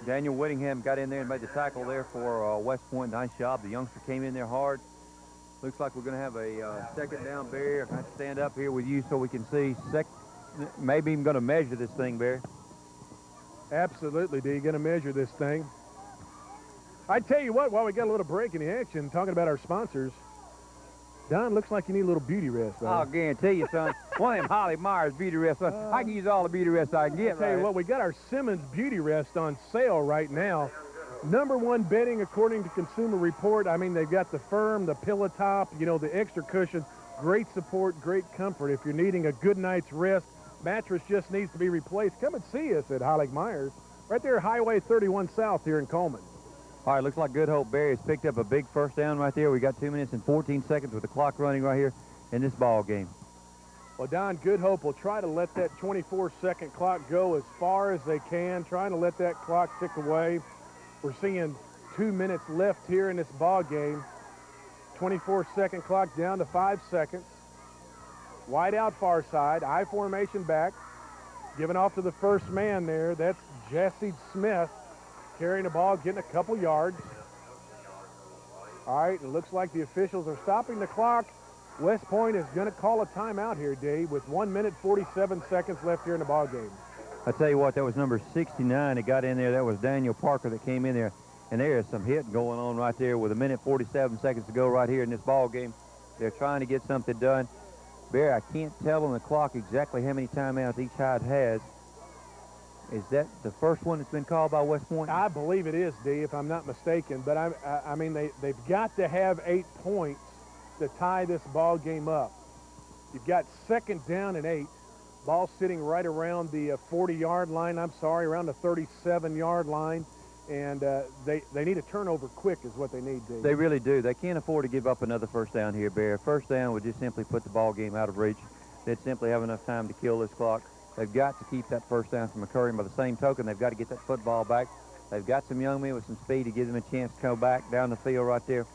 Daniel Whittingham got in there and made the tackle there for West Point. Nice job. The youngster came in there hard. Looks like we're going to have a second down, Barry. I'm going to have to stand up here with you so we can see. Maybe even going to measure this thing, Barry. Absolutely, D. Going to measure this thing. I tell you what, while we got a little break in the action, talking about our sponsors, Don, looks like you need a little beauty rest. I'll guarantee you, son. One of them Holly Myers beauty rests, son. I can use all the beauty rests I can get. I tell you what, we got our Simmons Beauty Rest on sale right now. #1 bedding according to Consumer Report. I mean, they've got the firm, the pillow top, you know, the extra cushion. Great support, great comfort. If you're needing a good night's rest, mattress just needs to be replaced, come and see us at Heilig Myers, right there, Highway 31 South here in Coleman. All right, looks like Good Hope Barry has picked up a big first down right there. We got 2 minutes and 14 seconds with the clock running right here in this ball game. Well, Don, Good Hope will try to let that 24-second clock go as far as they can, trying to let that clock tick away. We're seeing 2 minutes left here in this ball game. 24-second clock down to 5 seconds. Wide out far side. I formation back. Giving off to the first man there. That's Jesse Smith carrying the ball, getting a couple yards. All right, it looks like the officials are stopping the clock. West Point is going to call a timeout here, Dave, with 1 minute 47 seconds left here in the ball game. I tell you what, that was number 69 that got in there. That was Daniel Parker that came in there. And there is some hitting going on right there with 1 minute 47 seconds to go right here in this ball game. They're trying to get something done. Bear, I can't tell on the clock exactly how many timeouts each side has. Is that the first one that's been called by West Point? I believe it is, D, if I'm not mistaken. But I mean, they've got to have 8 points to tie this ball game up. You've got 2nd down and 8. Ball sitting right around the 40-yard line. I'm sorry, around the 37-yard line. And they need a turnover quick is what they need, Dave. They really do. They can't afford to give up another first down here, Bear. First down would just simply put the ball game out of reach. They'd simply have enough time to kill this clock. They've got to keep that first down from occurring. By the same token, they've got to get that football back. They've got some young men with some speed to give them a chance to come back down the field right there.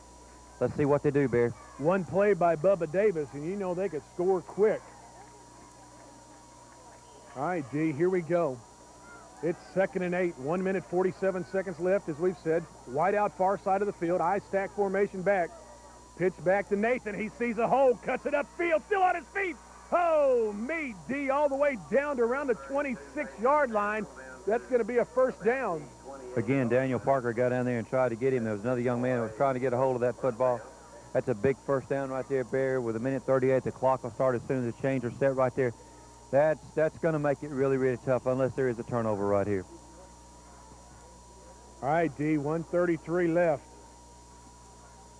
Let's see what they do, Bear. One play by Bubba Davis, and you know they could score quick. All right, D, here we go. It's 2nd and 8, 1 minute 47 seconds left, as we've said. Wide out far side of the field, I-stack formation back. Pitch back to Nathan, he sees a hole, cuts it upfield, still on his feet. Oh, me, D, all the way down to around the 26-yard line. That's going to be a first down. Again, Daniel Parker got down there and tried to get him. There was another young man who was trying to get a hold of that football. That's a big first down right there, Bear. With 1 minute 38, the clock will start as soon as the chains are set right there. That's going to make it really, really tough unless there is a turnover right here. All right, D, 1:33 left.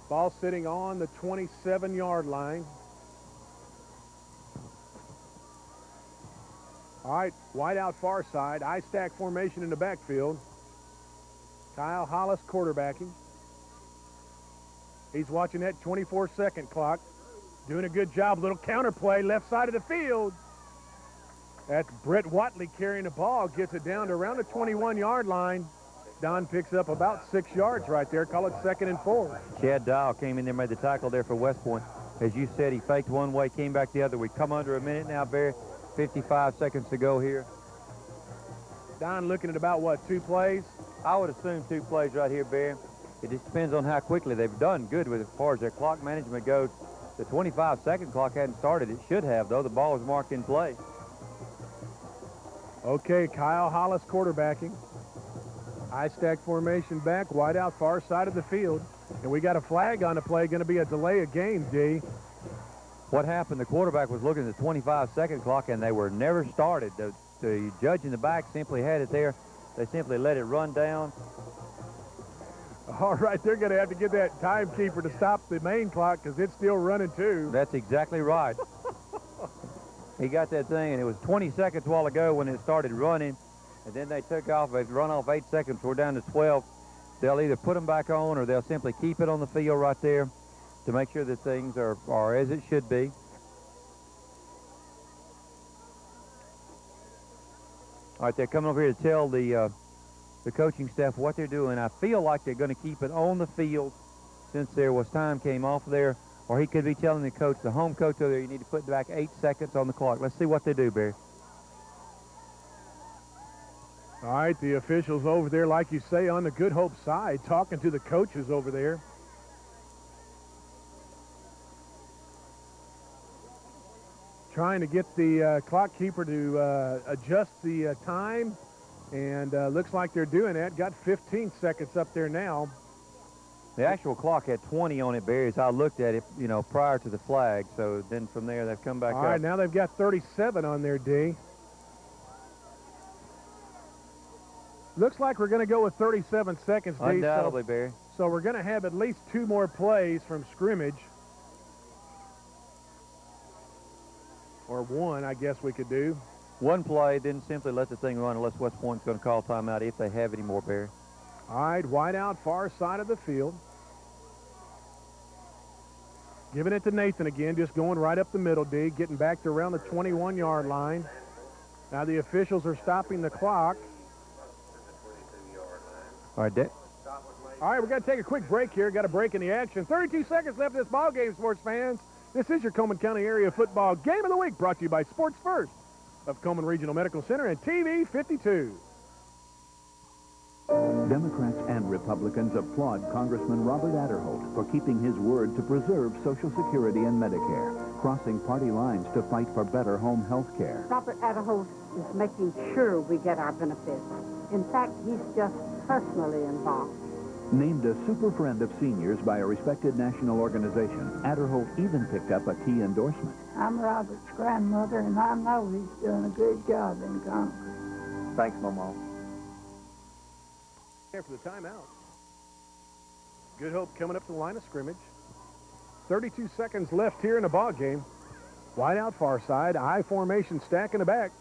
Ball sitting on the 27-yard line. All right, wide out far side. I-stack formation in the backfield. Kyle Hollis quarterbacking. He's watching that 24-second clock. Doing a good job. Little counter play, left side of the field. That's Brett Watley carrying the ball. Gets it down to around the 21-yard line. Don picks up about 6 yards right there. Call it 2nd and 4. Chad Dial came in there, made the tackle there for West Point. As you said, he faked one way, came back the other. We come under a minute now, Barry. 55 seconds to go here. Don looking at about, what, 2 plays? I would assume 2 plays right here, Barry. It just depends on how quickly they've done good with as far as their clock management goes. The 25-second clock hadn't started. It should have, though. The ball was marked in play. Okay, Kyle Hollis quarterbacking. I-stack formation back, wide out far side of the field. And we got a flag on the play, going to be a delay of game, D. What happened, the quarterback was looking at the 25-second clock, and they were never started. The judge in the back simply had it there. They simply let it run down. All right, they're going to have to get that timekeeper to stop the main clock because it's still running, too. That's exactly right. He got that thing, and it was 20 seconds a while ago when it started running, and then they took off. They've run off 8 seconds. We're down to 12. They'll either put them back on or they'll simply keep it on the field right there to make sure that things are as it should be. All right, they're coming over here to tell the coaching staff what they're doing. I feel like they're going to keep it on the field since there was time came off there. Or he could be telling the coach, the home coach over there, you need to put back 8 seconds on the clock. Let's see what they do, Barry. All right, the officials over there, like you say, on the Good Hope side, talking to the coaches over there. Trying to get the clock keeper to adjust the time, and looks like they're doing that. Got 15 seconds up there now. The actual clock had 20 on it, Barry, as I looked at it, you know, prior to the flag. So then from there, they've come back up. All right, now they've got 37 on there, D. Looks like we're going to go with 37 seconds, D. Undoubtedly, Barry. So we're going to have at least 2 more plays from scrimmage. Or 1, I guess we could do. 1 play, then simply let the thing run unless West Point's going to call timeout if they have any more, Barry. All right, wide out, far side of the field. Giving it to Nathan again, just going right up the middle, D, getting back to around the 21-yard line. Now the officials are stopping the clock. All right, Dick. All right, we're going to take a quick break here. Got a break in the action. 32 seconds left in this ball game, sports fans. This is your Coleman County Area Football Game of the Week, brought to you by Sports First of Coleman Regional Medical Center and TV 52. Democrats and Republicans applaud Congressman Robert Aderholt for keeping his word to preserve Social Security and Medicare, crossing party lines to fight for better home health care. Robert Aderholt is making sure we get our benefits. In fact, he's just personally involved. Named a super friend of seniors by a respected national organization, Aderholt even picked up a key endorsement. I'm Robert's grandmother, and I know he's doing a good job in Congress. Thanks, Mama. Here for the timeout. Good Hope coming up to the line of scrimmage. 32 seconds left here in the ball game. Wide out far side, I formation stack in the back.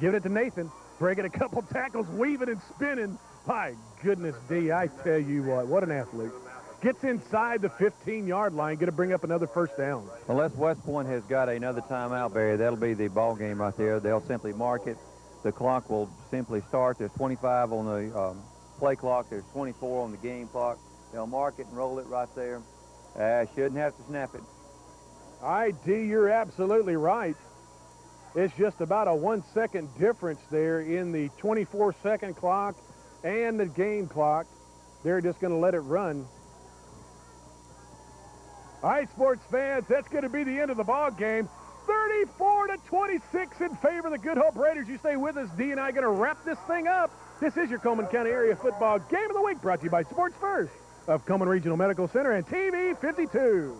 Giving it to Nathan, breaking a couple tackles, weaving and spinning. My goodness, D, I tell you what an athlete. Gets inside the 15-yard line, going to bring up another first down. Unless West Point has got another timeout, Barry, that'll be the ball game right there. They'll simply mark it. The clock will simply start. There's 25 on the play clock. There's 24 on the game clock. They'll mark it and roll it right there. Shouldn't have to snap it. All right, D, you're absolutely right. It's just about a 1 second difference there in the 24-second clock and the game clock. They're just going to let it run. All right, sports fans, that's going to be the end of the ball game. 34-26 in favor of the Good Hope Raiders. You stay with us. D and I are going to wrap this thing up. This is your Coleman County Area Football Game of the Week, brought to you by Sports First of Coleman Regional Medical Center and TV 52.